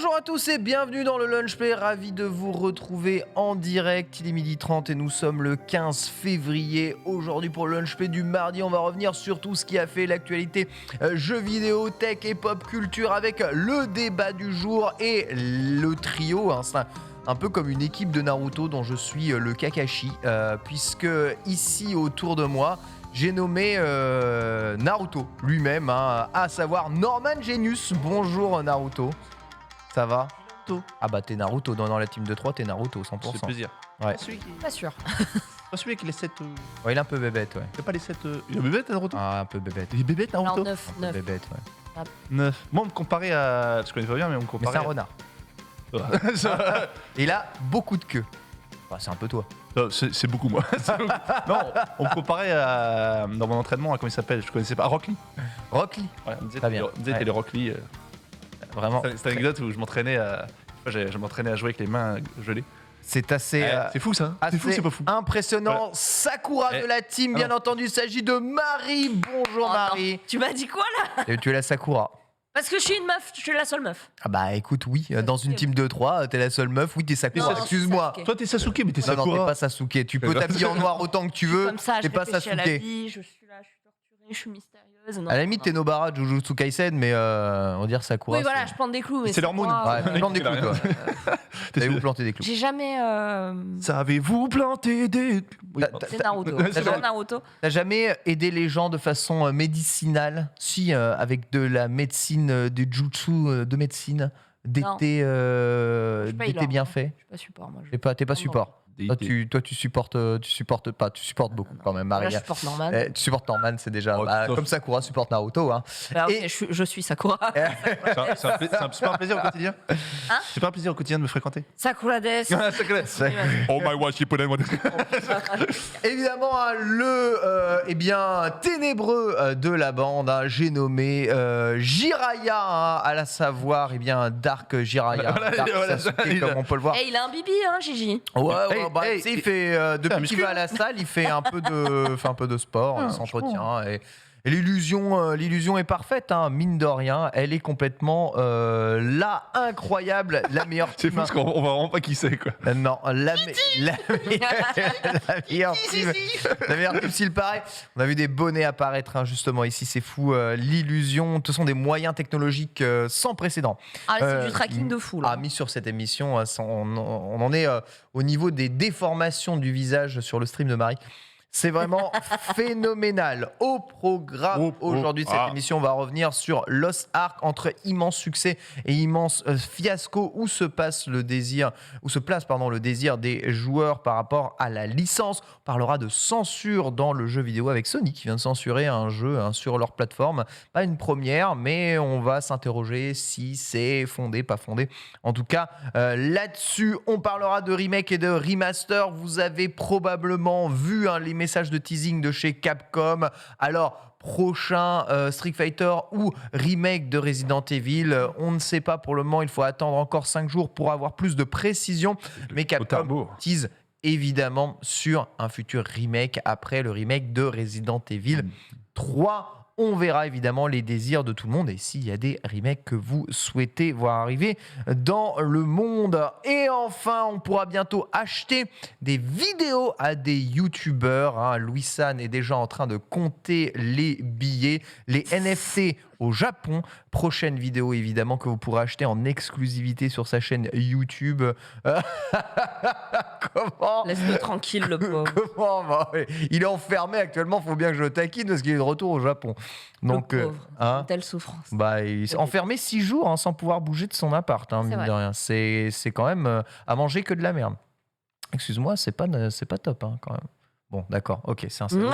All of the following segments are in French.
Bonjour à tous et bienvenue dans le Lunch Play, ravi de vous retrouver en direct, il est 12h30 et nous sommes le 15 février. Aujourd'hui pour le Lunch Play du mardi, on va revenir sur tout ce qui a fait l'actualité jeux vidéo, tech et pop culture avec le débat du jour et le trio, c'est un peu comme une équipe de Naruto dont je suis le Kakashi, puisque ici autour de moi, j'ai nommé Naruto lui-même, à savoir Norman Genius. Bonjour Naruto. Ça va? Ah bah t'es Naruto, dans la team de 3 t'es Naruto 100%. C'est plaisir. Ouais. Pas sûr. Pas celui avec les 7... Ouais, il est un peu bébête, ouais. Il a pas les 7... Il est bébête Naruto? Ah, un peu bébête. Il est bébête Non, Naruto? 9. Un peu bébête, ouais. 9. Moi on me comparait à... Je connais pas bien mais on me Mais comparait c'est un renard. Et il a beaucoup de queue. Bah, c'est un peu toi. C'est beaucoup moi. Non, on me comparait à... Dans mon entraînement, à comment il s'appelle? Je connaissais pas. À Rock Lee. Rock Lee. Ouais, on me disait Très bien. t'es les Rock Lee. Vraiment. C'est une anecdote où je m'entraînais à... Je m'entraînais à jouer avec les mains gelées. C'est assez... C'est fou ça. C'est fou, c'est pas fou. Impressionnant. Ouais. Sakura de la team, Ah bien non. entendu. Il s'agit de Marie. Bonjour Oh, Marie. non. Tu m'as dit quoi là? Et tu es la Sakura. Parce que je suis une meuf, je suis la seule meuf. Ah bah écoute, oui, dans une team de 3, t'es la seule meuf. Oui, t'es Sakura. Non, Excuse-moi. Sasuke. Toi t'es Sasuke mais t'es Non, non, t'es Sakura. pas Sasuke. Tu peux t'habiller en noir autant que tu veux. Comme ça, je T'es pas réfléchis à la Sasuke. vie, je suis là, je suis torturée, je suis mystérieuse. Non, À la limite, non. t'es Nobara, Jujutsu Kaisen, mais on va dire Sakura. Oui, voilà, je plante des clous. Mais C'est l'hormone. moi, Ouais, plante des clous, toi. Savez-vous planter des clous? J'ai jamais. Savez-vous planter des... Oui, C'est Naruto. T'as C'est jamais- Naruto. T'as jamais aidé les gens de façon médicinale? Si, avec de la médecine, du jutsu de médecine, d'été Je paye l'or, bien hein. fait. Je suis pas support, moi. T'es pas Non, support. Toi, tu supportes pas, tu supportes beaucoup quand même, Là, Maria. je supporte Norman. Tu supportes Norman, c'est déjà Oh, bah, Christophe. comme Sakura supporte Naruto. Bah, ok, Et- je suis Sakura. C'est pas un plaisir au quotidien? Hein? C'est pas un plaisir au quotidien de me fréquenter? Sakura Des. Oh my god, je connais moi. Évidemment, eh bien, ténébreux de la bande, j'ai nommé Jiraiya, à la savoir, eh bien, Dark Jiraiya, Voilà, Dark voilà, Sasuke, il a- comme on peut le voir. Eh, il a un bibi, hein, Gigi. Ouais, Hey, bah, hey, tu sais, il hey, fait depuis muscu, qu'il va à la salle, il fait un peu de sport, il s'entretient et l'illusion est parfaite, mine de rien, elle est complètement là, incroyable, la meilleure C'est team. fou parce qu'on voit vraiment pas qui c'est quoi. Non, la meilleure team, la meilleure team s'il paraît. On a vu des bonnets apparaître justement ici, c'est fou. L'illusion, ce sont des moyens technologiques sans précédent. Ah, c'est Euh, du tracking de fou, là. Mis sur cette émission, on en est au niveau des déformations du visage sur le stream de Marie. C'est vraiment phénoménal. Au programme aujourd'hui de cette émission, on va revenir sur Lost Ark, entre immense succès et immense fiasco, où se place le désir des joueurs par rapport à la licence. On parlera de censure dans le jeu vidéo avec Sony qui vient de censurer un jeu sur leur plateforme. Pas une première, mais on va s'interroger si c'est fondé, pas fondé. En tout cas, là-dessus, on parlera de remake et de remaster. Vous avez probablement vu les messages de teasing de chez Capcom. Alors, prochain Street Fighter ou remake de Resident Evil, on ne sait pas pour le moment. Il faut attendre encore 5 jours pour avoir plus de précision. Mais Capcom tease évidemment sur un futur remake après le remake de Resident Evil 3. On verra évidemment les désirs de tout le monde et s'il y a des remakes que vous souhaitez voir arriver dans le monde. Et enfin, on pourra bientôt acheter des vidéos à des youtubeurs. Louis San est déjà en train de compter les billets, les NFT au Japon. Prochaine vidéo évidemment que vous pourrez acheter en exclusivité sur sa chaîne YouTube. Comment Laisse-le tranquille, le pauvre. Comment il est enfermé actuellement, faut bien que je le taquine parce qu'il est de retour au Japon. Donc, Le pauvre. Une telle souffrance. bah, il s'est enfermé 6 jours sans pouvoir bouger de son appart, mine vrai. de rien. C'est quand même à manger que de la merde. Excuse-moi, c'est pas top quand même. Bon, d'accord, ok, c'est un salaud.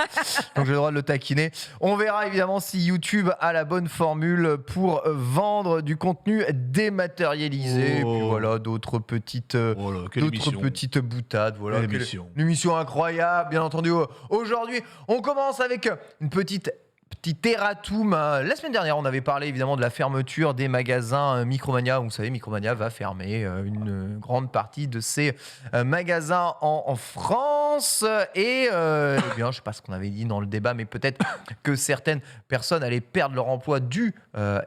Donc j'ai le droit de le taquiner. On verra évidemment si YouTube a la bonne formule pour vendre du contenu dématérialisé. Et puis voilà, d'autres petites boutades. Voilà, Quelle émission. une émission incroyable, bien entendu. Aujourd'hui, on commence avec une petite petit erratum. La semaine dernière, on avait parlé évidemment de la fermeture des magasins Micromania. Vous savez, Micromania va fermer une grande partie de ses magasins en France. Et eh bien, je ne sais pas ce qu'on avait dit dans le débat, mais peut-être que certaines personnes allaient perdre leur emploi dû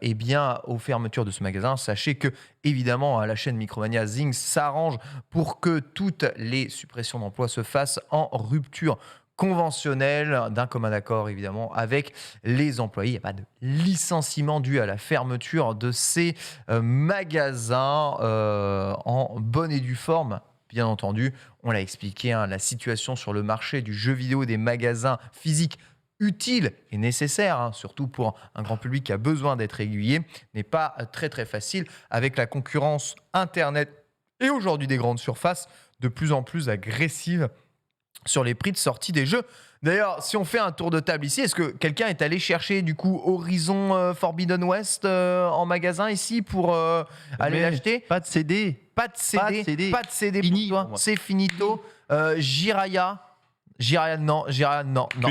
eh bien, aux fermetures de ce magasin. Sachez que, évidemment, la chaîne Micromania Zing s'arrange pour que toutes les suppressions d'emplois se fassent en rupture conventionnelle, d'un commun accord évidemment avec les employés. Il n'y a pas de licenciement dû à la fermeture de ces magasins en bonne et due forme. Bien entendu, on l'a expliqué, la situation sur le marché du jeu vidéo, des magasins physiques utiles et nécessaires, surtout pour un grand public qui a besoin d'être aiguillé, n'est pas très très facile avec la concurrence Internet et aujourd'hui des grandes surfaces de plus en plus agressives sur les prix de sortie des jeux. D'ailleurs, si on fait un tour de table ici, est-ce que quelqu'un est allé chercher du coup Horizon Forbidden West en magasin ici pour aller l'acheter ? Pas de CD. Pas de CD. Pas de CD Fini. pour toi. C'est finito. Jiraya, non.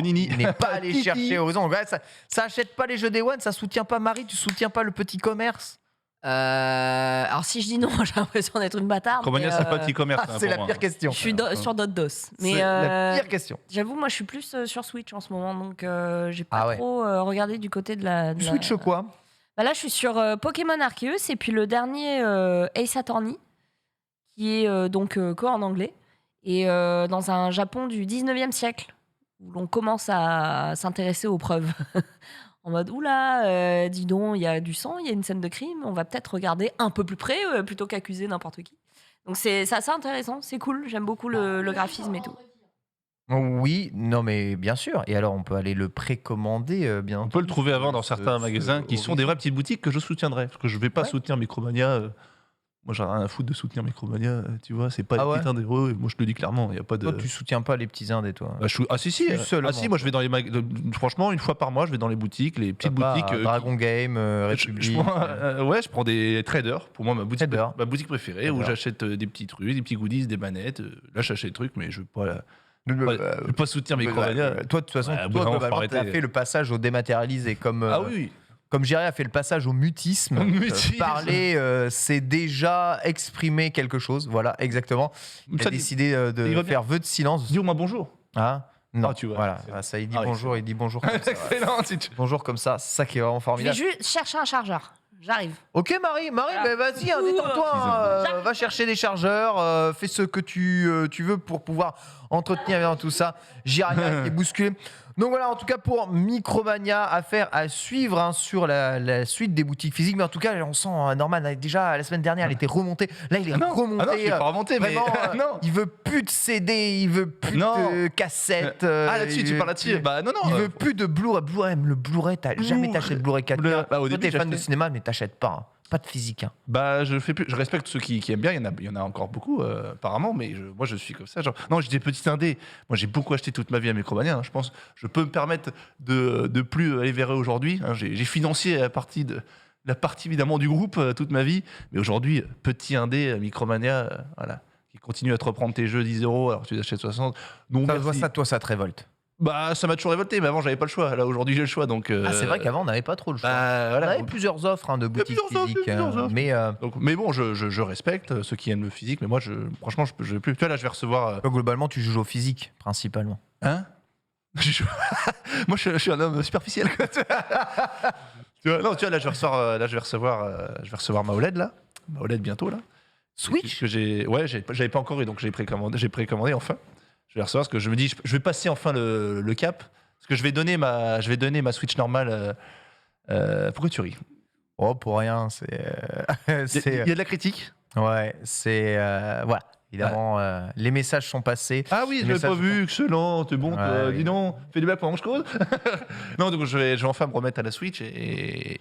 Nini. Il n'est pas allé chercher Horizon. Ouais, ça achète pas les jeux Day One, ça soutient pas Marie, tu soutiens pas le petit commerce. Alors si je dis non, j'ai l'impression d'être une bâtarde. Micromania, c'est pas petit commerce. C'est la pire question. Je suis sur d'autres dos. Mais C'est la pire question. j'avoue, moi je suis plus sur Switch en ce moment, donc j'ai pas trop regardé du côté de la... Switch quoi ? Bah là je suis sur Pokémon Arceus et puis le dernier Ace Attorney, qui est donc que en anglais, et dans un Japon du 19e siècle, où l'on commence à s'intéresser aux preuves. En mode, oula, dis donc, il y a du sang, il y a une scène de crime, on va peut-être regarder un peu plus près plutôt qu'accuser n'importe qui. Donc c'est assez intéressant, c'est cool, j'aime beaucoup le graphisme et tout. Oui, non mais bien sûr. Et alors on peut aller le précommander, bien On entendu. peut le trouver avant dans certains magasins qui sont des vraies petites boutiques que je soutiendrai. Parce que je vais pas soutenir Micromania. Moi, j'ai rien à foutre de soutenir Micromania. Tu vois, c'est pas des petits indés. Ouais, moi, je te le dis clairement. Y a pas de... Toi, tu soutiens pas les petits indés, toi. Bah, si. Moi, je vais dans les franchement, une fois par mois, je vais dans les boutiques, les petites boutiques. Dragon Game, République. Je prends des traders. Pour moi, ma boutique préférée, Trader. où j'achète des petits trucs, des petits goodies, des manettes. Là, j'achète des trucs, mais je veux pas soutenir Micromania. Toi, de toute façon, globalement, tu as fait le passage au dématérialisé comme. Ah oui. Comme Jerry a fait le passage au mutisme. Parler, c'est déjà exprimer quelque chose. Voilà, exactement. Il a décidé de faire vœu de silence. Dis-moi bonjour. Ah non, tu vois. Voilà, ça, il dit bonjour, il dit bonjour comme ça. Excellent. Bonjour comme ça, c'est ça qui est vraiment Je vais formidable. juste chercher un chargeur, j'arrive. Ok Marie, Voilà. ben vas-y, détends-toi, va chercher des chargeurs, fais ce que tu veux pour pouvoir entretenir bien tout ça. Jiraya qui est bousculé. Donc voilà, en tout cas pour Micromania, affaire à suivre sur la suite des boutiques physiques. Mais en tout cas, on sent Norman, déjà la semaine dernière, elle était remontée. Là, il est remonté. Ah non, je suis pas remonté, mais vraiment, non. Il veut plus de CD, il veut plus de cassettes. Là-dessus, tu parles là-dessus. Bah non. Il veut plus de Blu-ray. Le Blu-ray, jamais t'achètes Blu-ray 4K. Bah, au Toi, début, t'es fan de cinéma, mais t'achètes pas. Pas de physique. Bah, je respecte ceux qui aiment bien. Il y en a encore beaucoup, apparemment, mais moi, je suis comme ça. Genre, non, j'ai des petits indés. Moi, j'ai beaucoup acheté toute ma vie à Micromania. Je pense, je peux me permettre de plus aller vers eux aujourd'hui. J'ai financé la partie évidemment du groupe toute ma vie, mais aujourd'hui, petit indé Micromania, voilà, qui continue à te reprendre tes jeux 10 € alors que tu les achètes 60. Non, Toi, ça te révolte. Bah, ça m'a toujours révolté, mais avant, j'avais pas le choix. Là, aujourd'hui, j'ai le choix. Donc, c'est vrai qu'avant, on n'avait pas trop le choix. Voilà. On avait plusieurs offres de boutiques physiques. Mais bon, je respecte ceux qui aiment le physique, mais moi, franchement, je vais plus. Tu vois, là, je vais recevoir. Globalement, tu joues au physique, principalement. Hein? Moi, je suis un homme superficiel. Quoi. Tu vois, là, je vais recevoir ma OLED, là. Ma OLED bientôt, là. Switch? J'avais pas encore eu, donc j'ai précommandé enfin. Je vais recevoir parce que je me dis, je vais passer enfin le cap. Parce que je vais donner ma Switch normale. Pourquoi tu ris? Oh, pour rien. Il y a de la critique. Ouais, c'est. Voilà. Évidemment, les messages sont passés. Ah oui, je l'avais pas vu, excellent, t'es bon, dis donc, fais des blagues pendant que je cause. Non, donc je vais enfin me remettre à la Switch et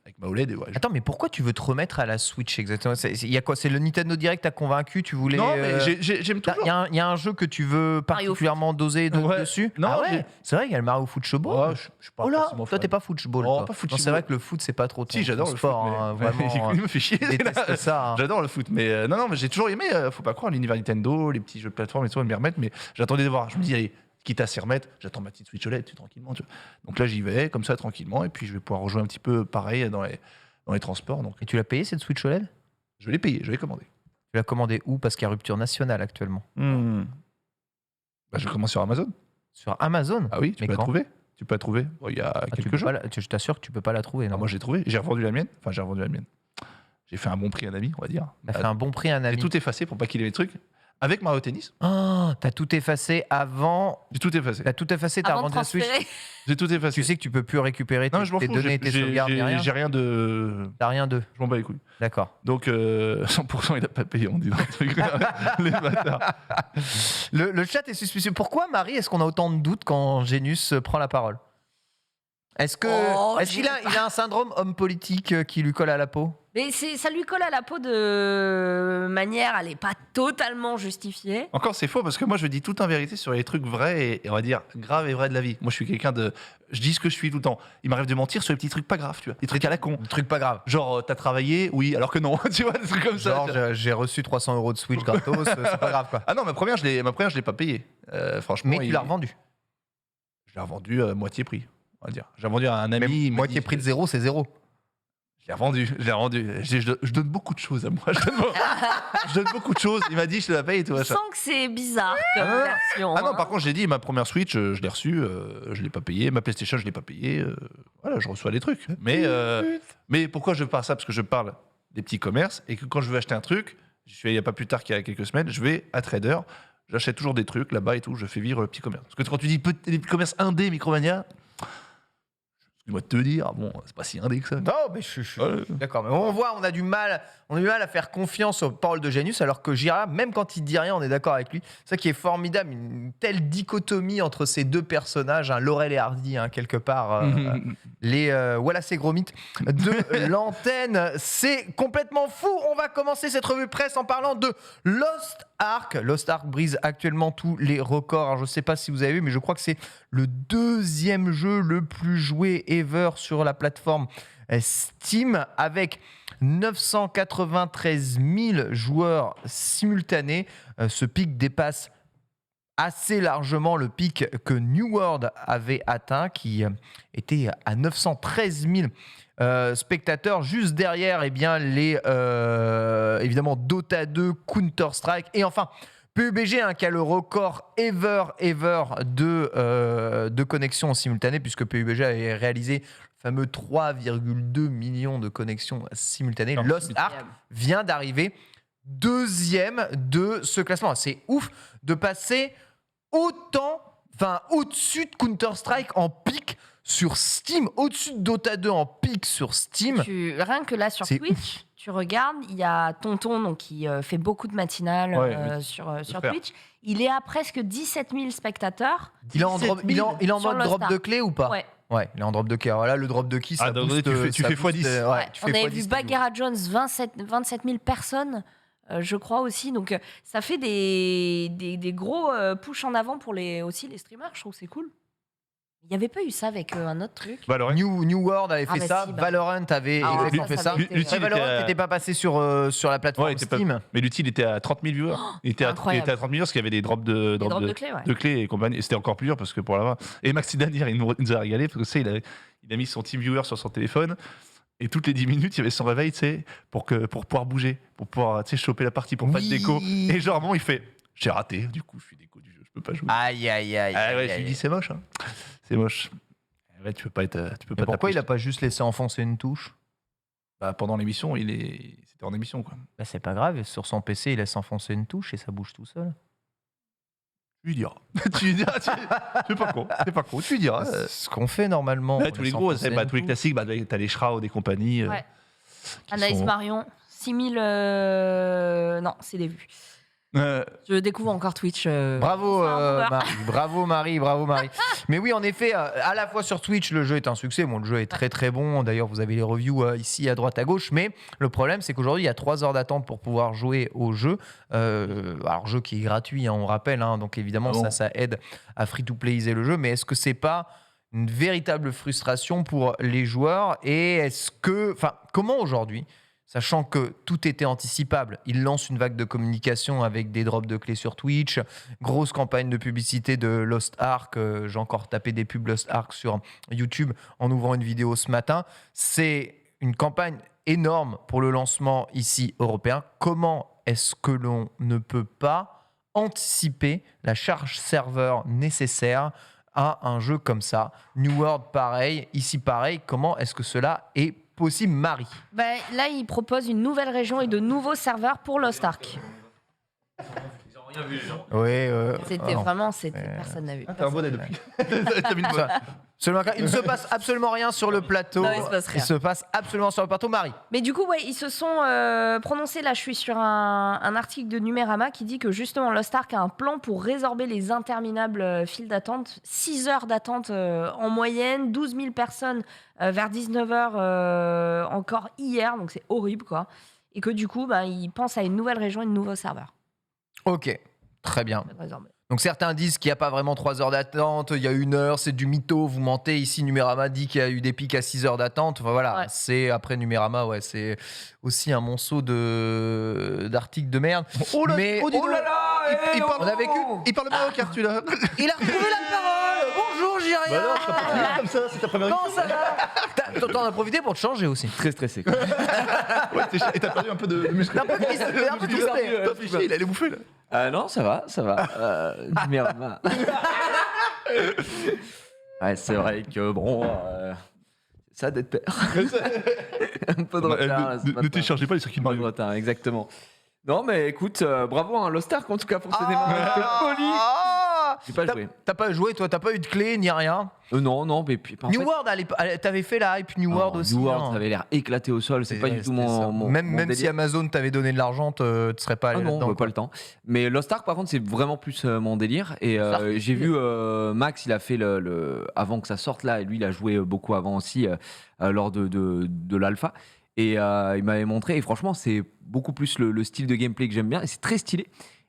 avec ma OLED. Attends, mais pourquoi tu veux te remettre à la Switch exactement? Il y a quoi? C'est le Nintendo Direct t'as convaincu? Tu voulais. Non, mais j'aime toujours. Il y a un jeu que tu veux particulièrement doser dessus? Non, c'est vrai, il y a le Mario Football. Je suis pas forcément toi, t'es pas football. Oh, pas football. C'est vrai que le foot, c'est pas trop ton j'adore sport. le foot. Hein, vraiment. Il me fait chier. Je déteste ça. J'adore le foot, mais non, mais j'ai toujours aimé, faut pas croire, l'univers Nintendo, les petits jeux de plateforme et tout, me les remettre, mais j'attendais de voir. Je me dis, allez, quitte à s'y remettre, j'attends ma petite Switch OLED, tranquillement. Tu vois. Donc là, j'y vais, comme ça, tranquillement, et puis je vais pouvoir rejouer un petit peu pareil dans les transports. Donc, Et tu l'as payé cette Switch OLED? je l'ai payé, je l'ai commandé. Tu l'as commandé où? Parce qu'il y a rupture nationale actuellement. Bah, je commence sur Amazon. Sur Amazon? Ah oui, tu Mais peux la quand? trouver. Tu peux la trouver il y a Ah, tu quelques peux jours. pas je t'assure que tu peux pas la trouver. Ah, Non. moi, j'ai trouvé. J'ai revendu la mienne. Enfin, j'ai revendu la mienne. J'ai fait un bon prix à un ami, on va dire. T'as fait un bon prix à un J'ai ami. tout effacé pour pas qu'il ait les trucs. Avec Mario Tennis, Oh, t'as tout effacé avant. j'ai tout effacé. T'as tout effacé, t'as Avant de revendu la Switch. transférer. J'ai tout effacé. Tu sais que tu peux plus récupérer Non, je m'en tes fous. données, tes sauvegardes, ni rien. J'ai rien de. T'as rien d'eux. Je m'en bats les couilles. D'accord. Donc, 100%, il a pas payé, on dit dans le truc. Les bâtards. Le chat est suspicieux. Pourquoi, Marie, est-ce qu'on a autant de doutes quand Génus prend la parole? Est-ce qu'il a un syndrome homme politique qui lui colle à la peau? Mais ça lui colle à la peau de manière, elle n'est pas totalement justifiée. Encore, c'est faux parce que moi, je dis tout en vérité sur les trucs vrais et on va dire graves et vrais de la vie. Moi, je suis quelqu'un de. Je dis ce que je suis tout le temps. Il m'arrive de mentir sur les petits trucs pas graves, tu vois. Des trucs à la con. Un truc pas grave. Genre, t'as travaillé, oui, alors que non. Tu vois, des trucs comme ça. Genre, j'ai reçu 300 € de Switch gratos, c'est pas grave, quoi. Ah non, ma première, je l'ai pas payée. Franchement. Mais tu l'as revendue. Je l'ai revendu à moitié prix, on va dire. J'ai revendu à un ami. il m'a Moitié dit, prix de zéro, c'est zéro. Je l'ai revendu. Je donne beaucoup de choses à moi. Je donne beaucoup de choses. Il m'a dit, je te la paye et tout. Je Machin. sens que c'est bizarre comme version. Ah non, hein. par contre, j'ai dit, ma première Switch, je l'ai reçue, je l'ai pas payée. Ma PlayStation, je l'ai pas payée. Voilà, je reçois des trucs. Mais pourquoi je parle ça? Parce que je parle des petits commerces et que quand je veux acheter un truc, je suis allé il n'y a pas plus tard qu'il y a quelques semaines, je vais à Trader, j'achète toujours des trucs là-bas et tout, je fais vivre le petit commerce. Parce que quand tu dis les petits commerces indés, Micromania, excuse-moi de te dire, bon, c'est pas si indé que ça. Non, mais je suis Ouais. d'accord. Mais on voit, on a du mal à faire confiance aux paroles de Génus, alors que Gira, même quand il dit rien, on est d'accord avec lui. C'est ça qui est formidable, une telle dichotomie entre ces deux personnages, Laurel et Hardy, quelque part. Voilà, ces gros mythes de l'antenne. C'est complètement fou. On va commencer cette revue presse en parlant de Lost Ark. Lost Ark brise actuellement tous les records. Alors, je ne sais pas si vous avez vu, mais je crois que c'est le deuxième jeu le plus joué ever sur la plateforme Steam, avec 993 000 joueurs simultanés. Ce pic dépasse assez largement le pic que New World avait atteint, qui était à 913 000 spectateurs. Juste derrière, évidemment, Dota 2, Counter-Strike et enfin PUBG, qui a le record ever de connexions en simultané, puisque PUBG avait réalisé le fameux 3,2 millions de connexions simultanées. Lost Ark vient d'arriver deuxième de ce classement. C'est ouf de passer au-dessus de Counter-Strike en pic sur Steam, au-dessus de Dota 2 en pic sur Steam. Rien que là sur C'est Twitch, tu regardes, il y a Tonton donc, qui fait beaucoup de matinales sur Twitch. Il est à presque 17 000 spectateurs. Il est en mode Lost drop Ark. de clé ou pas? Ouais. Il est en drop de clé. Alors là, le drop de key, ça booste, tu fais x10. On avait vu Bagheera Jones, 27 000 personnes, je crois aussi. Donc ça fait des gros push en avant pour aussi les streamers. Je trouve que c'est cool. Il n'y avait pas eu ça avec un autre truc. Valorant. New World avait fait bah ça, si, Valorant avait exactement fait ça. avait été- L'utile Valorant était à- n'était pas passé sur la plateforme Ouais, il était pas- Steam. Mais l'utile était à 30 000 viewers. Il était à 30 incroyable. 000 parce qu'il y avait des drops Des drops de clés, ouais. de clés et compagnie. Et c'était encore plus dur parce que pour l'avoir. Et Maxi Danier, il nous a régalé parce que tu sais, il a mis son team viewer sur son téléphone. Et toutes les 10 minutes, il y avait son réveil, tu sais, pour pouvoir bouger, pour pouvoir, tu sais, choper la partie, pour pas de déco. Et genre, bon, il fait, j'ai raté, du coup, je suis déco du jeu, je peux pas jouer. Aïe. Ah ouais, je lui dis, c'est moche, hein. C'est moche. Ouais, tu peux pas être. Mais pourquoi il a pas juste laissé enfoncer une touche? Bah, pendant l'émission, c'était en émission, quoi. Bah, c'est pas grave, sur son PC, il laisse enfoncer une touche et ça bouge tout seul. Tu lui diras. Tu lui diras, c'est pas con, tu lui diras. C'est ce qu'on fait normalement. Là, on tous les laisse gros, enfoncer une tous les touche. classiques, t'as les Shroud et compagnie. Ouais. qui Anaïs sont- Marion, 6000. Non, c'est des vues. Je découvre encore Twitch. Bravo, Bonsoir, Marie, bravo Marie. Mais oui, en effet, à la fois sur Twitch, le jeu est un succès. Bon, le jeu est très très bon. D'ailleurs, vous avez les reviews ici à droite à gauche. Mais le problème, c'est qu'aujourd'hui, il y a 3 heures d'attente pour pouvoir jouer au jeu. Alors, jeu qui est gratuit, on rappelle. Donc évidemment, ça aide à free-to-playiser le jeu. Mais est-ce que c'est pas une véritable frustration pour les joueurs? Et comment aujourd'hui sachant que tout était anticipable. Ils lancent une vague de communication avec des drops de clés sur Twitch, grosse campagne de publicité de Lost Ark. J'ai encore tapé des pubs Lost Ark sur YouTube en ouvrant une vidéo ce matin. C'est une campagne énorme pour le lancement ici européen. Comment est-ce que l'on ne peut pas anticiper la charge serveur nécessaire à un jeu comme ça? New World pareil, ici pareil. Comment est-ce que cela est possible, Marie? Là, ils proposent une nouvelle région et de nouveaux serveurs pour Lost Ark. Oui, C'était vraiment, personne n'a vu. T'as un bonnet depuis. T'as mis une bonne. Il ne se passe absolument rien sur le plateau. Non, il se passe rien. Il se passe absolument sur le plateau, Marie. Mais du coup, ils se sont prononcés. Là, je suis sur un article de Numérama qui dit que justement, Lost Ark a un plan pour résorber les interminables files d'attente. 6 heures d'attente en moyenne, 12 000 personnes vers 19h encore hier. Donc, c'est horrible, quoi. Et que du coup, ils pensent à une nouvelle région et de nouveaux serveurs. Ok, très bien. Donc certains disent qu'il n'y a pas vraiment 3 heures d'attente, il y a 1 heure, c'est du mytho, vous mentez. Ici, Numérama dit qu'il y a eu des pics à 6 heures d'attente. Enfin voilà, Ouais. c'est après Numérama, c'est aussi un monceau d'articles de merde. Oh là, Mais- oh là là, on a vécu. Il parle marocain, tu là. Il a retrouvé la parole. Bonjour, j'ai rien. Bah non, je serais pas venu comme ça, c'est ta première Comment ça va? T'en as profité pour te changer aussi. Très stressé. Quoi. Ouais, et t'as perdu un peu de muscle. T'as un peu crispé, un peu crispé. Top, il allait bouffer là. Non, ça va, ça va. Numérama. Ouais, c'est vrai que bon, ça a d'être père. Un peu de retard. ce Ne matin. téléchargez pas les circuits de Un peu de Mario. retard, exactement. Non, mais écoute, bravo à Lost Ark en tout cas pour ce démarrage poli. J'ai pas joué. T'as pas joué, toi, t'as pas eu de clé ni rien. Non, mais puis. New World, t'avais fait la hype New World aussi. New World, hein. ça avait l'air éclaté au sol. C'est pas du tout C'était ça. mon. Même si délire. Amazon t'avait donné de l'argent, tu serais pas allé Ah non, là-dedans. pas le temps. Mais Lost Ark, par contre, c'est vraiment plus mon délire. Et Ark, j'ai vu Max, il a fait avant que ça sorte là, et lui, il a joué beaucoup avant aussi lors de l'alpha. Et il m'avait montré. Et franchement, c'est beaucoup plus le style de gameplay que j'aime bien. Et c'est très stylé.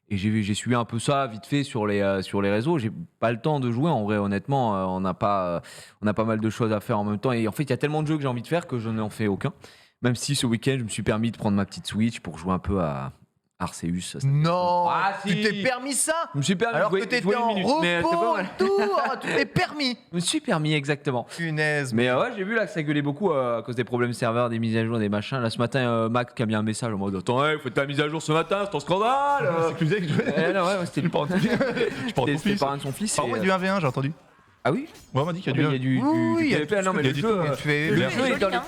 Et j'ai suivi un peu ça vite fait sur les réseaux. J'ai pas le temps de jouer en vrai, honnêtement. On a pas mal de choses à faire en même temps. Et en fait, il y a tellement de jeux que j'ai envie de faire que je n'en fais aucun. Même si ce week-end, je me suis permis de prendre ma petite Switch pour jouer un peu à Arceus. Ça fait Non, Ah, tu si. t'es permis ça? Je me suis permis Alors de que jouer, t'étais jouer une en minute, mais c'est pas repos, mal. tout, tu t'es permis. Je me suis permis, exactement. Punaise. Mais ouais, j'ai vu là que ça gueulait beaucoup à cause des problèmes serveurs, des mises à jour, des machins. Là, ce matin, Mac qui a mis un message en mode attends, faites la mise à jour ce matin, c'est un scandale. C'est que que je jouais. Non, ouais, c'était le parent de Je parrain de son fils. Par et, contre, il y a du 1v1, j'ai entendu. Ah oui. Ouais, on m'a dit qu'il Il y y a a du 1v1. du Oui, il y a PvP. du Non, mais il y a le du jeu, tout, le le jeu jeu est dans joli,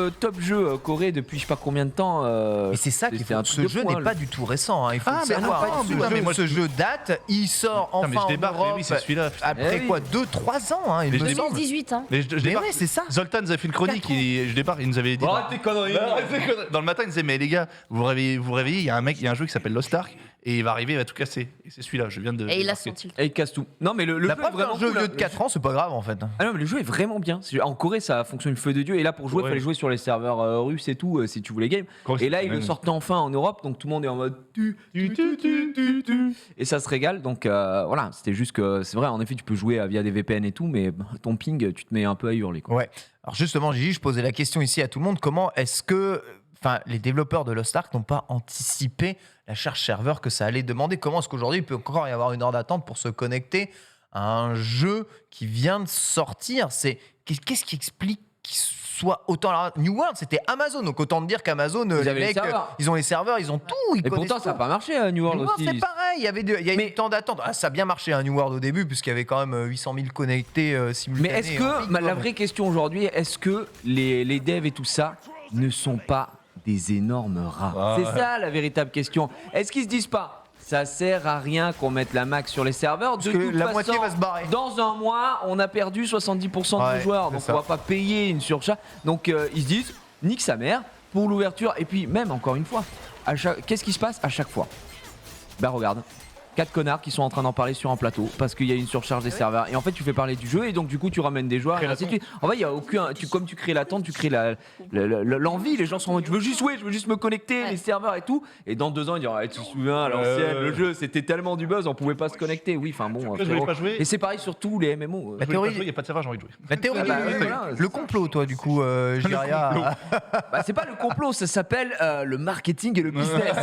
les top jeux coréens depuis je sais pas combien de temps. Et c'est ça qu'il c'était faut. un Ce truc de jeu fou, n'est hein, pas du tout récent, hein, il faut Ah, le mais savoir. attends, Ce putain, jeu- mais moi, ce jeu date, il sort Putain, mais enfin je en débarque, mais Europe oui, c'est celui-là. après Eh oui. quoi 2-3 ans, hein, il Mais me je semble. 2018, hein. Mais je Mais débarque. ouais, c'est ça. Zoltan nous avait fait une chronique et je débarque, il nous avait dit. Arrête tes conneries. Dans le matin, il disait mais les gars, vous réveillez, il y a un jeu qui s'appelle Lost Ark et il va arriver, il va tout casser. Et c'est celui-là, je viens de. Et il a débarquer. senti le Et il casse tout. Non, mais le La jeu est preuve vraiment qu'un jeu cool, vieux hein. de 4 ans, c'est pas grave en fait. Ah non, mais le jeu est vraiment bien. En Corée, ça fonctionne feu de Dieu. Et là, pour jouer, il Ouais. fallait jouer sur les serveurs russes et tout, si tu voulais game. Corée, Et là, c'est ils le même- sortent enfin en Europe, donc tout le monde est en mode et ça se régale. Donc voilà, c'était juste que c'est vrai, en effet, tu peux jouer via des VPN et tout, mais ton ping, tu te mets un peu à hurler. Quoi. Ouais. Alors justement, Gigi, je posais la question ici à tout le monde, comment est-ce que les développeurs de Lost Ark n'ont pas anticipé la charge serveur que ça allait demander? Comment est-ce qu'aujourd'hui, il peut encore y avoir 1 heure d'attente pour se connecter à un jeu qui vient de sortir? Qu'est-ce qui explique qu'il soit autant... Alors, New World, c'était Amazon, donc autant te dire qu'Amazon, les avaient les mecs, serveurs. ils ont les serveurs, ils ont tout, ils Et connaissent pourtant, ça n'a tout. pas marché à New World New World, aussi. c'est pareil, il y a Mais- eu temps d'attente. Ah, ça a bien marché à New World au début, puisqu'il y avait quand même 800 000 connectés Mais simultanés. est-ce en que, ligne, la quoi. vraie question aujourd'hui, est-ce que les devs et tout ça ne sont pas des énormes rats? Ah, C'est ouais. ça la véritable question. Est-ce qu'ils se disent pas, ça sert à rien qu'on mette la max sur les serveurs, Parce que la moitié va se barrer. Dans un mois, on a perdu 70% de Ouais, nos joueurs, c'est donc ça. on va pas payer une surcharge. Donc ils se disent, nique sa mère pour l'ouverture. Et puis même, encore une fois, qu'est-ce qui se passe à chaque fois? Bah regarde, 4 connards qui sont en train d'en parler sur un plateau parce qu'il y a une surcharge des serveurs. Et en fait, tu fais parler du jeu et donc du coup, tu ramènes des joueurs et ainsi de suite. En fait, il y a aucun. Comme tu crées l'attente, tu crées l'envie. Les gens sont en mode, je veux juste jouer, je veux juste me connecter, les serveurs et tout. Et dans 2 ans, ils diront, tu te souviens, à l'ancienne, le jeu, c'était tellement du buzz, on pouvait pas se connecter. Oui, enfin bon. Je voulais pas jouer. Et c'est pareil sur tous les MMO. La théorie, il n'y a pas de serveur, j'ai envie de jouer. La théorie, le complot, toi, du coup, Jiria. Bah, c'est pas le complot, ça s'appelle le marketing et le business.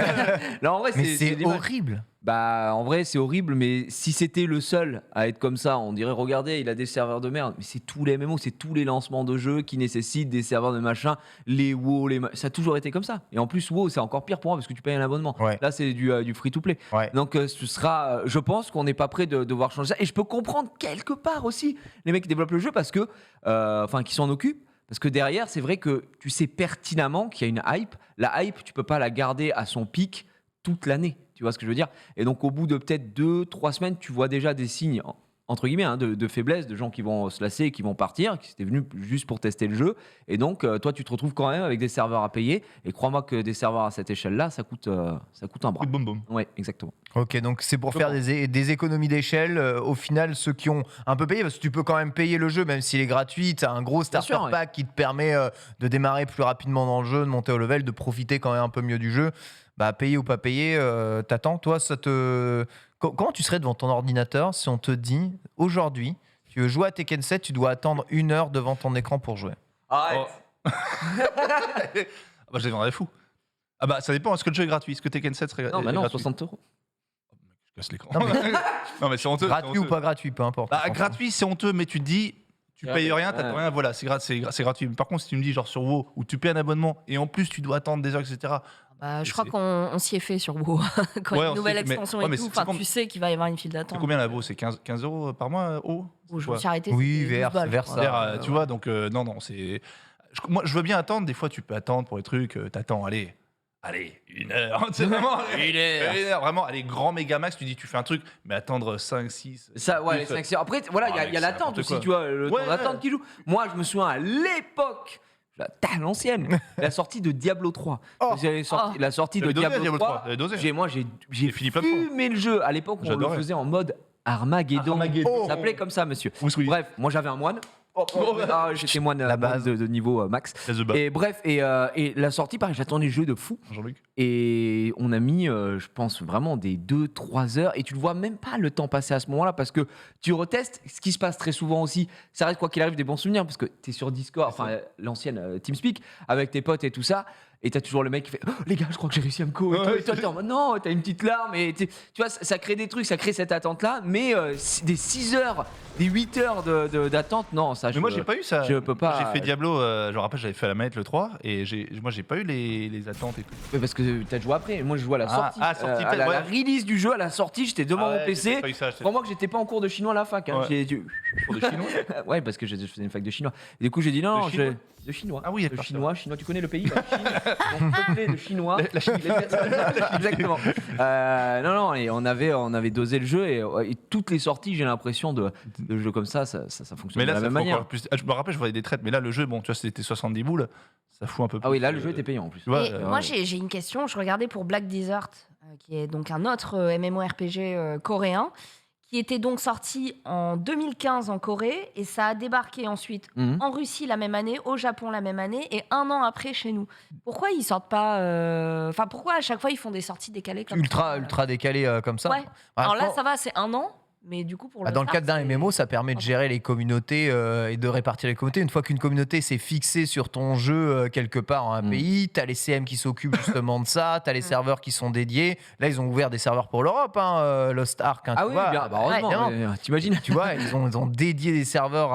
Là, en vrai, Mais c'est horrible. Bah, en vrai, c'est horrible, mais si c'était le seul à être comme ça, on dirait, regardez, il a des serveurs de merde. Mais c'est tous les MMO, c'est tous les lancements de jeux qui nécessitent des serveurs de machin, les WoW, ça a toujours été comme ça. Et en plus, WoW, c'est encore pire pour moi parce que tu payes un abonnement. Ouais. Là, c'est du free-to-play. Ouais. Donc, ce sera, je pense qu'on n'est pas prêt de devoir changer ça. Et je peux comprendre quelque part aussi les mecs qui développent le jeu parce que, enfin, qui s'en occupent. Parce que derrière, c'est vrai que tu sais pertinemment qu'il y a une hype. La hype, tu peux pas la garder à son pic toute l'année. Tu vois ce que je veux dire? Et donc, au bout de peut-être 2-3 semaines, tu vois déjà des signes, entre guillemets, de faiblesse, de gens qui vont se lasser et qui vont partir, qui étaient venus juste pour tester le jeu. Et donc, toi, tu te retrouves quand même avec des serveurs à payer. Et crois-moi que des serveurs à cette échelle-là, ça coûte un bras. Coup de boum. Ouais, exactement. Ok, donc c'est pour faire des économies d'échelle. Au final, ceux qui ont un peu payé, parce que tu peux quand même payer le jeu, même s'il est gratuit, tu as un gros starter pack qui te permet de démarrer plus rapidement dans le jeu, de monter au level, de profiter quand même un peu mieux du jeu. Bah, payer ou pas payer, t'attends. Toi, comment tu serais devant ton ordinateur si on te dit, aujourd'hui, tu veux jouer à Tekken 7, tu dois attendre 1 heure devant ton écran pour jouer? Arrête. Bah, je les vendrais fou. Ah bah, ça dépend, est-ce que le jeu est gratuit? Est-ce que Tekken 7 serait Non, bah non, gratuit? 60 €. Je casse l'écran. Non, Non, mais c'est honteux. Gratuit ou pas gratuit, peu importe. Bah, gratuit, c'est honteux, mais tu te dis, tu payes rien, t'attends rien, voilà, c'est gratuit. Mais par contre, si tu me dis, genre sur WoW, où tu payes un abonnement et en plus tu dois attendre des heures, etc. Bah, je crois qu'on s'y est fait sur WoW. Quand il y a une nouvelle extension et tout, tu sais qu'il va y avoir une file C'est d'attente. combien la WoW? C'est 15 € par mois, Je me suis arrêté. Oui, c'était vers 12 balles, ça. quoi. Tu vois, donc non, c'est. Moi, je veux bien attendre. Des fois, tu peux attendre pour les trucs. T'attends, allez, 1 heure. C'est vraiment 1 heure. Vraiment, allez, grand méga max. Tu dis, tu fais un truc, mais attendre 5, 6. Ça, ouais, les 5 6. Après, voilà, il y a l'attente aussi, tu vois, le temps d'attente qui joue. Moi, je me souviens à l'époque, l'ancienne, la sortie de Diablo 3. La sortie de Diablo 3. J'ai fini plein de fois. fumé le jeu. À l'époque, on le faisait en mode Armageddon. Ça s'appelait comme ça, monsieur. Oui. Bref, moi j'avais un moine. J'étais moine La base de niveau max. Et bref, et la sortie, pareil, j'attendais le jeu de fou. Jean-Luc. Et on a mis, je pense, vraiment des 2-3 heures. Et tu ne vois même pas le temps passer à ce moment-là parce que tu retestes. Ce qui se passe très souvent aussi, ça reste quoi qu'il arrive des bons souvenirs parce que tu es sur Discord, enfin l'ancienne TeamSpeak, avec tes potes et tout ça. Et t'as toujours le mec qui fait les gars, je crois que j'ai réussi à me co. Et toi, t'es en mode non, t'as une petite larme. Et tu vois, ça crée des trucs, ça crée cette attente-là. Mais des 6 heures, des 8 heures d'attente, non, ça. Mais moi, j'ai pas eu ça. Je peux pas. J'ai fait Diablo, je me rappelle, j'avais fait à la manette le 3. Et moi, j'ai pas eu les attentes et tout. Mais parce que t'as joué après. Moi, je joue à la sortie. À la release du jeu, à la sortie, j'étais devant mon PC. Crois-moi que j'étais pas en cours de chinois à la fac. Hein. Cours de chinois. Ouais, parce que je faisais une fac de chinois. Et du coup, j'ai dit non, de chinois. Ah oui, de chinois. Tu connais le pays, la Chine. Donc, peuplé de chinois. La Chine. Exactement. Non, et on avait dosé le jeu et toutes les sorties, j'ai l'impression de jeux comme ça fonctionne de la même manière. Je me rappelle, je voyais des traites, mais là, le jeu, bon, tu vois, c'était 70 boules, ça fout un peu plus. Ah oui, là, le jeu était payant en plus. Moi, j'ai une question. Je regardais pour Black Desert, qui est donc un autre MMORPG coréen, qui était donc sorti en 2015 en Corée, et ça a débarqué ensuite en Russie la même année, au Japon la même année, et 1 an après chez nous. Pourquoi ils sortent pas... Enfin, pourquoi à chaque fois ils font des sorties décalées comme ça ultra décalées comme ça? Ouais. Alors là, ça va, c'est 1 an. Mais du coup, pour dans le cadre d'un MMO, ça permet de gérer les communautés et de répartir les communautés. Une fois qu'une communauté s'est fixée sur ton jeu quelque part en un pays, tu as les CM qui s'occupent justement de ça, tu as les serveurs qui sont dédiés. Là, ils ont ouvert des serveurs pour l'Europe, Lost Ark. Ah oui, bien, heureusement. T'imagines? Tu vois, ils ont dédié des serveurs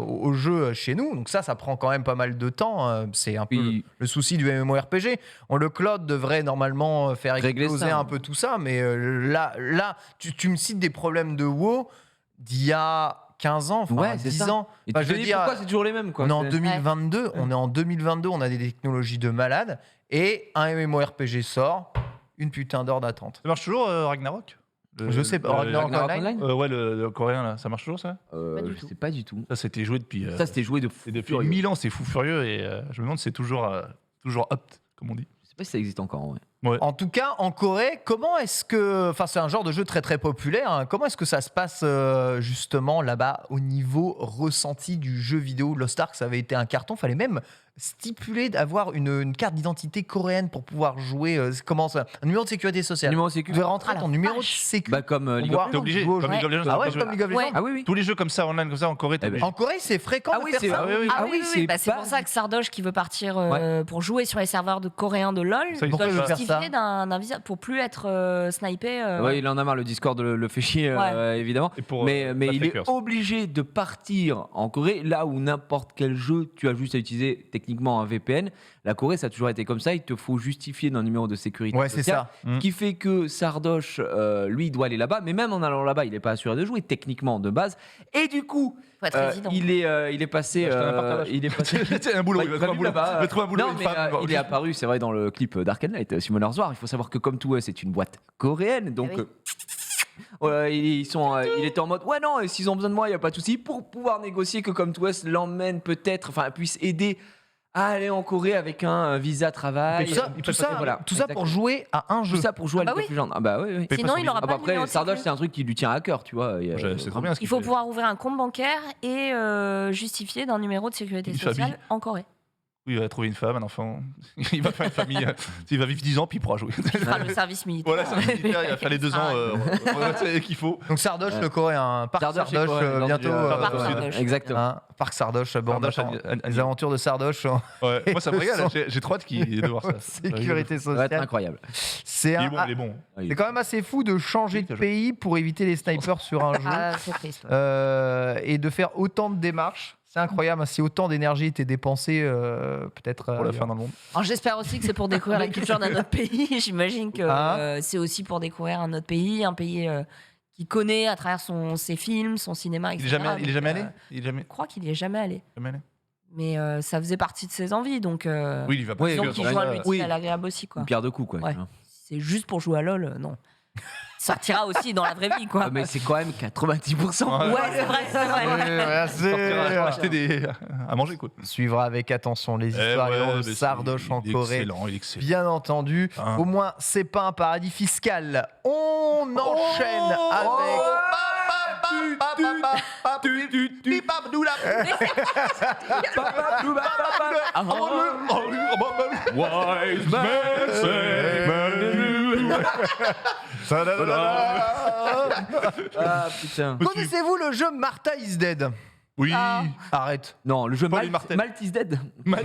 au jeu chez nous. Donc ça prend quand même pas mal de temps. C'est un peu le souci du MMORPG. Le cloud devrait normalement faire exploser un peu tout ça. Mais là tu me cites des problèmes de WoW d'il y a 15 ans, 10 ans. Et tu te dis pourquoi c'est toujours les mêmes, quoi. On est en 2022, on a des technologies de malade et un MMORPG sort, une putain d'heure d'attente. Ça marche toujours, Ragnarok? Je sais pas, Ragnarok Online. Ouais, le coréen là, ça marche toujours ça? Je sais pas du tout. Ça c'était joué depuis. Ça c'était joué depuis 1000 ans, c'est fou furieux et je me demande si c'est toujours up, comme on dit. sais pas si ça existe encore. Ouais. En tout cas, en Corée, comment est-ce que... Enfin, c'est un genre de jeu très très populaire. Hein. Comment est-ce que ça se passe justement là-bas au niveau ressenti du jeu vidéo? Lost Ark, ça avait été un carton. Fallait même stipuler d'avoir une carte d'identité coréenne pour pouvoir jouer. Comment ça? Un numéro de sécurité sociale. Numéro de sécu. Tu devais rentrer Ah, ton la numéro de vache. sécu. Bah, comme League pouvoir of T'es Legends. obligé, jouer au comme jeu. League of Legends. Ah ouais, t'es comme League of Legends. Ouais. Ah oui, oui. Tous les jeux comme ça, online, comme ça, en Corée, t'es Eh ben, obligé. En Corée, c'est fréquent Ah de oui, faire c'est ça. vrai. Ah oui, c'est bah, c'est pas- pour ça que Sardoche qui veut partir pour jouer sur les serveurs coréens de LoL Ça, il doit faut faire ça. justifier d'un visa pour plus être snipé. Ouais, il en a marre, le Discord le fait chier, Ouais. évidemment. Et pour, Mais Bad il est Fakers. obligé de partir en Corée, là où n'importe quel jeu, tu as juste à utiliser techniquement un VPN. La Corée, ça a toujours été comme ça, il te faut justifier d'un numéro de sécurité Ouais, c'est sociale. ça. Ce qui fait que Sardoche, lui, doit aller là-bas, mais même en allant là-bas, il n'est pas assuré de jouer techniquement de base. Et du coup, Faut être résident. il est passé. Acheter un appartement. Il est passé. C'est un boulot, Ouais, il va va trouver un vivre boulot. là-bas. Il va trouver un boulot. Non, une mais femme, il est apparu, c'est vrai, dans le clip d'Arcane Knight, Summoner's War. Il faut savoir que Come To Us est une boîte coréenne, donc. Ah oui. Il était en mode ouais non, s'ils ont besoin de moi, il y a pas de souci, pour pouvoir négocier que Come To Us l'emmène peut-être, enfin puisse aider à aller en Corée avec un visa travail. Tout ça, il tout peut ça, passer, voilà, tout ça pour exactement. jouer à un jeu. Tout ça pour jouer à Ah bah League of Legends. Ah bah oui, oui. Paye Sinon, pas il son aura Ah pas bah le numéro après, de Sardoche, sécu. c'est un truc qui lui tient à cœur, tu vois. C'est trop bien ce Il qu'il faut fait. pouvoir ouvrir un compte bancaire et justifier d'un numéro de sécurité Une sociale famille. en Corée. Oui, il va trouver une femme, un enfant. Il va faire une famille. Il va vivre 10 ans, puis il pourra jouer. Il fera le service militaire. Voilà, c'est militaire, il va faire les 2 ans qu'il faut. Donc Sardoche, le coréen. Parc Sardoche, Sardoche, c'est quoi, bientôt. Parc Sardoche. Exactement. Hein, Parc Sardoche, bon, Sardoche, attends, les aventures de Sardoche en Ouais, moi, ça me régale. J'ai trop hâte de voir ça. sécurité Ça va être sociale. incroyable. C'est Il est un- bon, il est bon. c'est quand même assez fou de changer de pays pour éviter les snipers sur un jeu Ah, c'est triste. ouais. et de faire autant de démarches. C'est incroyable, si autant d'énergie était dépensée, peut-être. Pour la fin dans le monde. Alors, j'espère aussi que c'est pour découvrir la culture d'un autre pays. J'imagine que Hein c'est aussi pour découvrir un autre pays, un pays qu'il connaît à travers ses films, son cinéma, etc. Il est jamais allé Donc, Il est jamais je crois qu'il n'y est jamais allé. allé Mais ça faisait partie de ses envies. Donc, Oui, il va pas. Oui, donc bien il sûr. joue à Ouais. l'utile Oui. à l'agréable aussi. Quoi. Une pierre de coups, quoi. Ouais. C'est juste pour jouer à LoL, non. Ça sortira aussi dans la vraie vie, quoi. Ah, mais c'est quand même 90%. Ouais. Ouais, c'est vrai, c'est vrai. Sortir acheter à manger, quoi. Suivra avec attention les Eh histoires et ouais, de mais Sardoche en il est Corée. Excellent, il est excellent. Bien entendu, Hein. au moins c'est pas un paradis fiscal. On enchaîne avec. Wise man say, Ah putain. Connaissez-vous le jeu Martha is Dead? Oui. Ah. Arrête. Non, le jeu Paul Malt, Martel. Malt is dead. Mal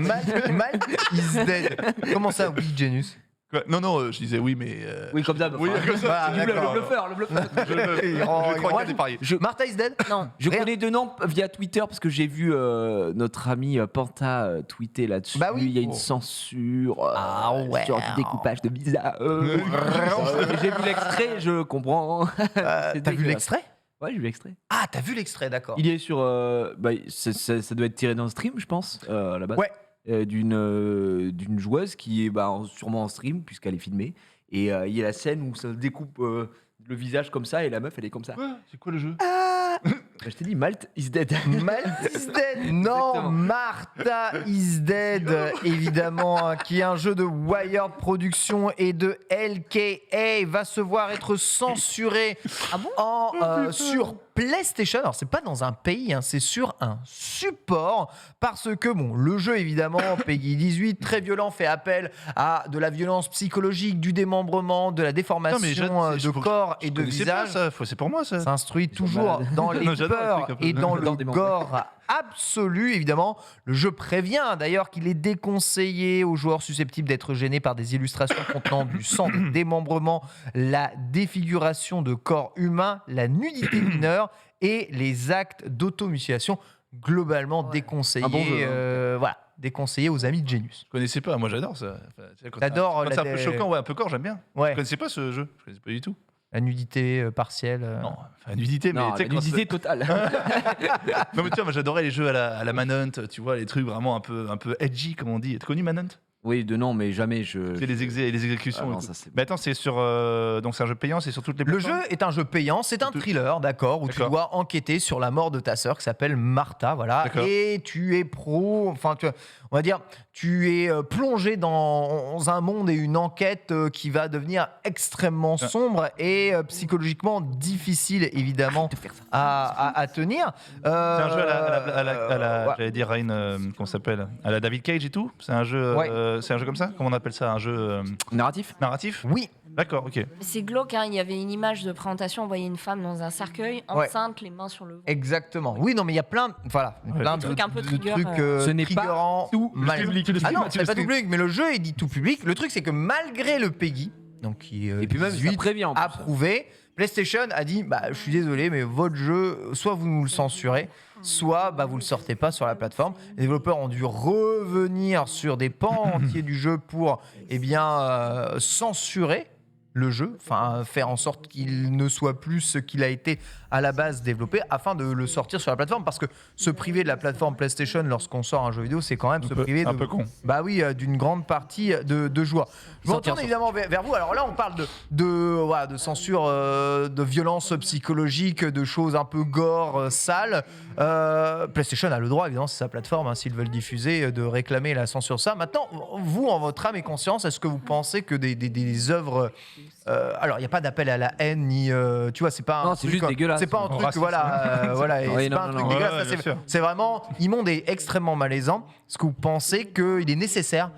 is Dead. Comment ça, oui, Genius? Quoi Non, non, je disais oui, mais. Oui, comme d'hab. Oui, enfin, comme ça. Ah, c'est du d'accord. le bluffeur, le bluffeur. Je Oh, crois moi, qu'il y a des paris. Martha is Dead? Non. Je Rien. connais deux noms via Twitter parce que j'ai vu notre ami Panta tweeter là-dessus. Bah oui. Il y a une Oh. censure Ah ouais. sur du découpage de visage. J'ai vu l'extrait, je comprends. C'est T'as vu dégueulasse. l'extrait? Ouais, j'ai vu l'extrait. Ah, t'as vu l'extrait, d'accord. Il est sur. Bah, ça doit être tiré d'un stream, je pense, à la base. Ouais. D'une joueuse qui est sûrement en stream, puisqu'elle est filmée. Et il y a la scène où ça découpe le visage comme ça, et la meuf, elle est comme ça. Ouais, c'est quoi le jeu Bah, je t'ai dit, Malt is dead. Malt is Dead. Non, Exactement. Martha is Dead, évidemment, hein, qui est un jeu de Wired Productions et de LKA, va se voir être censuré Ah bon sur PlayStation. Alors, c'est pas dans un pays, hein, c'est sur un support, parce que, bon, le jeu, évidemment, Peggy 18, très violent, fait appel à de la violence psychologique, du démembrement, de la déformation de corps et de visage. C'est pour moi, ça. S'instruit sont toujours malades. dans les Non, j'adore peurs les trucs un peu. et dans le Dans des moments. gore absolu, évidemment. Le jeu prévient d'ailleurs qu'il est déconseillé aux joueurs susceptibles d'être gênés par des illustrations contenant du sang, des démembrements, la défiguration de corps humains, la nudité mineure et les actes d'automutilation globalement déconseillés. Un bon jeu, Voilà, déconseillés aux amis de Genius. Je connaissais pas, moi j'adore ça. Enfin, tu sais, quand T'adores c'est un la peu choquant, ouais, un peu corps, j'aime bien. Ouais, Je connaissais pas ce jeu, je connaissais pas du tout. la nudité partielle. Non, enfin nudité, mais Non, tu sais la quand nudité totale. Non mais tu vois, moi j'adorais les jeux à la Manhunt, tu vois, les trucs vraiment un peu edgy comme on dit. T'as connu Manhunt? Oui, de non, mais jamais C'est les exécutions. Ah et non, tout. ça, c'est- Mais attends, c'est sur. Donc c'est un jeu payant, c'est sur toutes les Le plateformes. jeu est un jeu payant, c'est un Tout- thriller, d'accord, où tu D'accord. dois enquêter sur la mort de ta sœur qui s'appelle Martha, voilà. D'accord. Et tu es on va dire, tu es plongé dans un monde et une enquête qui va devenir extrêmement Ah. sombre et psychologiquement difficile, évidemment, à tenir. C'est un jeu Ouais. j'allais dire Rain, comment ça s'appelle, à la David Cage et tout. C'est un jeu, c'est un jeu comme ça. Comment on appelle ça, un jeu Narratif. narratif. Oui, D'accord, ok. C'est glauque, hein. Il y avait une image de présentation, on voyait une femme dans un cercueil, Ouais. enceinte, les mains sur le ventre. exactement. Oui, non, mais il y a plein, plein Des trucs un peu trigger, Ce n'est pas triggerants, tout mal- public, le Ah non, stream, c'est le pas tout stream. public, mais le jeu est dit tout public. Le truc, c'est que malgré le PEGI, donc qui est Et puis même, ça 18, prévient en plus. approuvé, PlayStation a dit je suis désolé, mais votre jeu, soit vous nous le censurez, soit vous le sortez pas sur la plateforme. Les développeurs ont dû revenir sur des pans entiers du jeu pour censurer le jeu, enfin faire en sorte qu'il ne soit plus ce qu'il a été à la base développé afin de le sortir sur la plateforme, parce que se priver de la plateforme PlayStation lorsqu'on sort un jeu vidéo, c'est quand même se priver un peu con. d'une grande partie de joie. Je me retourne évidemment vers vous. Alors là, on parle de censure, de violence psychologique, de choses un peu gore, sales. PlayStation a le droit, évidemment, c'est sa plateforme, hein, s'ils veulent diffuser, de réclamer la censure de ça. Maintenant, vous, en votre âme et conscience, est-ce que vous pensez que des œuvres... alors, il n'y a pas d'appel à la haine, ni... tu vois, c'est pas un Non, c'est truc... juste dégueulasse. C'est pas un truc, Raciste. voilà, et Oui, c'est non, pas un non, truc non. dégueulasse. Ouais, ça, bien sûr. c'est vraiment immonde et extrêmement malaisant. Est-ce que vous pensez qu'il est nécessaire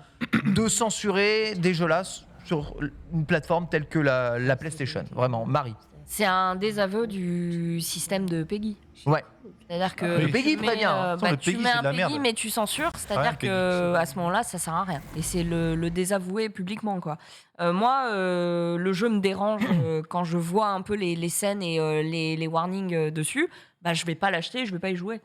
de censurer des jeux-là sur une plateforme telle que la PlayStation? Vraiment, Marie. C'est un désaveu du système de PEGI. Ouais. C'est-à-dire que Le PEGI, tu très mets, bien, hein. Attends, le tu PEGI, mets c'est un de la PEGI, merde. mais tu censures, Ouais, c'est-à-dire le PEGI, que à ce moment-là, ça sert à rien. Et c'est le désavouer publiquement, quoi. Moi, le jeu me dérange quand je vois un peu les scènes et les warnings dessus. Je vais pas l'acheter, je vais pas y jouer,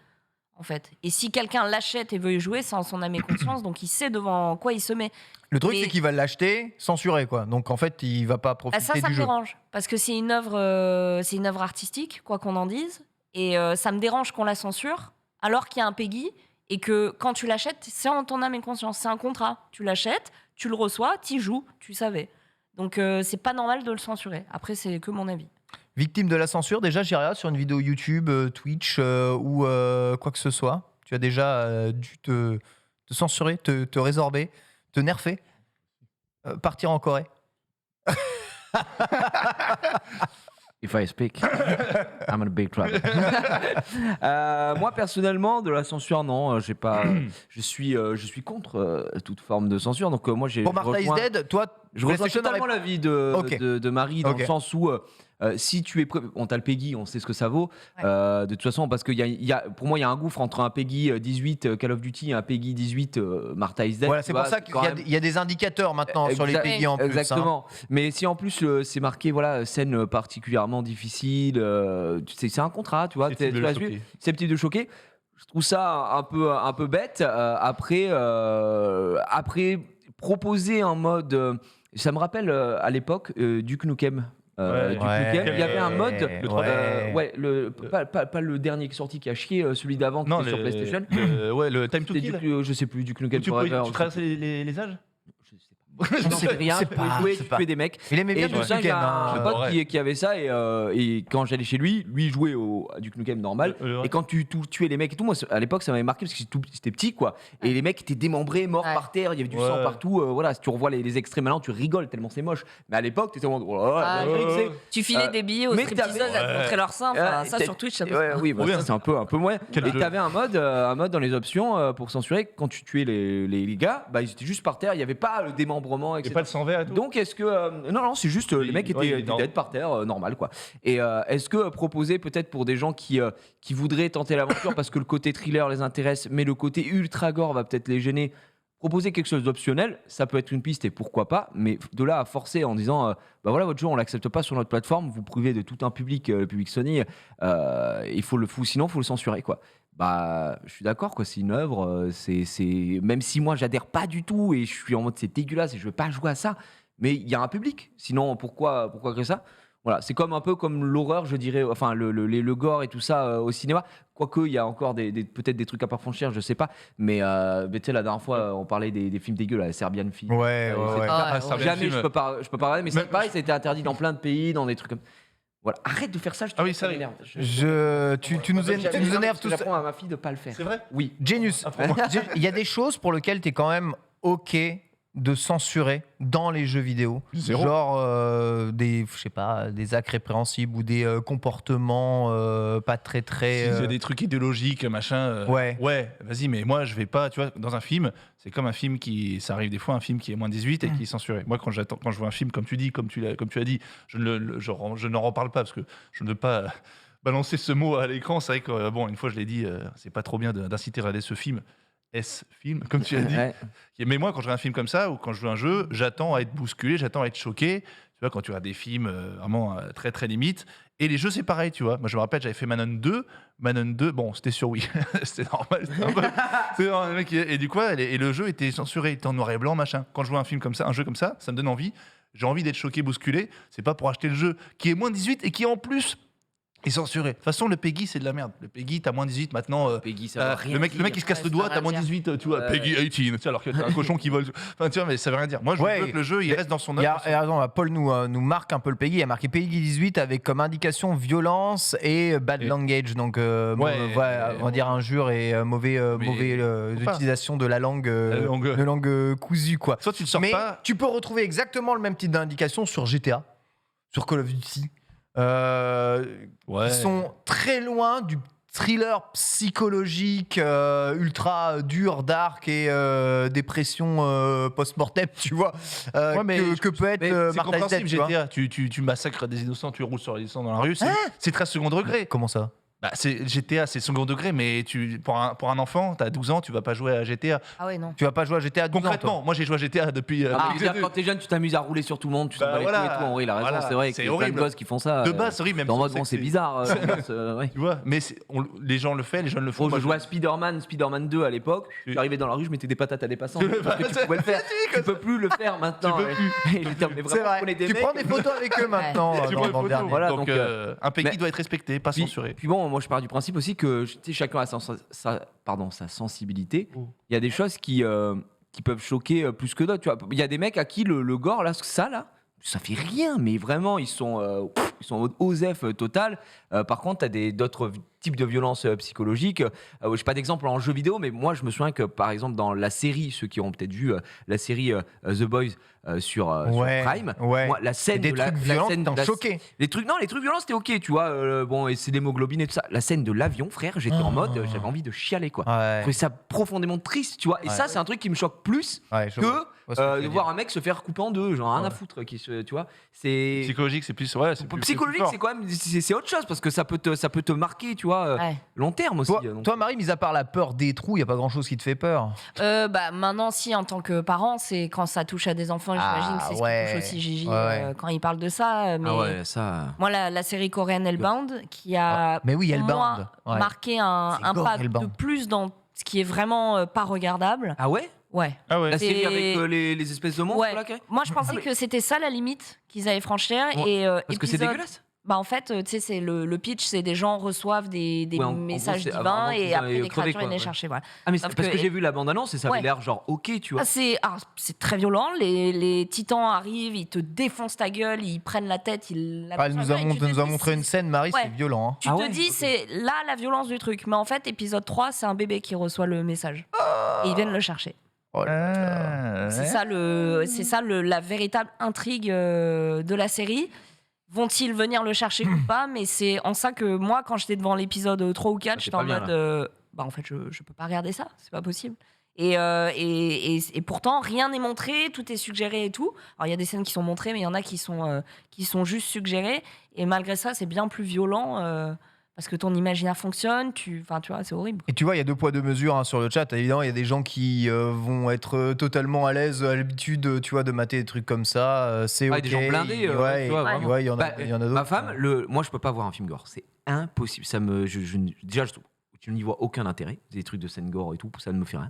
en fait. Et si quelqu'un l'achète et veut y jouer, c'est en son âme et conscience, donc il sait devant quoi il se met. Le truc, Mais- c'est qu'il va l'acheter censuré, quoi. Donc, en fait, il va pas profiter Ça du me jeu. dérange parce que c'est une œuvre artistique, quoi qu'on en dise, et ça me dérange qu'on la censure alors qu'il y a un PEGI et que quand tu l'achètes, c'est en ton âme et conscience, c'est un contrat. Tu l'achètes, tu le reçois, tu joues, tu savais. Donc c'est pas normal de le censurer. Après, c'est que mon avis. Victime de la censure, déjà, j'irai sur une vidéo YouTube, Twitch ou quoi que ce soit. Tu as déjà dû te censurer, te résorber, te nerfer, partir en Corée. If I speak, I'm in a big trouble. Moi personnellement, de la censure, non, j'ai pas. je suis contre toute forme de censure. Donc moi, j'ai. Pour Martha is Dead, toi, Je rejoins PlayStation totalement aurait- l'avis de, Ok. de Marie dans Ok. le sens où si tu es on t'a le PEGI, on sait ce que ça vaut. Ouais. De toute façon, parce que pour moi il y a un gouffre entre un PEGI 18 Call of Duty et un PEGI 18 Martha is Dead. Voilà, tu c'est vois, pour ça qu'il quand y a même- des- il y a des indicateurs maintenant sur les Exact- PEGI en plus. hein. Exactement. Mais si en plus c'est marqué scène particulièrement difficile, c'est un contrat, tu vois. C'est tu vas suivre. Susceptible de choquer. Je trouve ça un peu bête. Après proposer un mode, ça me rappelle à l'époque Duke Nukem. Duke Nukem, il y avait un mode, pas le dernier qui est sorti qui a chié, celui d'avant qui Non, était sur PlayStation. le Time to C'était Kill. je sais plus, Duke Nukem Tu Forever. traverses les âges. Je sais rien. C'est pas- Tu c'est tuer pas- des mecs. Il aimait bien Et Duke tout ça, j'ai Nukem, hein. un pote Ouais. qui avait ça et quand j'allais chez lui il jouait à Duke Nukem normal. Et quand tu tuais les mecs et tout, moi à l'époque ça m'avait marqué parce que j'étais petit quoi. Et les mecs étaient démembrés, morts Ouais. par terre, il y avait du Ouais. sang partout. Voilà, si tu revois les extraits maintenant, tu rigoles tellement c'est moche. Mais à l'époque, t'étais en mode oh là là, tu sais. Tu filais des billets aux mais stripteaseuses t'avais- à te montrer leur sein. Enfin, ça sur Twitch, ça peut Ouais, oui, bah, Trop bien. ça, c'est un peu moins. Quel Et jeu. t'avais un mode dans les options pour censurer quand tu tuais les gars, ils étaient juste par terre, il n'y avait pas le démembrement, Et etc. pas de sang vert et tout. Donc est-ce que non c'est juste les mecs ouais, étaient non. dead par terre normal quoi. Et est-ce que proposer peut-être pour des gens qui voudraient tenter l'aventure parce que le côté thriller les intéresse mais le côté ultra gore va peut-être les gêner, proposer quelque chose d'optionnel, ça peut être une piste et pourquoi pas, mais de là à forcer en disant voilà votre jeu on l'accepte pas sur notre plateforme, vous privez de tout un public, le public Sony, il faut sinon faut le censurer quoi. Je suis d'accord quoi, c'est une œuvre, c'est même si moi j'adhère pas du tout et je suis en mode c'est dégueulasse et je veux pas jouer à ça, mais il y a un public, sinon pourquoi créer ça? Voilà, c'est comme un peu comme l'horreur, je dirais, enfin le gore et tout ça au cinéma. Quoique, il y a encore peut-être des trucs à parfaire, je sais pas. Mais tu sais, la dernière fois, on parlait des films dégueux, la Serbian Film. Ouais. Jamais je peux pas regarder, mais c'est pareil, ça a été interdit dans plein de pays, dans des trucs comme. Voilà, arrête de faire ça, je te ça m'énerve. Tu nous énerves tous. J'apprends à ma fille de pas le faire. C'est vrai? Oui. Genius. Il y a des choses pour lesquelles tu es quand même OK de censurer dans les jeux vidéo. Zéro. Genre des actes répréhensibles ou des comportements pas très. S'il y a des trucs idéologiques, machin. Ouais, vas-y, mais moi, je vais pas, tu vois, dans un film, c'est comme un film ça arrive des fois, un film qui est moins 18 et qui est censuré. Moi, quand je vois un film, comme tu as dit, je n'en reparle pas parce que je ne veux pas balancer ce mot à l'écran. C'est vrai que, une fois, je l'ai dit, c'est pas trop bien d'inciter à regarder ce film. Film, comme tu as dit. Ouais. Mais moi, quand je regarde un film comme ça ou quand je joue un jeu, j'attends à être bousculé, j'attends à être choqué. Tu vois, quand tu regardes des films vraiment très très limite. Et les jeux, c'est pareil, tu vois. Moi, je me rappelle, j'avais fait Manon 2. Manon 2, bon, c'était sur Wii. C'était normal. C'était normal, mec, et du coup, et le jeu était censuré, il était en noir et blanc, machin. Quand je vois un jeu comme ça me donne envie. J'ai envie d'être choqué, bousculé. C'est pas pour acheter le jeu qui est moins 18 et qui en plus est censuré. De toute façon, le PEGI, c'est de la merde. Le PEGI, t'as moins 18 maintenant. PEGI, ça veut rien le mec, dire. il se casse le doigt, t'as moins 18, tu vois. PEGI 18, tu sais, alors que t'as un cochon qui vole. Enfin, tu vois, mais ça veut rien dire. Moi, je veux que le jeu, il reste dans son œuvre. Paul nous marque un peu le PEGI. Il a marqué PEGI 18 avec comme indication violence et bad language. Donc, on va dire injure et mauvaise utilisation de la langue, cousue, quoi. Soit tu le sors mais pas. tu peux retrouver exactement le même type d'indication sur GTA, sur Call of Duty. Ils sont très loin du thriller psychologique ultra dur, dark et dépression post-mortem, tu vois, que peut être Martha's Dead, GTA, tu massacres des innocents, tu roules sur les innocents dans la rue, c'est très second degré. Comment ça? GTA, c'est second degré, mais pour un enfant, t'as 12 ans, tu vas pas jouer à GTA. Ah ouais, non. Tu vas pas jouer à GTA à 12 ans, concrètement, moi j'ai joué à GTA depuis. Quand t'es jeune, tu t'amuses à rouler sur tout le monde, tu t'en bats les couilles et tout. En vrai, il a raison, c'est vrai qu'il y a plein de gosses qui font ça. De base, c'est horrible, même. En mode, c'est bizarre. Tu vois, mais les gens le font, les jeunes le font. Je jouais à Spider-Man 2 à l'époque. Je suis arrivé dans la rue, je mettais des patates à des passants. Parce que tu pouvais le faire. Tu peux plus le faire maintenant. C'est vrai. Tu prends des photos avec eux maintenant. Donc un PEGI doit être respecté, pas censuré. Puis bon, moi je pars du principe aussi que chacun a sa sensibilité. Il y a des choses qui peuvent choquer plus que d'autres. Il y a des mecs à qui le gore, là, ça fait rien, mais vraiment, ils sont en mode OSEF total. Par contre, tu as d'autres types de violences psychologiques. Je n'ai pas d'exemple en jeu vidéo, mais moi, je me souviens que, par exemple, dans la série, ceux qui ont peut-être vu la série The Boys sur Prime, moi, la scène des trucs violents t'ont choqué. Les trucs violents, c'était ok, tu vois. Et c'est l'hémoglobine et tout ça. La scène de l'avion, frère, j'étais en mode, j'avais envie de chialer, quoi. Je trouvais ça profondément triste, tu vois. Et ça, c'est un truc qui me choque plus que de voir un mec se faire couper en deux, genre rien à foutre, tu vois. C'est psychologique, c'est plus psychologique, c'est quand même c'est autre chose parce que ça peut te marquer, tu vois, long terme aussi. Toi, Marie, mis à part la peur des trous, il y a pas grand chose qui te fait peur. Maintenant, si, en tant que parent, c'est quand ça touche à des enfants, j'imagine que c'est ce qui touche aussi Gigi quand il parle de ça. Mais ça. Moi, la série coréenne Hellbound, qui a marqué un pas de plus dans ce qui est vraiment pas regardable. Ah ouais? Ouais. La série avec les espèces de monstres là. Moi, je pensais que c'était ça la limite qu'ils allaient franchir. Parce que c'est dégueulasse. En fait, tu sais, c'est le pitch, c'est des gens reçoivent des messages divins et après des créatures viennent les chercher. Voilà. Ah, mais c'est parce que j'ai vu la bande-annonce et ça avait l'air genre ok, tu vois. C'est très violent. Les titans arrivent, ils te défoncent ta gueule, ils prennent la tête, ils la. Elle nous a montré une scène, Marie, c'est violent. Hein. Tu te dis, c'est là la violence du truc. Mais en fait, épisode 3, c'est un bébé qui reçoit le message. Et ils viennent le chercher. C'est ça la véritable intrigue de la série. Vont-ils venir le chercher ou pas? Mais c'est en ça que moi, quand j'étais devant l'épisode 3 ou 4, j'étais en mode en fait, je peux pas regarder ça, c'est pas possible. Et pourtant, rien n'est montré, tout est suggéré et tout. Alors, il y a des scènes qui sont montrées, mais il y en a qui sont juste suggérées. Et malgré ça, c'est bien plus violent. Parce que ton imaginaire fonctionne, tu vois, c'est horrible. Et tu vois, il y a 2 poids 2 mesures sur le chat. Évidemment, il y a des gens qui vont être totalement à l'aise, à l'habitude, tu vois, de mater des trucs comme ça. C'est ok. Des gens blindés. Il y en a d'autres. Ma femme, moi, je peux pas voir un film gore. C'est impossible. Déjà, je trouve, tu n'y vois aucun intérêt. Des trucs de scène gore et tout, ça ne me fait rien.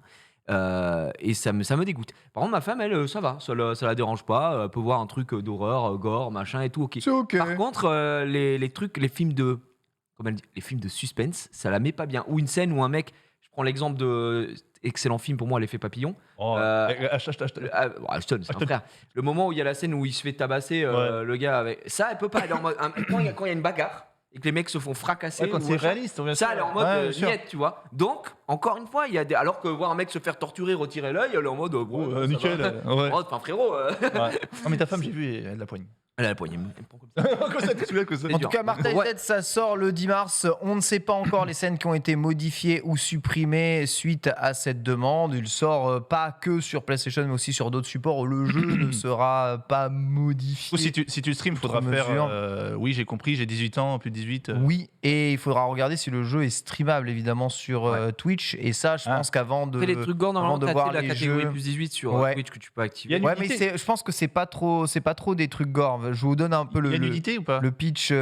Et ça me dégoûte. Par contre, ma femme, elle, ça va, ça la dérange pas. Elle peut voir un truc d'horreur, gore, machin et tout, ok. C'est ok. Par contre, les trucs, les films de. Comment elle dit, les films de suspense, ça la met pas bien. Ou une scène où un mec. Je prends l'exemple de. Excellent film pour moi, L'Effet Papillon. Ashton, c'est un frère. Le moment où il y a la scène où il se fait tabasser, le gars avec. Ça, elle peut pas. Elle est en mode. Quand il y a une bagarre. Et que les mecs se font fracasser. Quand c'est réaliste, ça, elle est en mode niette, tu vois. Donc, encore une fois, il y a alors que voir un mec se faire torturer, retirer l'œil, elle est en mode nickel. Enfin, frérot. Non, mais ta femme, j'ai vu, elle a la poigne. Elle a la poigne. Elle prend comme ça. Comme ça. En tout cas, Martha is Dead, ça sort le 10 mars. On ne sait pas encore les scènes qui ont été modifiées ou supprimées suite à cette demande. Il sort pas que sur PlayStation, mais aussi sur d'autres supports. Le jeu ne sera pas modifié. Ou si tu stream, il faudra faire. Oui, j'ai compris, j'ai 18 ans, plus de 18. Oui, et il faudra regarder si le jeu est streamable évidemment sur Twitch. Et ça, je pense qu'avant de. Après, les trucs gore, normalement, voir la les catégorie jeux... plus 18 sur Twitch que tu peux activer. Ouais, mais je pense que c'est pas trop des trucs gore. Je vous donne un peu Il y a nudité ou pas? Le pitch,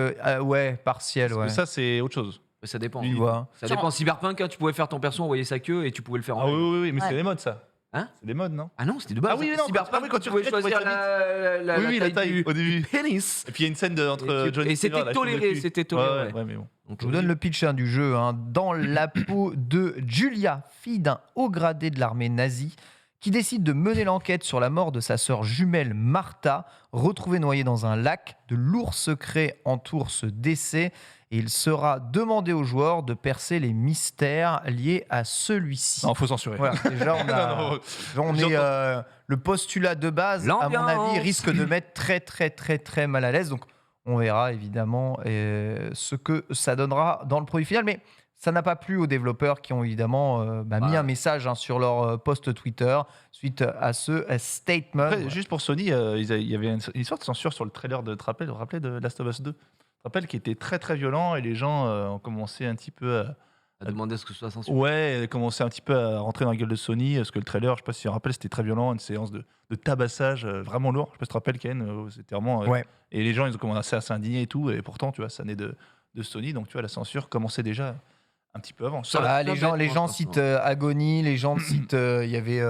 ouais, partiel. Parce que ça, c'est autre chose. Ça dépend. Tu vois. Ça dépend. Cyberpunk, tu pouvais faire ton perso, envoyer sa queue et tu pouvais le faire en oui, mais c'est des modes, ça. Hein? C'est des modes, non? Ah non, c'était de base. Ah oui, non, Cyberpunk, quand tu pouvais choisir la taille au début. pénis. Et puis il y a une scène entre Johnny et c'était toléré, Ouais, mais bon. Donc, je vous donne le pitch du jeu. Dans la peau de Julia, fille d'un haut gradé de l'armée nazie, qui décide de mener l'enquête sur la mort de sa sœur jumelle Martha, retrouvée noyée dans un lac. De lourds secrets entourent ce décès et il sera demandé aux joueurs de percer les mystères liés à celui-ci. Non, faut censurer. Voilà, déjà, le postulat de base, à mon avis, risque de mettre très, très, très, très mal à l'aise. Donc, on verra évidemment ce que ça donnera dans le produit final. Mais ça n'a pas plu aux développeurs qui ont évidemment mis un message sur leur post Twitter suite à ce statement. Après, juste pour Sony, il y avait une sorte de censure sur le trailer de rappelez de Last of Us 2. Rappelle qui était très très violent et les gens ont commencé un petit peu à demander ce que ce soit censuré. Ouais, commencé un petit peu à rentrer dans la gueule de Sony parce que le trailer, je sais pas si tu te rappelles, c'était très violent, une séance de tabassage vraiment lourd. Je sais pas si tu te rappelles, Ken, c'était vraiment. Et les gens, ils ont commencé à s'indigner et tout, et pourtant, tu vois, ça naît de Sony, donc tu vois, la censure commençait déjà un petit peu avant. Les gens citent Agony, les gens citent. Il y avait.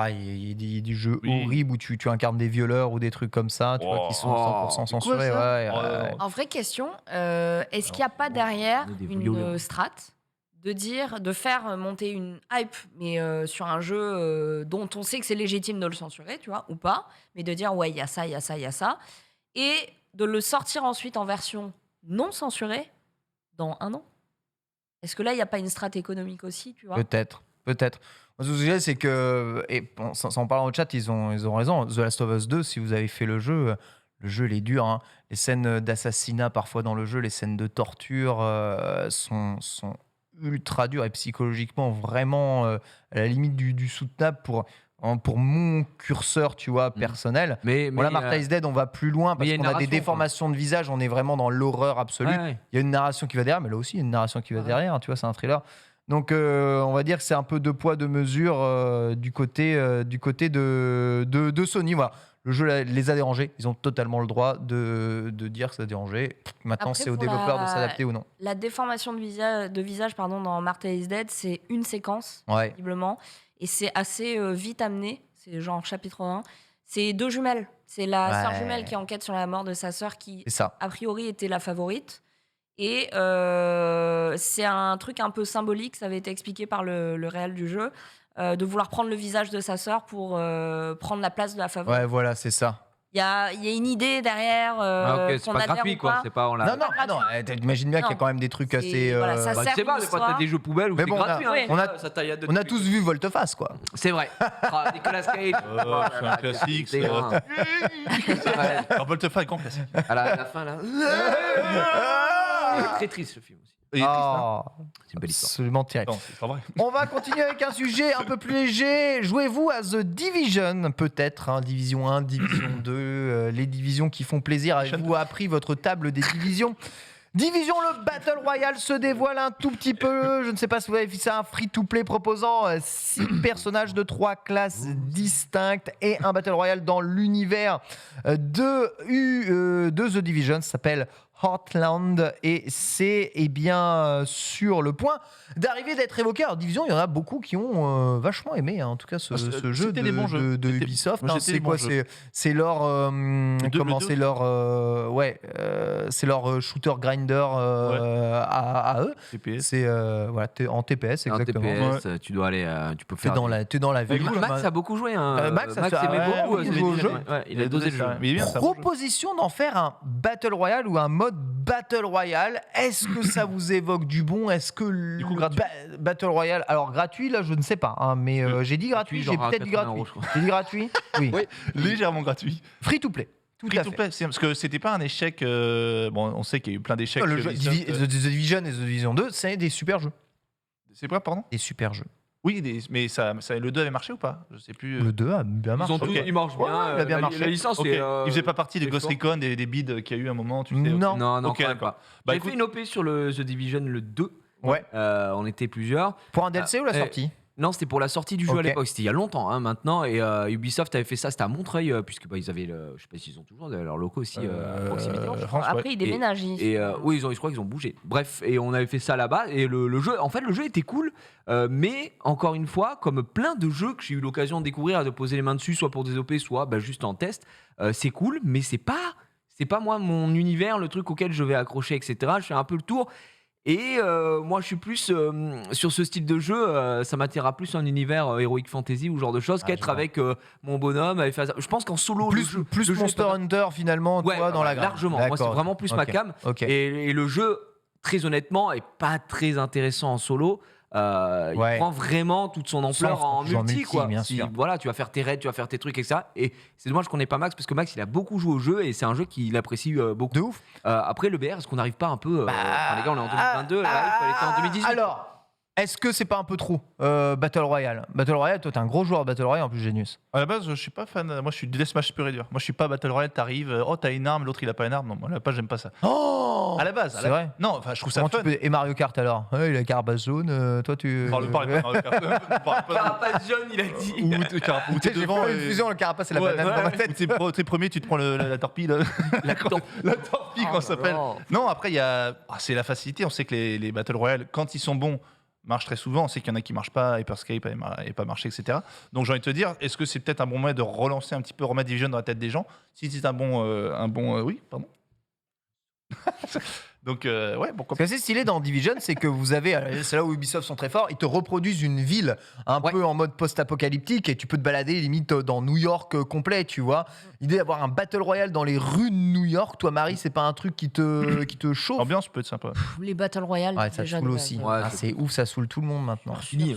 Il y a des jeux horribles où tu incarnes des violeurs ou des trucs comme ça, tu vois, qui sont 100% censurés. En vraie question, est-ce qu'il n'y a pas derrière une strat de faire monter une hype, mais sur un jeu dont on sait que c'est légitime de le censurer, tu vois, ou pas, mais de dire ouais, il y a ça, il y a ça, il y a ça, et de le sortir ensuite en version non censurée dans 1 an? Est-ce que là, il n'y a pas une strat économique aussi, tu vois? Peut-être. Ce que je disais, c'est que, et bon, en parlant au chat, ils ont raison. The Last of Us 2, si vous avez fait le jeu il est dur. Les scènes d'assassinat, parfois dans le jeu, les scènes de torture sont ultra dures et psychologiquement vraiment à la limite du soutenable pour mon curseur, tu vois, personnel. Mais Martha is Dead, on va plus loin parce qu'on a des déformations de visage, on est vraiment dans l'horreur absolue. Il y a une narration qui va derrière, mais là aussi, il y a une narration qui va derrière, tu vois, c'est un thriller. Donc, on va dire que c'est un peu 2 poids 2 mesures du côté de Sony. Voilà. Le jeu les a dérangés. Ils ont totalement le droit de dire que ça a dérangé. Maintenant, après, c'est aux développeurs de s'adapter ou non. La déformation de visage dans Martha is Dead, c'est une séquence, visiblement. Et c'est assez vite amené. C'est genre chapitre 1. C'est 2 jumelles. C'est la sœur jumelle qui enquête sur la mort de sa sœur qui, a priori, était la favorite. Et c'est un truc un peu symbolique, ça avait été expliqué par le réal du jeu, de vouloir prendre le visage de sa sœur pour prendre la place de la favorite. Ouais, voilà, c'est ça. Il y a une idée derrière c'est pas gratuit, quoi. C'est pas, non, t'imagines bien qu'il y a quand même des trucs assez... c'est pas, des fois t'as des jeux poubelles où c'est gratuit. On a tous vu Volte-Face, quoi. C'est vrai. Nicolas Cage. C'est un classique, ça. Alors Volte-Face, grand classique. À la fin, là... Très triste, ce film aussi. C'est une belle histoire. Absolument terrible. Non, c'est pas vrai. On va continuer avec un sujet un peu plus léger. Jouez-vous à The Division, peut-être, Division 1, Division 2, les divisions qui font plaisir. Avez-vous appris votre table des divisions? Division, le Battle Royale se dévoile un tout petit peu. Je ne sais pas si vous avez vu ça, un free-to-play proposant 6 personnages de 3 classes distinctes et un Battle Royale dans l'univers de The Division. Ça s'appelle Heartland et c'est bien sur le point d'arriver d'être évoqué. Alors Division, il y en a beaucoup qui ont vachement aimé en tout cas ce jeu c'était des bons jeux. de Ubisoft. Moi, Hein, c'était c'est des quoi bons jeux. C'est leur comment le c'est leur c'est leur shooter grinder à eux. TPS. C'est voilà, en TPS En exactement. TPS, tu dois aller, tu peux T'es faire. dans la ville. Max a beaucoup joué. Hein. Max Max a- aimait ouais, beaucoup. il ce joue au jeu. jeu. Ouais, il a dosé le jeu. Mais il est bien, c'est un bon jeu. Proposition d'en faire un Battle Royale ou un mode Battle Royale. Est-ce que ça vous évoque du bon? Est-ce que Du coup, gratuit. Battle Royale, alors gratuit là je ne sais pas, hein, mais j'ai dit gratuit, j'ai genre à peut-être dit 80 gratuit. €, je crois. J'ai dit gratuit. Oui. Oui, légèrement gratuit. Free to play. Tout Free à to fait. play, parce que c'était pas un échec. Bon, on sait qu'il y a eu plein d'échecs. Le jeu Ubisoft, The Division et The Division 2, c'est des super jeux. C'est quoi, pardon? Des super jeux. Oui, mais le 2 avait marché ou pas? Je sais plus. Le 2 a bien marché. Il marche Ouais, bien. il a bien marché. La licence, Ok. est, Il faisait pas partie des c'est Ghost fort. Recon, des bids qu'il y a eu à un moment, tu sais. Non. Non, Ok, quand même d'accord. pas. Bah, J'ai écoute, fait une OP sur le The Division le 2. Ouais. On était plusieurs. Pour un DLC ou la sortie? Non, c'était pour la sortie du jeu Ok. à l'époque. C'était il y a longtemps maintenant. Et Ubisoft avait fait ça. C'était à Montreuil, puisque ils avaient je sais pas s'ils ont toujours leurs locaux aussi à proximité. France, Après, ouais. ils déménagent. Et oui, je crois qu'ils ont bougé. Bref, et on avait fait ça là-bas. Et le jeu, en fait, le jeu était cool. Mais encore une fois, comme plein de jeux que j'ai eu l'occasion de découvrir, de poser les mains dessus, soit pour des OP, soit juste en test, c'est cool. Mais c'est pas moi mon univers, le truc auquel je vais accrocher, etc. Je fais un peu le tour. Et moi, je suis plus sur ce style de jeu. Ça m'attirera plus un univers Heroic Fantasy ou ce genre de choses qu'être avec mon bonhomme. Je pense qu'en solo, le jeu, Plus le jeu est Monster pas- Hunter finalement, Ouais, toi, dans la grande. largement. Moi, c'est D'accord. vraiment plus ma Ok. cam. Ok. Et le jeu, très honnêtement, est pas très intéressant en solo. Ouais. Il prend vraiment toute son ampleur Sans- en en multi, multi, quoi. bien sûr. Voilà, tu vas faire tes raids, tu vas faire tes trucs, etc. Et c'est dommage qu'on n'ait pas Max, parce que Max, il a beaucoup joué au jeu et c'est un jeu qu'il apprécie beaucoup. De ouf. Après, le BR, est-ce qu'on n'arrive pas un peu. Enfin, les gars, on est en 2022, là, il fallait être en 2018. Alors, est-ce que c'est pas un peu trop Battle Royale? Battle Royale, toi, t'es un gros joueur de Battle Royale en plus, Genius. À la base, je suis pas fan. Moi, je suis deathmatch pur et dur. Moi, je suis pas Battle Royale. T'arrives, oh, t'as une arme, l'autre il a pas une arme. Non, moi, à la base, j'aime pas ça. Oh À la base, c'est vrai. Non, enfin, je trouve ça Comment fun. tu peux... Et Mario Kart alors? Ouais, il a Carapace jaune, toi tu. Parle pas de Mario Kart. Parle pas Carapace jaune, il a dit. Ou t'es J'ai devant. fait une fusion, le Carapace et la Ouais, banane dans ma tête. T'es premier, tu te prends la torpille. La torpille. La torpille, comment ça s'appelle? Oh. Non, après, il y a. C'est la facilité. On sait que les Battle Royale, quand ils sont bons, marchent très souvent. On sait qu'il y en a qui marchent pas, Hyperscape n'a pas marché, etc. Donc, j'ai envie de te dire, est-ce que c'est peut-être un bon moyen de relancer un petit peu, remettre Division dans la tête des gens? Si c'est un bon. Oui, pardon. Donc, ouais, pourquoi Ce qui est assez stylé dans Division, c'est que vous avez, c'est là où Ubisoft sont très forts, ils te reproduisent une ville un peu en mode post-apocalyptique et tu peux te balader limite dans New York complet, tu vois. L'idée d'avoir un Battle Royale dans les rues de New York, toi Marie, c'est pas un truc qui te chauffe? L'ambiance peut être sympa. Les Battle Royale. Ouais, ça déjà, saoule de aussi. base. Ouais, Ah, c'est ouf, ça saoule tout le monde maintenant. Fini.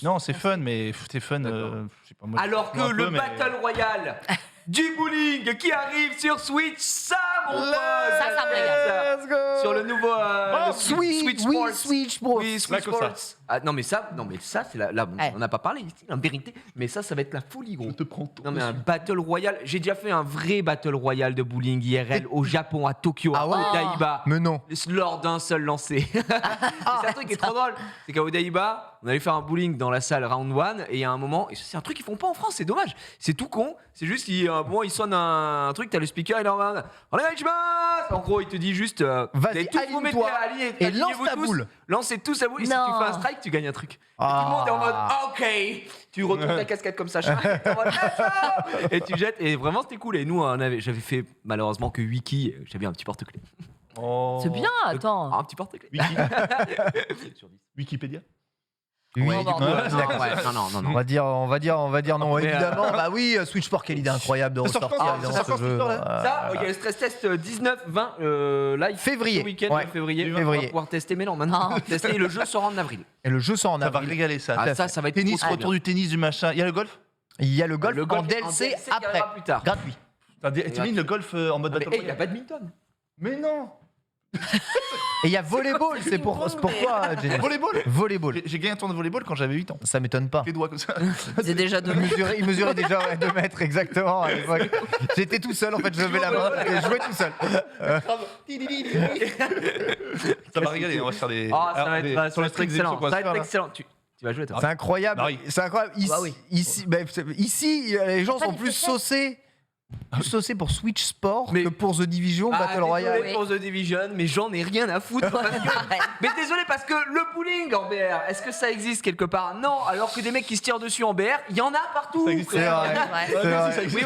Non, c'est fun, mais c'est fun. D'accord. Je sais pas, moi, Alors je joue que un le peu, mais- Battle Royale du bowling qui arrive sur Switch, ça, mon pote, Ça me régale. Let's go. sur le nouveau le Switch Sports. Switch Sports. Oui, Switch Là, comme ça. Sports. Ah, non mais ça c'est là bon, Ouais. on n'a pas parlé ici en vérité, mais ça va être la folie gros. Je te prends tout. Non mais un Battle Royale, j'ai déjà fait un vrai Battle Royale de bowling IRL au Japon, à Tokyo, Ah à ouais? Odaiba. Mais non. Lors d'un seul lancer. C'est un truc qui est trop drôle. C'est qu'à Odaiba, on allait faire un bowling dans la salle Round 1 et il y a un moment, et c'est un truc qu'ils font pas en France, c'est dommage. C'est tout con. C'est juste qu'il sonne un truc, t'as le speaker, il est en mode en gros, il te dit juste Vas-y, tous vous mettez aligne-toi alliés, et lance alignez-vous ta tous, boule. Lancez tous à boule et si tu Non. fais un strike, tu gagnes un truc. Et Ah. tout le monde est en mode OK. Tu retournes ta casquette comme ça, t'es en mode, let's go et tu jettes. Et vraiment, c'était cool. Et nous, j'avais fait malheureusement que Wiki, j'avais un petit porte-clés. Oh. C'est bien, attends. Un petit porte-clés. Sur 10. Wikipédia. Oui, Ouais, du coup, non, d'accord. Ouais, non. On va dire non, Mais, évidemment. Bah oui, Switch Sport, quelle idée incroyable de Ça sort ressortir quand, évidemment ça ce sort jeu. quand, là Ça, il y a le stress test 19-20 live. Février. Ce week-end, Ouais. de février. On Février. va pouvoir tester, mais non, maintenant. Ah. Tester, le jeu sort en avril. Et le jeu sort en Ça va avril. régaler ça. Ah, ça va être Tennis, trop, trop retour bien. du tennis, du machin. Il y a le golf? Il y a le golf, Le golf en DLC qui après. arrivera plus tard. Gratuit. T'imagines le golf en mode Mais, battle hey, il y a royale? badminton. Mais non. Et il y a volleyball, c'est pour toi, Jenny. Volleyball. Volleyball. J'ai gagné un tournoi de volleyball quand j'avais 8 ans. Ça m'étonne pas. Les doigts comme ça. C'est déjà de Il mesurait déjà 2 mètres exactement à l'époque. J'étais tout seul en fait, je levais la main et je jouais tout seul. Ça va régaler. On va se faire des. Ah, ça Alors, va des- être sur les streams excellent. qu'on va Ça se va être faire, là. excellent. Tu vas jouer, toi. C'est incroyable. Bah oui. C'est incroyable. Ici, Bah oui. ici, les gens Pas sont des plus fléchettes. saucés. plus saucé pour Switch Sport Mais- que pour The Division Battle Royale. Désolé pour The Division, mais j'en ai rien à foutre. Mais désolé parce que le pooling en BR, est-ce que ça existe quelque part? Non, alors que des mecs qui se tirent dessus en BR, il y en a partout. Ça existe, C'est vrai. Ouais. C'est vrai. Ça existe. Oui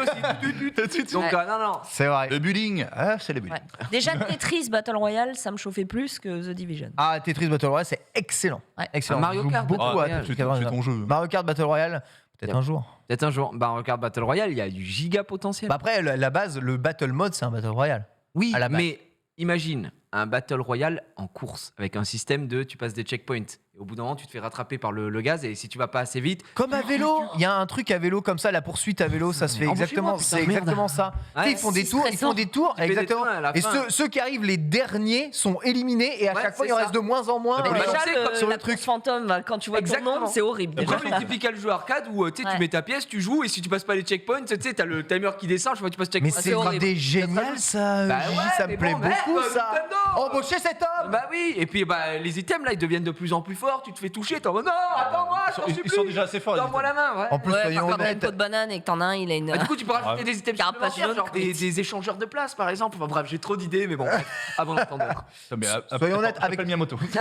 aussi. Donc non. C'est vrai. Le bullying, c'est le bullying. Ouais. Déjà, Tetris Battle Royale, ça me chauffait plus que The Division. Ah, Tetris Battle Royale, c'est excellent. Ouais. Excellent. Mario Je joue Kart beaucoup Battle à Royale. Tetris C'est 99. ton jeu. Mario Kart Battle Royale, peut-être Yep. un jour. Peut-être un jour. Regarde Battle Royale, il y a du giga potentiel. Bah après, la base, le Battle Mode, c'est un Battle Royale. Oui, à la base. mais imagine un Battle Royale en course avec un système de tu passes des checkpoints. Et au bout d'un moment, tu te fais rattraper par le gaz et si tu vas pas assez vite. Comme à vélo, il y a un truc à vélo comme ça, la poursuite à vélo, ça se fait Embauchez-moi, exactement, putain, c'est merde. exactement ça. Ouais. Tu sais, ils font des C'est tours, stressant. Tu fais des exactement. tours à la Et fin. ceux qui arrivent les derniers sont éliminés et à Ouais, chaque fois c'est il en ça. reste de moins en moins. Bah, Et déjà, genre, Déjà, sur le la truc. course fantôme, là, quand tu vois ton Exactement. nom, c'est horrible. déjà. Comme les typical jeux arcade où tu sais, Ouais. tu mets ta pièce, tu joues et si tu passes pas les checkpoints, tu sais, t'as le timer qui descend, je vois, tu passes checkpoint. Mais c'est c'est une horrible. idée géniale ça, Bah Gigi, ouais, ça mais me plaît bon, merde, beaucoup ça. Nintendo. Embauchez cet homme. Bah oui, et puis les items là ils deviennent de plus en plus forts, tu te fais toucher, t'es en mode non, attends-moi, Ils sont déjà assez forts. les Donne-moi la main, ouais. En plus, Ouais, soyons par contre, t'as une honnêtes. peau de banane et que t'en as un, il a une. Bah, du coup, tu peux rajouter Ouais. des items Carapace supplémentaires, genre jaune, des échangeurs de place par exemple. Enfin bref, j'ai trop d'idées, mais bon, bref, avant d'entendre. Putain, mais Soyons honnêtes, avec- avec Miyamoto. Enfin,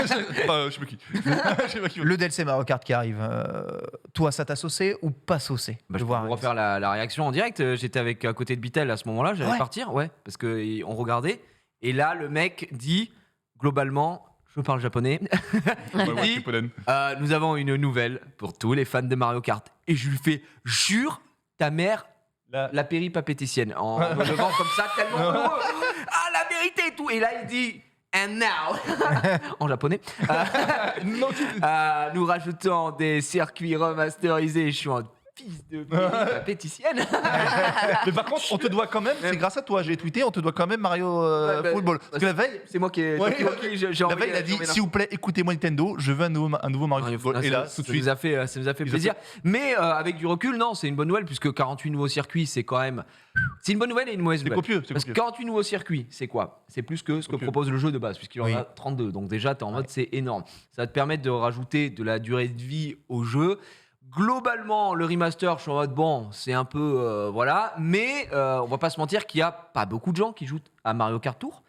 je sais plus qui. Je sais pas qui. Le DLC Mario Kart qui arrive, toi ça t'a saucé ou pas saucé Bah, de je peux voir vous refaire la réaction en direct. J'étais avec à côté de Bitel à ce moment-là, j'allais Ouais. partir, ouais, parce que on regardait. Et là, le mec dit globalement, je parle japonais. Ouais, il ouais, dit, Shippuden. nous avons une nouvelle pour tous les fans de Mario Kart. Et je lui fais, jure, ta mère, la péripatéticienne, en me levant comme ça, tellement heureux. Ah, la vérité et tout. Et là, il dit, and now, en japonais, nous rajoutons des circuits remasterisés. Je suis un fils de péripatéticienne. Mais par contre, on te doit quand même, c'est grâce à toi, j'ai tweeté, on te doit quand même Mario Ouais, bah, Football. Parce que la veille, C'est moi qui ai. Ouais. j'ai la envoyé- veille, il a dit j'ai envoyé s'il vous plaît, écoutez-moi Nintendo, je veux un nouveau Mario Mario Football. Football. Et là, ça tout de nous suite. a fait, ça nous a fait Ils ont plaisir. Mais avec du recul, non, c'est une bonne nouvelle puisque 48 nouveaux circuits, c'est quand même. C'est une bonne nouvelle et une mauvaise C'est nouvelle. copieux, c'est Parce que copieux. 48 nouveaux circuits, c'est quoi? C'est plus que ce que Copieux. propose le jeu de base, puisqu'il en Oui. a 32. Donc déjà, tu es en mode, c'est énorme. Ça va te permettre de rajouter de la durée de vie au jeu. Globalement, le remaster, je suis en mode, bon, c'est un peu. Voilà. Mais on va pas se mentir qu'il y a pas beaucoup de gens qui jouent à Mario Kart Tour.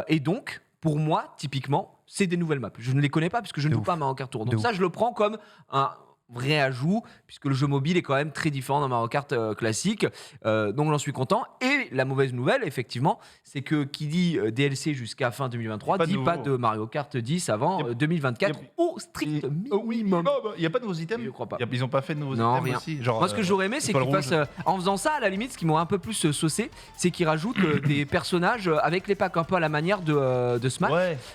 Et donc, pour moi, typiquement, c'est des nouvelles maps. Je ne les connais pas puisque je ne De joue ouf. pas à Mario Kart Tour. De Donc ouf. ça, je le prends comme un vrai ajout puisque le jeu mobile est quand même très différent d'un Mario Kart classique. Donc j'en suis content. Et la mauvaise nouvelle, effectivement, c'est que qui dit DLC jusqu'à fin 2023 Pas de dit pas nouveau. de Mario Kart 10 avant Y a- 2024 y a- au strict Oh oui, minimum. il n'y a pas de nouveaux items. Je crois pas. Ils n'ont pas fait de nouveaux Non, items rien. aussi. Genre, Moi, ce que j'aurais aimé, c'est étoile qu'ils rouge. fassent. En faisant ça, à la limite, ce qui m'aurait un peu plus saucé, c'est qu'ils rajoutent des personnages avec les packs, un peu à la manière de Smash.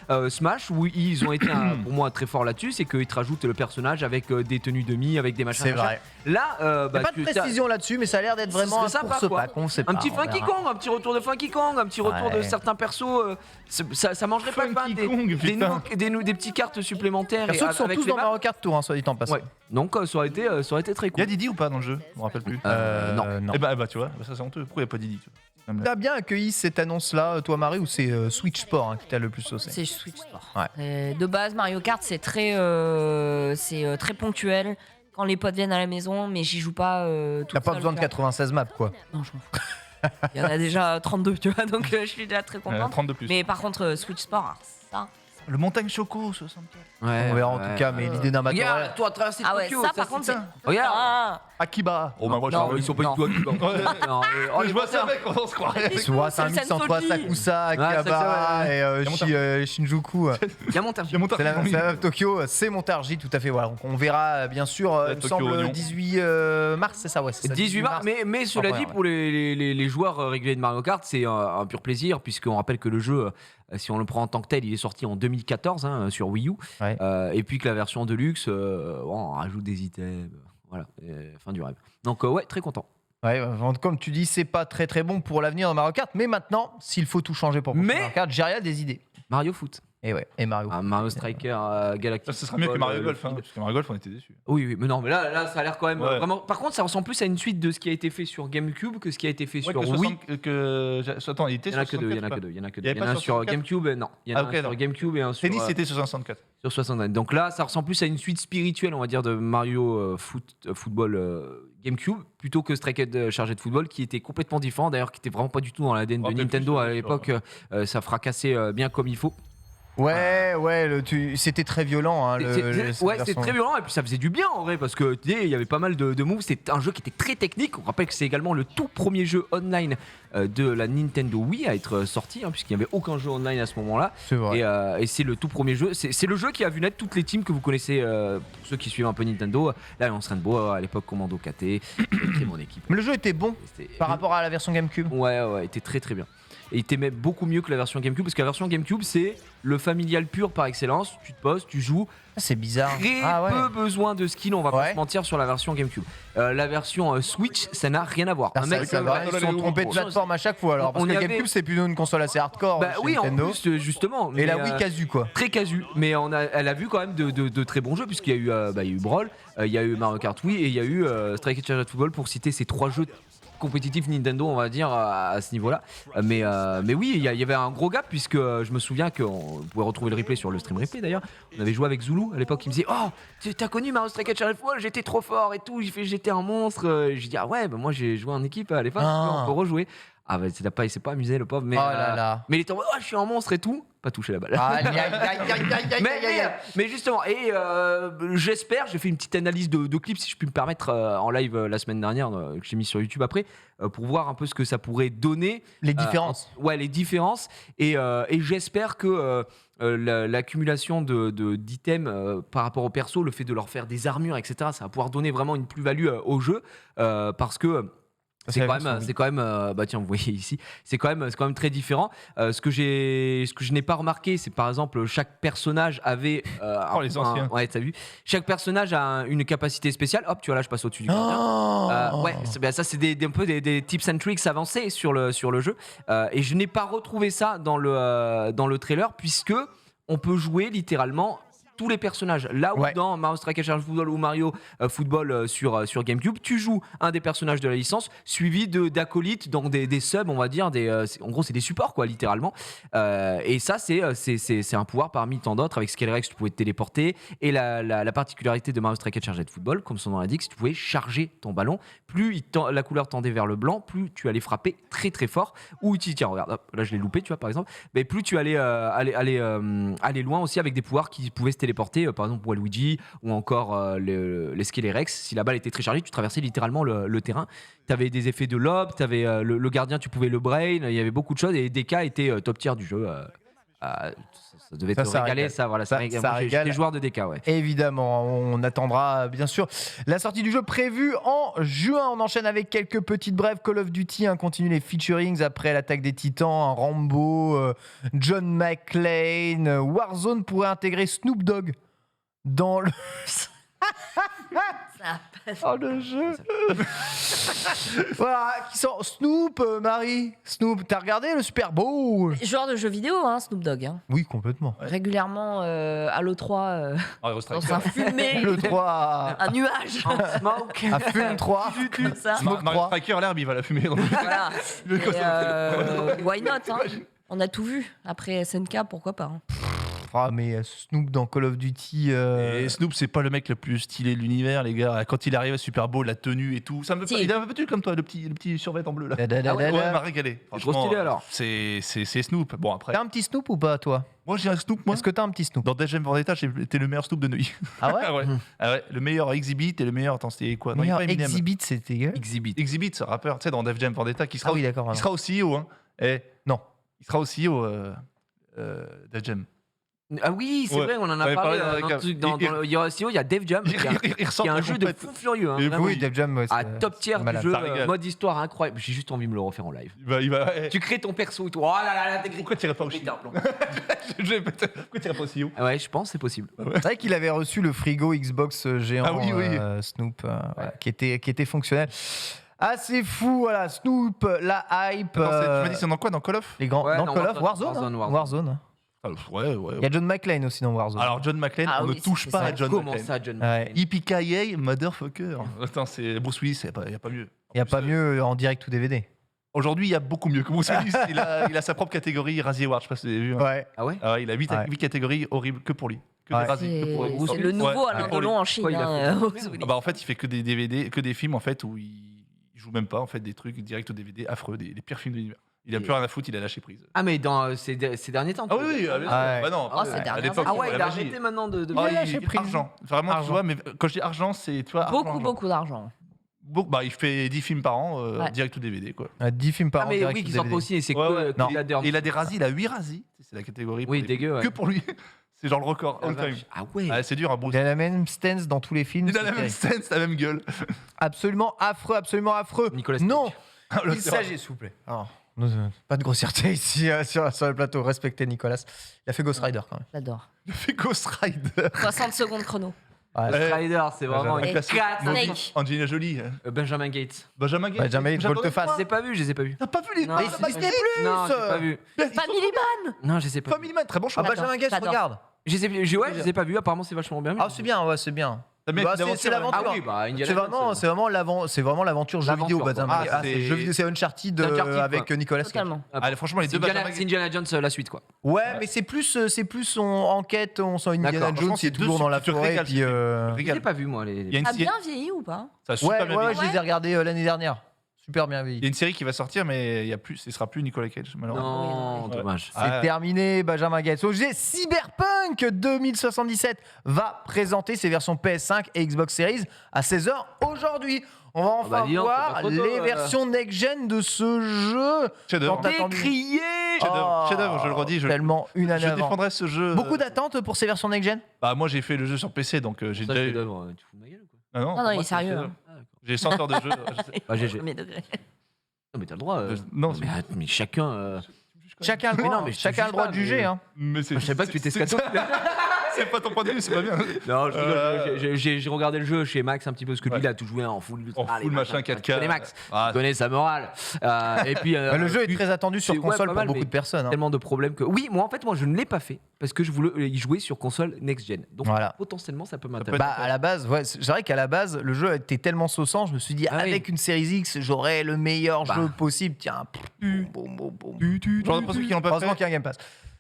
Ouais. Smash, où ils ont été pour moi très forts là-dessus, c'est qu'ils te rajoutent le personnage avec des tenues demi, avec des machins. C'est machins. vrai. Là, Il n'y a pas de tu- précision là-dessus, mais ça a l'air d'être vraiment un C'est sympa, course quoi. pack. On sait un pas, petit on Funky verra. Kong, un petit retour de Funky Kong, un petit retour de Ouais. certains persos. Ça mangerait pas de pain. Funky Kong, putain. Des petites cartes supplémentaires. Perso qui sont avec tous les dans maps. Mario Kart Tour, hein, soit dit en passant. Ouais. Donc ça aurait été très Il y cool. a Didi ou pas dans le jeu Je me rappelle plus. Non. Eh bah, tu vois, ça c'est honteux. Pourquoi il n'y a pas Didi tu vois T'as bien accueilli cette annonce-là, toi Marie, ou c'est Switch Sport qui t'a le plus saucé? C'est Switch Sport. Ouais. De base, Mario Kart, c'est très ponctuel. Quand les potes viennent à la maison, mais j'y joue pas toute T'as pas seule, besoin de tu vois. 96 maps, quoi. Non, je m'en fous. Il y en a déjà 32, tu vois, donc je suis déjà très contente. 30 de plus. Mais par contre, Switch Sport, alors, ça. Le Montagne Choco, 64. Ouais, On verra en ouais. tout cas, mais l'idée d'un Battle Regarde, Royale. toi, traverser Ah ouais, Tokyo, ça par contre, c'est. Regarde. Ah, Akiba. Oh, bah, moi, Non, je ils sont pas du tout Akiba. Non, oh, je les vois ça, menteurs. mec, on se croirait. Tu vois, c'est un C'est mix le entre Sensoji. Asakusa, Ouais, Akihabara c'est et Shinjuku. Il y a Montargis. Il y a Montargis. C'est la Tokyo, c'est Montargis, tout à fait. Voilà. Donc on verra bien sûr, il me Tokyo semble, Oignon. 18 mars, c'est ça, ouais. c'est ça, 18 mars, mais cela Enfin, dit, ouais. pour les joueurs réguliers de Mario Kart, c'est un pur plaisir, puisqu'on rappelle que le jeu, si on le prend en tant que tel, il est sorti en 2014 hein, sur Wii U, Ouais. et puis que la version Deluxe, on rajoute des items, voilà, fin du rêve. Donc ouais, très content. Ouais, comme tu dis, c'est pas très très bon pour l'avenir de Mario Kart, mais maintenant, s'il faut tout changer pour Mais- Mario Kart, j'ai rien des idées. Mario Foot. Et Mario. Mario Striker Galactic. Ça sera mieux que Mario Football, Golf, parce que Mario Golf, on était déçus. Oui, mais non, mais là, ça a l'air quand même Ouais. vraiment. Par contre, ça ressemble plus à une suite de ce qui a été fait sur GameCube que ce qui a été fait sur Wii. Attends, il était Il y en a sur que deux, 64, il y en a que Il deux. y Il y en avait a pas un sur sur 64? GameCube, non. Il y en a Ah, ok, un sur non. GameCube et un sur, Tennis, c'était sur 64. sur 64. Donc là, ça ressemble plus à une suite spirituelle, on va dire, de Mario Football GameCube, plutôt que Strike Charged de Football, qui était complètement différent, d'ailleurs, qui était vraiment pas du tout dans l'ADN de Rappelle Nintendo plus, à bien l'époque. Ça fracassait bien comme il faut. Ouais, c'était très violent. Hein, C'était très violent et puis ça faisait du bien en vrai parce que tu sais, il y avait pas mal de moves. C'était un jeu qui était très technique. On rappelle que c'est également le tout premier jeu online de la Nintendo Wii à être sorti, hein, puisqu'il n'y avait aucun jeu online à ce moment-là. C'est vrai. Et c'est le tout premier jeu. C'est le jeu qui a vu naître toutes les teams que vous connaissez, pour ceux qui suivent un peu Nintendo. L'Alliance Rainbow, à l'époque Commando KT, qui est mon équipe. Mais le jeu était bon par rapport à la version GameCube. Ouais, il était très très bien. Et il t'aimait beaucoup mieux que la version GameCube parce que la version GameCube c'est le familial pur par excellence. Tu te poses, tu joues. C'est bizarre. Très peu besoin de skill, on va pas se mentir sur la version GameCube. La version Switch, ça n'a rien à voir. Ils se sont trompés de plateforme à chaque fois alors. Parce que la GameCube c'est plutôt une console assez hardcore. Oui, Nintendo. en plus justement. Et la Wii casu quoi. Très casu, mais elle a vu quand même de très bons jeux puisqu'il y a eu Brawl, il y a eu Mario Kart Wii et il y a eu Strike Charged Football pour citer ces 3 jeux compétitif Nintendo, on va dire, à ce niveau-là. Mais oui, il y avait un gros gap puisque je me souviens qu'on pouvait retrouver le replay sur le stream replay d'ailleurs. On avait joué avec Zulu à l'époque, il me disait oh, t'as connu Mario Strike Charged Football, j'étais trop fort et tout, j'étais un monstre. J'ai dit ah ouais, moi j'ai joué en équipe à l'époque, on peut rejouer. Ah bah il s'est pas amusé le pauvre, mais mais il était en mode oh, je suis un monstre et tout. Pas touché la balle. Mais justement, et j'espère, j'ai fait une petite analyse de clips, si je puis me permettre, en live la semaine dernière, que j'ai mis sur YouTube après, pour voir un peu ce que ça pourrait donner. Les différences. Les différences. Et j'espère que l'accumulation d'items par rapport au perso, le fait de leur faire des armures, etc., ça va pouvoir donner vraiment une plus-value au jeu, parce que c'est quand même bah tiens, vous voyez ici, c'est quand même très différent. Ce que je n'ai pas remarqué, c'est par exemple chaque personnage avait les anciens. Ouais, t'as vu, chaque personnage a une capacité spéciale. Hop, tu vois là, je passe au-dessus du gardien. Ça c'est un peu des tips and tricks avancés sur le jeu. Et je n'ai pas retrouvé ça dans le trailer puisque on peut jouer littéralement tous les personnages. Là où dans Mario Strike Charged Football ou Mario Football sur GameCube, tu joues un des personnages de la licence suivi d'acolytes, donc des subs, on va dire, en gros c'est des supports quoi, littéralement. Et ça c'est un pouvoir parmi tant d'autres. Avec Scalerex tu pouvais te téléporter et la particularité de Mario Strike Charged Football, comme son nom l'indique, c'est que tu pouvais charger ton ballon. Plus la couleur tendait vers le blanc, plus tu allais frapper très très fort. Ou tiens regarde, hop, là je l'ai loupé, tu vois par exemple. Mais plus tu allais aller loin aussi avec des pouvoirs qui pouvaient se téléporter, par exemple Waluigi ou encore les Scalerex. Si la balle était très chargée, tu traversais littéralement le terrain. Tu avais des effets de lob, tu avais le gardien, tu pouvais le brain, il y avait beaucoup de choses et DK était top tier du jeu. Ça devait te régaler, ça voilà. Ça régale. J'étais joueur de DK, ouais. Évidemment, on attendra bien sûr la sortie du jeu prévue en juin. On enchaîne avec quelques petites brèves. Call of Duty continue les featurings après l'attaque des Titans, Rambo, John McClane. Warzone pourrait intégrer Snoop Dogg dans le... le jeu. Voilà, qui sort Snoop, Marie. Snoop, t'as regardé le Super Bowl? Joueur de jeux vidéo, Snoop Dogg. Oui, complètement. Régulièrement à l'E3, dans un fumée, l'E3, un nuage, un smoke. à Fume 3. Comme ça. Mario Striker, l'herbe, il va la fumer. Voilà. Why not On a tout vu. Après SNK, pourquoi pas Mais Snoop dans Call of Duty. Et Snoop, c'est pas le mec le plus stylé de l'univers, les gars. Quand il arrive à Super Bowl, la tenue et tout. Ça me il est un peu plus comme toi, le petit survêt en bleu là. Ouais, il m'a régalé. Trop stylé alors. C'est Snoop. Bon, après. T'as un petit Snoop ou pas, toi? Moi, j'ai un Snoop, moi. Est-ce que t'as un petit Snoop? Dans Death Jam Vendetta, j'étais le meilleur Snoop de Neuilly. Ah ouais? Ouais. Le meilleur Exhibit et le meilleur. Attends, c'était quoi? Le meilleur Exhibit, c'était gueule. Exhibit, ce rappeur, tu sais, dans Death Jam Vendetta, qui sera, oui, d'accord, il sera aussi au. Non. Il sera aussi au Death Jam. Ah oui, c'est vrai, on en a parlé dans le il y a Def Jam, qui est un jeu de fou furieux. Oui, Def Jam, top tier du jeu, mode histoire incroyable. J'ai juste envie de me le refaire en live. Tu crées ton perso et tout. Oh là là, pourquoi tu irais pas au Chili? Pourquoi tu irais pas au CEO? Ouais, je pense c'est possible. C'est vrai qu'il avait reçu le frigo Xbox géant Snoop, qui était fonctionnel. Ah, c'est fou, voilà, Snoop, la hype. Tu m'as dit c'est dans quoi? Dans Call of? Dans Call of Warzone. Ouais. Il y a John McClane aussi dans Warzone. Alors, John McClane, on ne touche pas à John Comment McClane. ça, John Ouais. McClane Yippee-ki-yay, motherfucker. Attends, c'est Bruce Willis, il n'y a pas mieux. Il n'y a pas mieux en direct ou DVD. Aujourd'hui, il y a beaucoup mieux que Bruce Willis. Il a sa propre catégorie Razzie Award, je sais pas si vous avez vu. Hein. Ouais. Ah ouais? Il a 8 catégories horribles que pour lui. Que Ouais. des Razzies, que pour lui. C'est le nouveau Ouais, Alain que pour lui. Delon en Chine. Quoi, il a hein, fait En fait, il fait que des DVD, que des films en fait où il joue même pas en fait des trucs direct au DVD affreux, les pires films de l'univers. Il a plus rien à foutre, il a lâché prise. Ah, mais dans ces derniers temps. Ah oui, bien sûr. Ouais. Bah non. Oh, ces à dernières l'époque, années. Ah ouais, c'était il la a magie. arrêté maintenant de. Ah, Il a lâché prise. argent. Vraiment, Argent. tu vois, mais quand je dis argent, c'est tu vois. argent. Beaucoup d'argent. Bah, il fait 10 films par an, Ouais. direct au DVD quoi. 10 films par Ah, an. mais direct oui, ou qui sortent DVD. aussi, et c'est Ouais, ouais. que Non. il a des- Et il a des razzies, il a 8 razzies. C'est la catégorie. pour Oui, les dégueu, films. ouais. Que pour lui. C'est genre le record. Ah, All time. vache. Ah ouais. Ah, c'est dur, hein, Bruce. Il a la même stance dans tous les films. Il a la c'est même terrible. scène, la même gueule. Absolument affreux, absolument affreux. Nicolas Non, Le il s'agit, s'il vous plaît. Alors, pas de grossièreté ici sur le plateau. Respectez Nicolas. Il a fait Ghost Rider quand même. J'adore. Il fait Ghost Rider. 60 secondes chrono. Ouais, Ouais. Strider, c'est vraiment Un Et classique. Cat Snake. Angelina Jolie. Benjamin Gates. Benjamin Gates. Benjamin Gates, volte-face. Je les ai pas vus, je les ai pas vus. T'as pas vu les Non, t'as c'est pas Disney+. vu Non, j'ai pas vu. Family Man. Non, je les ai pas vus. Family Man, très bon choix. Ah, Benjamin Gates, J'adore. regarde. Je les ai pas vus, apparemment c'est vachement bien. Ah, c'est bien, ouais, c'est bien. T'as bien Bah, fait c'est d'aventure, l'aventure. Ah oui, bah Indiana C'est Jones, vraiment l'aventure jeu L'aventure, vidéo, quoi. Benjamin Ah, Gates. c'est- c'est jeu vidéo, c'est Uncharted Uncharted, avec quoi. Nicolas Cage. Totalement. Allez, franchement, les deux Benjamin C'est Indiana Jones la suite quoi. Ouais, mais c'est plus enquête, on sent Indiana D'accord. Jones Franchement, qui c'est est toujours deux dans la tu te forêt. régales, Puis, tu te Je les ai régales. pas vus moi Il y a les. une A série- bien vieilli ou pas? ça a super bien ouais, vieilli. je les ai regardés l'année dernière. Super bien Il y vieilli. a une série qui va sortir, mais il y a plus, ce sera plus Nicolas Cage, malheureusement. Non, Ouais. dommage. C'est Ah, terminé, Benjamin Gates. OG Cyberpunk 2077 va présenter ses versions PS5 et Xbox Series à 16h aujourd'hui. On va enfin bah dis donc, voir c'est pas trop tôt, les versions next-gen de ce jeu. Chef-d'œuvre. Tant attendu. Décrié. Chef-d'œuvre, je le redis. Tellement une année Je avant. défendrai ce jeu. Beaucoup d'attentes pour ces versions next-gen. Bah, moi, j'ai fait le jeu sur PC, donc j'ai Ça, déjà eu. chef-d'œuvre, tu fous de ma gueule ou quoi? Ah Non, pour non, il moi, est c'est sérieux. chef-d'œuvre. hein. Ah, d'accord. J'ai 100 heures de jeu. Ah, GG. Premier degré. Non mais t'as le droit. Non, mais, mais chacun. Chacun, Mais non, mais je te chacun a juge le droit pas, de juger. mais- Hein. mais c'est. Je savais pas que tu étais scato. C'est pas ton point de vue, c'est pas bien. Non, je rigole. J'ai regardé le jeu chez Max un petit peu parce que lui Ouais. il a tout joué en full. En full machin 4K. Tu connais Max. Ah, Tu connais sa morale. Et puis. Le jeu est très attendu sur c'est- ouais, console pas pour mal, beaucoup mais de personnes. Hein. Tellement de problèmes que. Oui, moi en fait, moi je ne l'ai pas fait parce que je voulais y jouer sur console next-gen. Donc Voilà. potentiellement ça peut peut m'intéresser. Bah, à la base, ouais, c'est vrai qu'à la base, le jeu était tellement saussant, je me suis dit, Ah oui. avec une série X, j'aurais le meilleur Bah. jeu possible. Tiens, boum, boum, boum. Genre, pour ceux qui l'ont pas Heureusement fait. qu'il y a un Game Pass.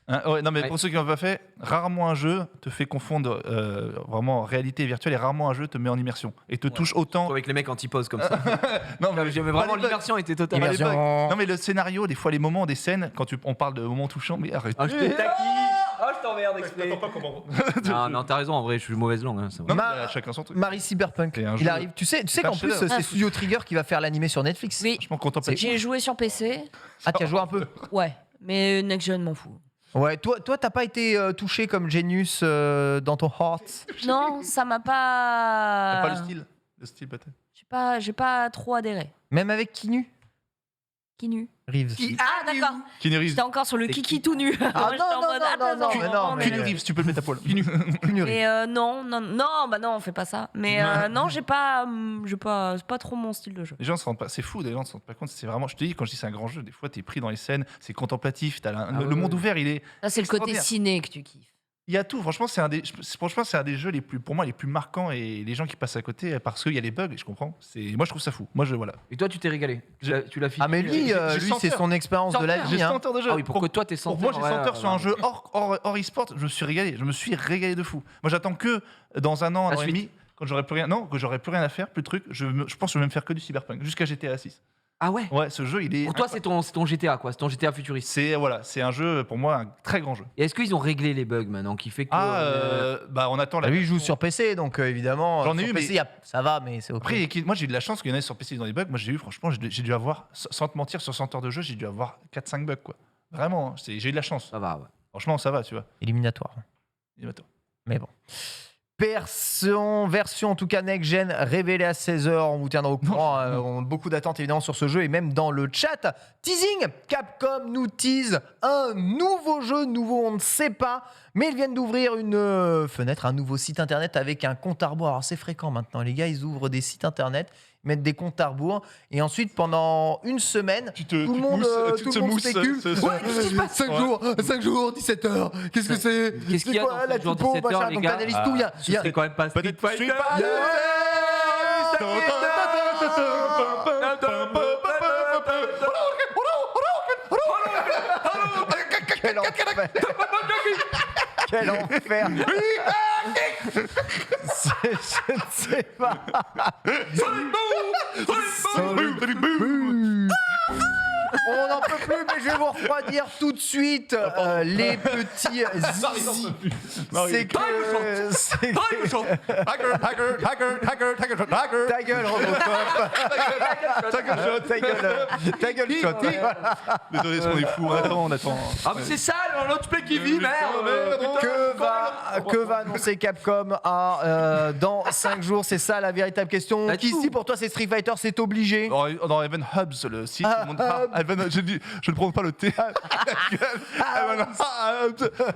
Hein, ouais, non, mais Ouais. pour ceux qui l'ont pas fait, rarement un jeu te fait confondre vraiment réalité virtuelle et rarement un jeu te met en immersion et te touche autant. Avec les mecs anti-pose comme ça. Non, Mais vraiment pas les l'immersion était totale. bugs. Immersion. Non, mais le scénario, des fois, les moments des scènes, quand on parle de moments touchants, mais arrête. Ah, je t'ai taquille. Ah, je t'emmerde exprès. pas comment. Non, non, t'as raison, en vrai, je suis mauvaise langue. Hein, c'est vrai. Non, Ma- mais chacun son truc. Marie Cyberpunk, C'est un il jeu. arrive. Tu sais C'est un qu'en plus, chef-d'œuvre. c'est Studio Trigger qui va faire l'animé sur Netflix. Oui, Franchement, contemplatif. j'ai joué sur PC. Ah, tu as joué un peu. Ouais, mais Next Gen m'en fout. Ouais, toi, t'as pas été touché comme Genius dans ton heart. Non, ça m'a T'as pas. pas le style. Le style, peut-être. J'ai pas trop adhéré. Même avec Kinu Qui nu? Reeves. Ah, d'accord. Keanu Reeves. J'étais encore sur le C'est kiki tout nu. Ah, Moi, j'étais en non, mode, non, attends, non, mais non, on mais- est- Keanu Reeves, tu peux le mettre à poil. Keanu. Kinu Reeves. Mais non, on fait pas ça. Mais non, c'est pas trop mon style de jeu. Les gens se rendent pas, c'est fou, les gens se rendent pas compte. C'est vraiment, je te dis, quand je dis c'est un grand jeu, des fois t'es pris dans les scènes, c'est contemplatif. Le ouais, monde ouais. ouvert, il est, Là, c'est le côté Extraordinaire. ciné que tu kiffes. il y a tout. Franchement, c'est un des jeux les plus, pour moi, les plus marquants et les gens qui passent à côté parce qu'il y a les bugs. Et je comprends. Moi, je trouve ça fou. Moi, voilà. Et toi, tu t'es régalé. Tu l'as fini. Ah, mais lui, j'ai lui 100 c'est son expérience de la J'ai vie. hein. 100 heures de jeu. Ah oui, pour que toi, t'es Pour moi, j'ai 100 heures sur un jeu hors e-sport. Je me suis régalé. Je me suis régalé de fou. Moi, j'attends que dans un an, un La an et suite. demi, quand j'aurai plus rien. Non, que j'aurai plus rien à faire, plus de trucs. Je pense que je vais me faire que du Cyberpunk jusqu'à GTA 6. Ah ouais. Ouais, ce jeu, il est. Pour toi, c'est ton GTA, quoi. C'est ton GTA futuriste. C'est un jeu pour moi un très grand jeu. Et est-ce qu'ils ont réglé les bugs maintenant qui fait que. Bah on attend la. Lui, il joue sur PC, donc évidemment. J'en ai sur eu, PC, mais- ça va, mais c'est ok. Après, moi j'ai eu de la chance qu'il y en ait sur PC dans les bugs. Moi j'ai eu, franchement, j'ai dû avoir, sans te mentir, sur 100 heures de jeu, j'ai dû avoir 4-5 bugs, quoi. Vraiment, hein, j'ai eu de la chance. Ça va, ouais. Franchement, ça va, tu vois. Éliminatoire. Et attends. Mais bon. Version en tout cas next-gen révélée à 16h. On vous tiendra au courant. On a beaucoup d'attentes évidemment sur ce jeu et même dans le chat. Teasing, Capcom nous tease un nouveau jeu. Nouveau, on ne sait pas. Mais ils viennent d'ouvrir une fenêtre, un nouveau site internet avec un compte à rebours. Alors c'est fréquent maintenant. Les gars, ils ouvrent des sites internet. mettre des comptes à rebours. Et ensuite, pendant une semaine, tout le monde spécule. Ouais, qu'est-ce qui se passe 5 jours, 17h. Qu'est-ce que c'est? Qu'est-ce qu'il y a quoi, dans la 5 jours, typo, 17 heures, machin. les Donc gars t'analyses tout. Il y a C'est quand même pas Street Fighter. Quel enfer! Quel enfer! Je ne sais pas. On n'en peut plus, mais je vais vous refroidir tout de suite les petits zizi. C'est que... Ta gueule, Robocop. Ta gueule, Shot. Désolé, on est fous. On attend. Ah, mais c'est ça, l'autre play qui vit, merde. Que va annoncer Capcom dans 5 jours? C'est ça la véritable question. Qui ici pour toi c'est Street Fighter? C'est obligé. Dans Even Hubs, le site, je ne prononce pas le T.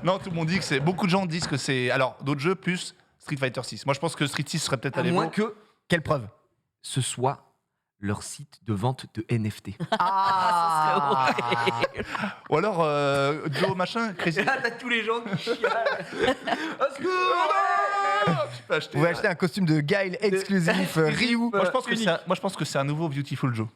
Non, tout le monde dit que c'est. Beaucoup de gens disent que c'est. Alors, d'autres jeux plus Street Fighter 6. Moi, je pense que Street 6 serait peut-être à À l'Evo. moins que Quelle preuve? ce soit leur site de vente de NFT. Ou alors Joe machin, Crazy. Là, t'as tous les gens qui chialent. Vous pouvez acheter un costume de Guile exclusif Ryu. Moi, je pense que c'est un nouveau Beautiful Joe.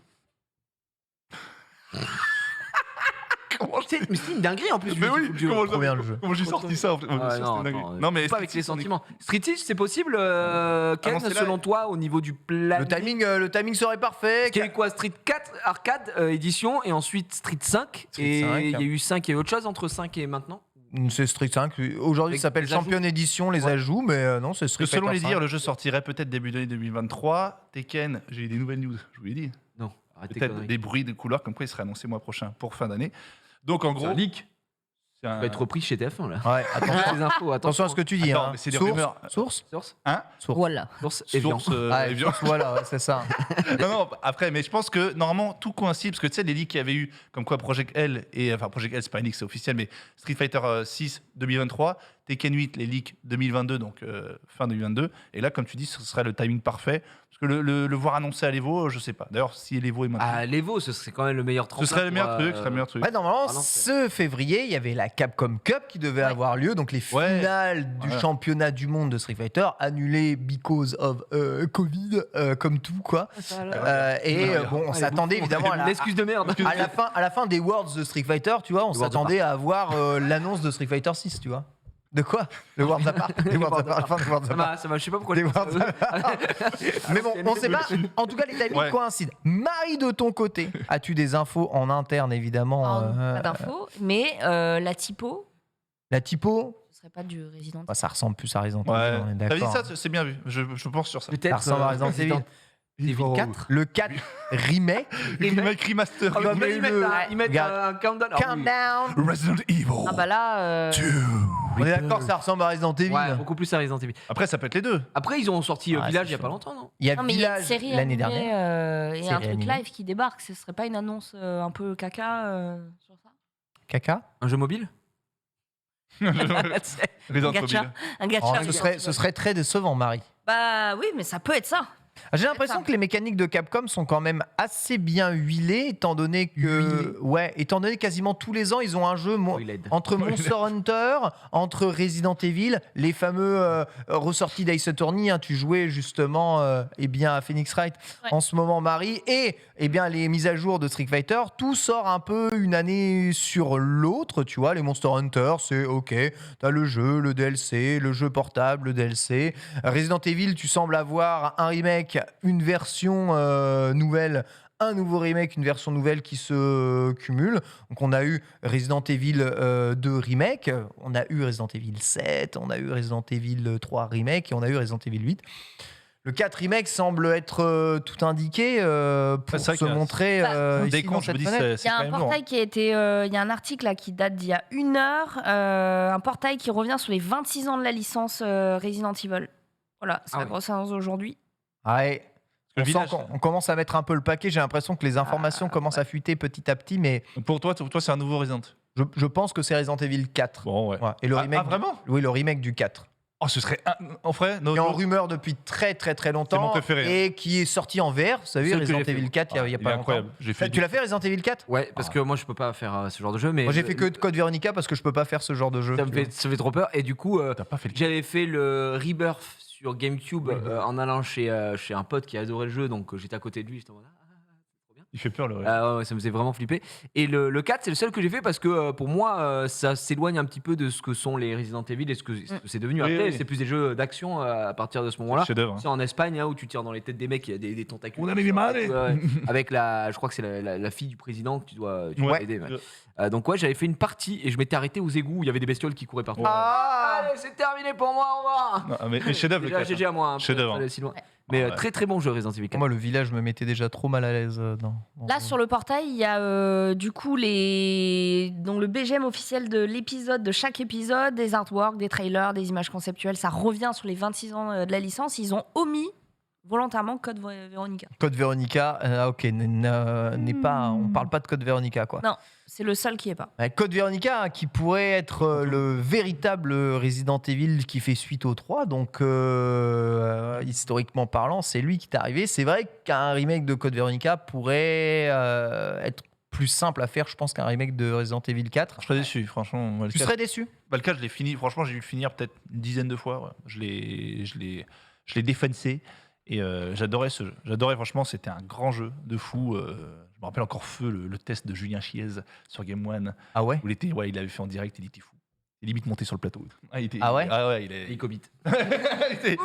Mais c'est une dinguerie en plus. Mais oui, Trop bien le jeu. comment j'ai sorti ça en fait. Ah, C'est non, une dinguerie. attends, Non, mais pas avec les sentiments. Street 6, c'est possible, Ken, non, c'est là. selon toi, au niveau du plan. Le timing serait parfait. Il y a eu quoi? Street 4 arcade édition et ensuite Street 5. Street et 5, il y a eu 5 et autre chose entre 5 et maintenant. C'est Street 5. Aujourd'hui, Avec ça s'appelle les ajouts. Champion Edition, les ajouts, mais non, c'est Street selon Fighter les 5. dires, le jeu sortirait peut-être début d'année 2023. Tekken, j'ai eu des nouvelles news, je vous l'ai dit. Non, arrêtez Peut-être des bruits, des couleurs, comme quoi il serait annoncé mois prochain pour fin d'année. Donc en C'est gros, un leak. c'est un. Tu vas être repris chez TF1 là. Ouais, Attention les infos, attention à ce que tu dis. Attends, hein. mais c'est des Source, rumeurs. Source Source, Source. Voilà. source Evian. Source, Ah, Evian. source, voilà, ouais, c'est ça. Non, après, mais je pense que normalement tout coïncide parce que tu sais, les leaks qu'il y avait eu, comme quoi Project L, enfin Project L, c'est pas un leak, c'est officiel, mais Street Fighter 6 2023, Tekken 8, les leaks 2022, donc fin 2022. Et là, comme tu dis, ce serait le timing parfait. Parce que le voir annoncé à l'Evo, je sais pas. D'ailleurs, si l'Evo est maintenant. Ah, l'Evo, ce serait quand même le meilleur tremplin. Ce serait le meilleur pour, truc, ce serait le meilleur truc. Ouais, normalement, Ah non, ce février, il y avait la Capcom Cup qui devait avoir lieu, donc les Ouais. finales du Voilà. championnat du monde de Street Fighter, annulées because of Covid, comme tout, quoi. Bon, on s'attendait évidemment à L'excuse de merde. à la fin des Worlds de Street Fighter, tu vois, on s'attendait à avoir l'annonce de Street Fighter 6, tu vois. De quoi? Le Worlds Apart. Les Worlds Apart, la fin des Worlds Apart. Ça va, je sais pas pourquoi. Des je pense Worlds que- Mais bon, on sait pas. En tout cas, les timings Ouais. coïncident. Marie, de ton côté, as-tu des infos en interne, évidemment Pas d'infos. Mais la typo, La typo, ce serait pas du Resident Evil. bah, ça ressemble plus à Resident Evil, Ouais. on est T'avais dit d'accord. ça, c'est bien vu. Je pense sur ça. Ça Peut-être. ressemble à Resident Evil. Evil 4. Le 4 remake. Remake remaster. Ah, Comme ils mettent Regarde. un countdown. Ah, oui. Countdown. Resident Evil. Ah bah là, On est d'accord, ça ressemble à Resident Evil. Ouais, beaucoup plus à Resident Evil. Après, ça peut être les deux. Après, ils ont sorti Ah, Village c'est il y a pas chaud. longtemps, non? Il y a non, mais il y a une Village série l'année animée, dernière. et Série un truc animée. live qui débarque. Ce serait pas une annonce un peu caca sur ça? Caca. Un jeu mobile? Resident Gacha. Evil. Un gacha. Oh, ce serait très décevant, Marie. Bah oui, mais ça peut être ça. J'ai l'impression que les mécaniques de Capcom sont quand même assez bien huilées, étant donné que quasiment tous les ans, ils ont un jeu entre Monster Hunter, entre Resident Evil, les fameux ressortis d'Ace Attorney, hein, tu jouais justement à Phoenix Wright en ce moment, Marie, et les mises à jour de Street Fighter, tout sort un peu une année sur l'autre, tu vois, les Monster Hunter, c'est ok, t'as le jeu, le DLC, le jeu portable, le DLC. Resident Evil, tu sembles avoir un remake, une version nouvelle, un nouveau remake, une version nouvelle qui se cumulent. Donc on a eu Resident Evil 2 remake, on a eu Resident Evil 7, on a eu Resident Evil 3 remake et on a eu Resident Evil 8. Le 4 remake semble être tout indiqué pour C'est vrai se qu'il y a- montrer ici Des dans comptes, je me cette dis, fenêtre. c'est Il y a quand un même lourd. portail qui a été. Il y a un article là qui date d'il y a 1 heure. Un portail qui revient sur les 26 ans de la licence Resident Evil. Voilà, c'est Ah la oui. grosse annonce d'aujourd'hui. Ouais. Le On sent village, qu'on commence à mettre un peu le paquet. J'ai l'impression que les informations commencent à fuiter petit à petit, mais Pour toi, c'est un nouveau Resident. je pense que c'est Resident Evil 4. Bon, ouais. Ouais. Et le remake vraiment Oui, le remake du 4. Oh, ce serait en vrai, qui est en rumeur depuis très très très longtemps. C'est mon préféré, et qui est sorti en VR. Vous savez, Celle que Resident j'ai fait, Evil 4, il y a pas longtemps. incroyable. J'ai fait Tu l'as fait Resident Evil 4? Ouais, parce que moi je peux pas faire ce genre de jeu, mais Moi j'ai fait que Code Veronica parce que je peux pas faire ce genre de jeu. ça me fait trop peur. Et du coup, T'as pas fait le j'avais fait le Rebirth sur GameCube en allant chez un pote qui adorait le jeu, donc j'étais à côté de lui, j'étais en mode, Il fait peur le reste. ouais, ça me faisait vraiment flipper. Et le 4, c'est le seul que j'ai fait parce que pour moi, ça s'éloigne un petit peu de ce que sont les Resident Evil et ce que c'est devenu Oui, après. oui. C'est plus des jeux d'action à partir de ce moment-là. Chef-d'œuvre. C'est en Espagne où tu tires dans les têtes des mecs, il y a des tentacules. On a les mains. Ouais, avec je crois que c'est la fille du président que tu dois aider. Ouais. Ouais. Donc ouais, j'avais fait une partie et je m'étais arrêté aux égouts où il y avait des bestioles qui couraient partout. Ouais. Allez, c'est terminé pour moi, au revoir. Non, mais chef-d'œuvre le Déjà, 4. GG à moi. Chef-d'œuvre. Si loin. Mais Ouais. très très bon jeu Resident Evil 4. Moi, le village me mettait déjà trop mal à l'aise. Là, sur le portail, il y a du coup donc le BGM officiel de l'épisode, de chaque épisode, des artworks, des trailers, des images conceptuelles. Ça revient sur les 26 ans de la licence. Ils ont omis volontairement Code Veronica. Code Veronica, ok, n'est pas, on parle pas de Code Veronica, quoi. Non, c'est le seul qui est pas. Code Veronica, hein, qui pourrait être le véritable Resident Evil qui fait suite au 3, donc historiquement parlant, c'est lui qui est arrivé. C'est vrai qu'un remake de Code Veronica pourrait être plus simple à faire, je pense, qu'un remake de Resident Evil 4. Je serais déçu, franchement. Moi, Tu serais déçu? le 4, je l'ai fini. Franchement, j'ai dû le finir peut-être une dizaine de fois. Ouais. Je l'ai défoncé. Et j'adorais ce jeu. J'adorais, franchement, c'était un grand jeu de fou. Je me rappelle encore feu le test de Julien Chiez sur Game One. Ah ouais? Où il avait fait en direct, il était fou. Il est limite monté sur le plateau. Ah ouais? Ah ouais, il est. Icobit. Il était-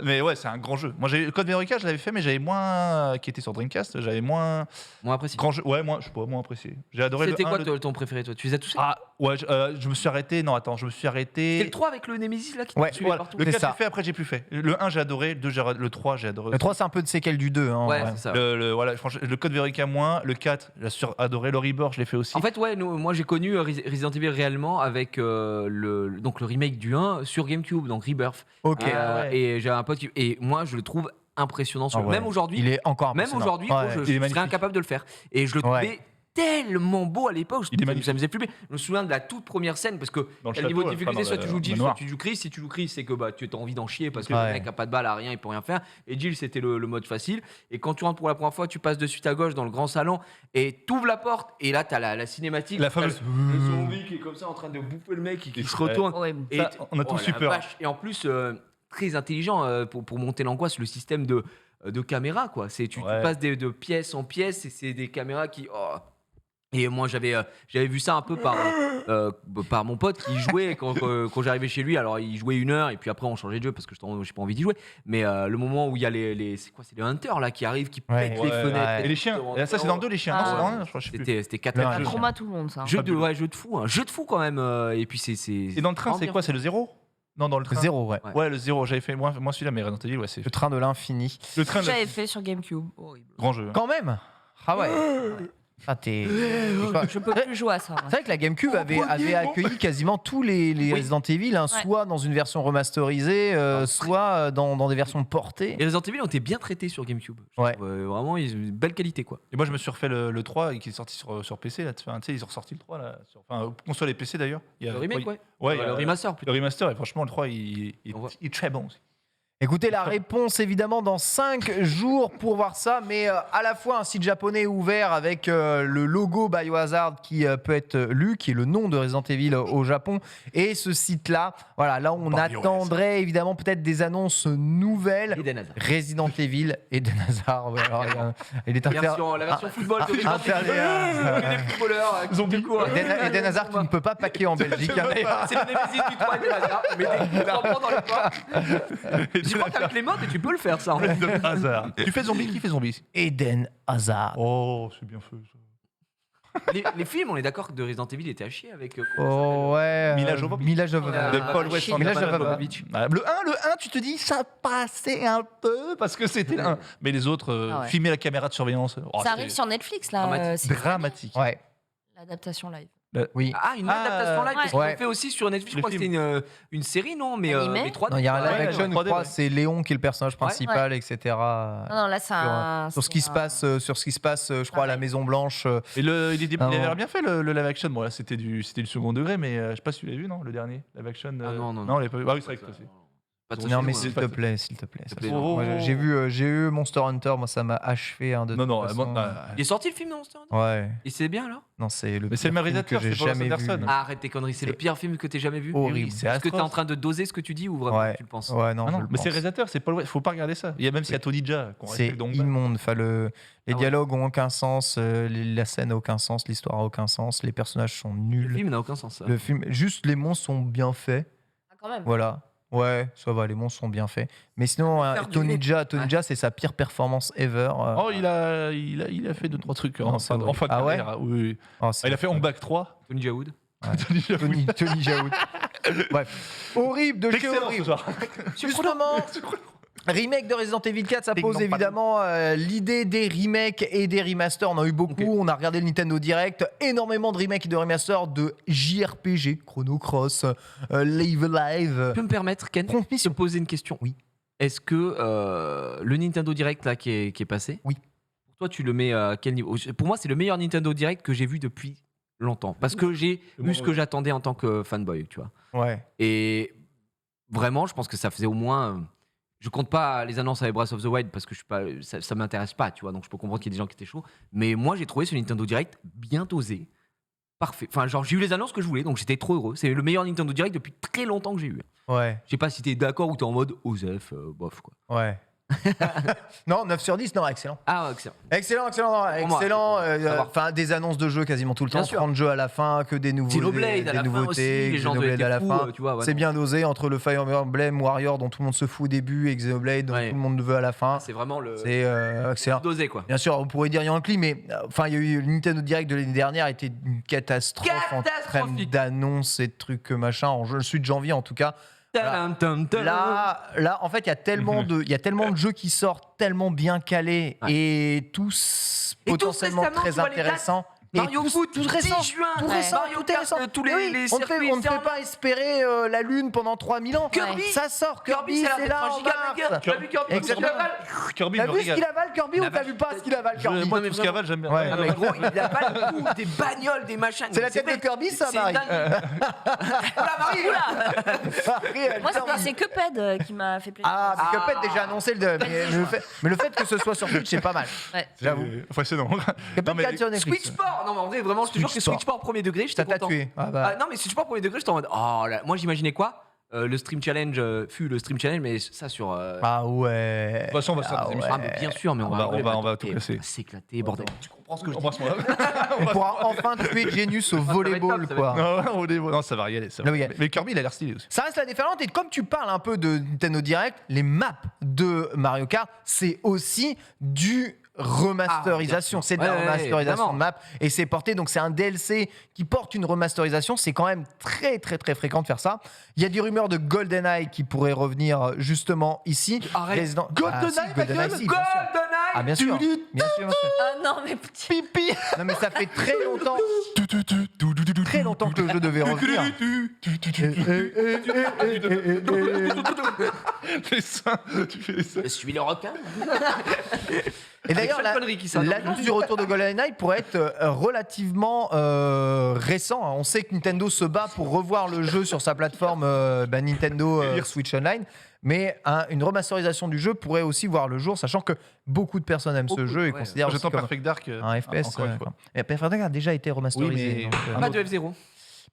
Mais ouais, c'est un grand jeu. Moi, Code Veronica, je l'avais fait, mais j'avais moins. Qui était sur Dreamcast, j'avais moins. Moi apprécié. Grand jeu. Ouais, moi, je sais pas, moins apprécié. J'ai adoré le C'était 1, quoi ton préféré toi? Tu les as tous fait? Ah, ouais, je me suis arrêté. Non, attends, je me suis arrêté. C'était le 3 avec le Nemesis là qui Ouais, te suivait Voilà. partout. Le C'est 4 ça. j'ai fait, après j'ai plus fait. Le 1 j'ai adoré, le 3 j'ai adoré. Le 3, c'est un peu de séquelle du 2. Hein, Ouais, ouais. c'est ça. Voilà, franchement, le Code Veronica moins, le 4 j'ai adoré, le Rebirth je l'ai fait aussi. En fait, ouais, moi j'ai connu Resident Evil réellement avec donc le remake du 1 sur GameCube, donc Rebirth. Ok. Et j'ai un pote et moi je le trouve impressionnant. Ah ouais. Même aujourd'hui, Il est encore même impressionnant. aujourd'hui, Ouais. je Il est serais magnifique. incapable de le faire. Et je le trouvais tellement beau à l'époque. Il est Ça magnifique. me faisait flipper. Je me souviens de la toute première scène parce que Dans le t'as le niveau de château, difficulté, enfin, soit dans tu joues le Jill, soit manoir. tu joues Chris. Si tu joues Chris, c'est que tu as envie d'en chier parce que Ouais. le mec a pas de balle, a rien, il peut rien faire. Et Jill, c'était le mode facile. Et quand tu rentres pour la première fois, tu passes de suite à gauche dans le grand salon et tu ouvres la porte. Et là, t'as la cinématique. La t'as fameuse- le zombie qui est comme ça en train de bouffer le mec qui se retourne. Horrible. Et Ça, on a tous la eu peur. vache. Et en plus, très intelligent pour monter l'angoisse, le système de caméra. Quoi. Tu Ouais. passes de pièce en pièce et c'est des caméras qui. Et moi, j'avais vu ça un peu par mon pote qui jouait quand j'arrivais chez lui. Alors, il jouait 1 heure et puis après, on changeait de jeu parce que j'ai pas envie d'y jouer. Mais le moment où il y a c'est les hunters là qui arrivent, qui Ouais. pètent les Ouais, fenêtres. ouais. Et les chiens. Et ça c'est dans le 2 les chiens. Ah. Non, c'est dans le 1, je crois, je sais plus. C'était 4 Non, Ça je- trauma tout le monde, ça. jeu de fou, un jeu de fou quand même. Et puis c'est. Et dans le train, c'est quoi? C'est le 0? Non, dans le train. 0, ouais. Ouais. Ouais, le 0, j'avais fait moi celui-là, mais Resident Evil, ouais, c'est Le train de l'infini. le train de J'avais fait sur GameCube. Horrible. grand jeu. Quand même. Ah ouais. Ah, t'es quoi. Je peux plus jouer à ça. C'est vrai que la GameCube avait accueilli quasiment tous les Resident Evil, hein, soit dans une version remasterisée, soit dans des versions portées. Et Resident Evil ont été bien traités sur GameCube. Je Ouais. trouve, vraiment, ils ont une belle qualité quoi. Et moi je me suis refait le 3 qui est sorti sur PC là, tu sais ils ont ressorti le 3 là, enfin console et PC d'ailleurs. Il y a- Le remake, ouais. Ouais, il y a- Le remaster plutôt. le remaster et franchement le 3 il On voit. est très bon aussi. Écoutez, la réponse évidemment dans 5 jours pour voir ça, mais à la fois un site japonais ouvert avec le logo Biohazard qui peut être lu, qui est le nom de Resident Evil au Japon, et ce site-là, voilà, là on Biohazard. attendrait évidemment peut-être des annonces nouvelles. Eden Hazard. Resident Evil et Eden Hazard. Ouais, alors, il est La version football de Resident Evil. Des footballeurs qui Zombie. courent. Eden Hazard qui ne peut pas paquer en Belgique. hein, d'ailleurs. C'est le Nemesis du 3 Eden Hazard. Mais des crampons dans les pas. Je crois qu'avec les modes, tu peux le faire ça. En fait. De hasard. Tu fais zombie, qui fait zombie? Eden Hazard. Oh, c'est bien fait ça. Les films, on est d'accord que de Resident Evil étaient à chier avec. Oh ouais. Mila Jovovich. Mila Jovovich. De Paul West Mila Anderson. Jovovich. Ah, le 1, tu te dis ça passait un peu parce que c'était le 1. Mais les autres, Ah ouais. filmer la caméra de surveillance. Oh, Ça arrive sur Netflix là. Dramatique. c'est dramatique. Ouais. l'adaptation live. Oui. Ah, une adaptation live, parce qu'ils Ouais. l'ont fait aussi sur Netflix. Je Le crois que c'était une série, non? Mais Animé 3D. Non, il y a un live Ouais, action, ouais, je crois, 3D, c'est Léon qui est le personnage principal, etc. Non, là, ça. Sur ce qui se passe, je crois, à la Maison Blanche. Et il avait non. l'air bien fait le live action. Bon, là, c'était du second degré, mais je sais pas si tu l'as vu, non, le dernier live action. Non. Non, il l'avait pas vu. Ah oui, c'est vrai que toi aussi. Pas trop Non, chez mais nous, s'il hein. te plaît, s'il te plaît. S'il te ça plaît, se- non. moi, j'ai eu Monster Hunter, moi ça m'a achevé de Non, toute non, façon. Il est sorti le film dans Monster Hunter Ouais, Et c'est bien alors? non, c'est le Mais c'est le pire même film que réalisateur, j'ai c'est Paul jamais vu. Anderson. Ah, arrête tes conneries, c'est le pire film que t'aies jamais vu? Horrible. C'est Est-ce que t'es atroce. en train de doser ce que tu dis ou vraiment Ouais. tu le penses? Ouais, non, Ah je non, le mais c'est le pense. réalisateur, c'est Paul. Faut pas regarder ça. Il y a même s'il y a Tony Jaa qu'on C'est respecte donc. immonde. Enfin, les Ah ouais. dialogues ont aucun sens, la scène a aucun sens, l'histoire a aucun sens, les personnages sont Le nuls. film n'a aucun sens. Ça. Le film, juste les monstres sont bien faits. Ah, quand même. Voilà. Ouais, ça va, les monstres sont bien faits. Mais sinon, Faire Tony du- Jaa, Ouais. c'est sa pire performance ever. Oh, il a fait 2-3 trucs Non, en c'est fin de horrible. Ah ouais carrière. Oui. Oh, c'est- Il a fait On Back 3. Tony Jaa Wood. Tony Jaa. Bref, horrible de chez Excellent ce horrible. soir. Justement, remake de Resident Evil 4, ça pose Technon, évidemment l'idée des remakes et des remasters. On en a eu beaucoup. Ok. On a regardé le Nintendo Direct, énormément de remakes et de remasters de JRPG, Chrono Cross, Live Alive. Tu peux me permettre, Ken, de te poser une question? Oui. Est-ce que le Nintendo Direct là qui est passé, Oui. pour toi tu le mets à quel niveau? Pour moi, c'est le meilleur Nintendo Direct que j'ai vu depuis longtemps. Parce que j'ai eu ce que j'attendais en tant que fanboy, tu vois. Ouais. Et vraiment, je pense que ça faisait au moins. Je compte pas les annonces avec Breath of the Wild parce que je suis pas, ça m'intéresse pas, tu vois. Donc je peux comprendre qu'il y ait des gens qui étaient chauds. Mais moi, j'ai trouvé ce Nintendo Direct bien dosé, parfait. Enfin, genre j'ai eu les annonces que je voulais, donc j'étais trop heureux. C'est le meilleur Nintendo Direct depuis très longtemps que j'ai eu. Ouais. Je sais pas si t'es d'accord ou t'es en mode Osef, bof quoi. Ouais. Non, 9 sur 10, non, excellent. Ah, excellent. Excellent. Pour moi, Excellent. savoir. Enfin, des annonces de jeux quasiment tout le temps. Bien sûr. 30 jeux à la fin, que des nouveaux, Xenoblade à la fin nouveautés, aussi, les gens Xenoblade étaient à la fous, fin. tu vois. Ouais, C'est non. bien dosé entre le Fire Emblem Warrior dont tout le monde se fout au début et Xenoblade dont Ouais. tout le monde veut à la fin. C'est vraiment le C'est excellent. dosé quoi. Bien sûr, on pourrait dire Yankee, mais enfin, il y a eu le Nintendo Direct de l'année dernière était une catastrophe en termes Catastrophique. d'annonces et de trucs machin. En le suite de janvier, en tout cas. Là, en fait, il y a tellement de jeux qui sortent tellement bien calés Ouais. et tous Et tous potentiellement récemment, très tu vois, les intéressants. Mario Foot, tout 10 récent, juin, tout récent, Mario tout est Kart, récent. tous les- Oui, les on ne circuits fait, on ne fait fermés. pas espérer la Lune pendant 3000 ans. Kirby. Ça sort, Kirby, Kirby, c'est c'est là en mars. T'as vu Kirby Exactement. Kirby T'as me vu ce régale. qu'il avale, Kirby, ou t'as vu pas ce qu'il avale, Kirby Moi, mais tout ce qu'il avale, j'aime bien. Ouais. Non, mais gros, il a pas le coup des bagnoles, des machins. C'est la tête de vrai. Kirby, ça, C'est Marie. dingue. Oula, Marie, oula. Marie, elle Moi, Kirby. c'est Cuphead qui m'a fait plaisir. Ah, mais Ah. Cuphead déjà annoncé, mais le fait que ce soit sur Twitch, c'est pas mal. Ouais. J'avoue. Enfin, c'est non. Cuphead Non, mais 4 sur Netflix. Switch Sport. Non, mais en vrai, vraiment, je te jure que Switch Sport. Switch Sport premier degré, Ça j'étais t'a content. tué. Ah bah. Non, mais Switch Sport premier degré, j'étais en mode. Oh là. Moi, j'imaginais quoi? Le Stream Challenge fut le Stream Challenge, mais ça sur. Ah ouais. De toute façon, on va se faire des émissions. Ah, mais bien sûr, mais on va on va tout casser. s'éclater, bordel. Tu comprends ce que je dis? Embrasse-moi. On pourra enfin tuer Genius au volleyball, top, ça va quoi. Non, ça va y aller. Ça va. Non, mais- Mais Kirby, il a l'air stylé aussi. Ça reste la déferlante, et comme tu parles un peu de Nintendo Direct, les maps de Mario Kart, c'est aussi du remasterisation. Ah, bien sûr. C'est de la Ouais, remasterisation évidemment. de map, et c'est porté, donc c'est un DLC qui porte une remasterisation. C'est quand même très très très fréquent de faire ça. Il y a des rumeurs de GoldenEye qui pourraient revenir justement ici. Arrête. GoldenEye, ta GoldenEye, gueule. si, bien sûr. GoldenEye. Ah bien sûr, bien sûr, bien sûr. Ah non, mais petit. Pipi. Non mais ça fait très longtemps que le jeu devait revenir. Les seins, tu fais les seins. Je suis le requin. Et d'ailleurs, Avec Sean Connery qui sort. l'annonce du retour de GoldenEye pourrait être relativement récent. On sait que Nintendo se bat pour revoir le jeu sur sa plateforme Nintendo Switch Online. Mais une remasterisation du jeu pourrait aussi voir le jour, sachant que beaucoup de personnes aiment ce Beaucoup, jeu et ouais. considèrent aussi J'attends comme Perfect Dark. un FPS. encore une fois. Et Perfect Dark a déjà été remasterisé. Oui, mais- donc, Pas de F0.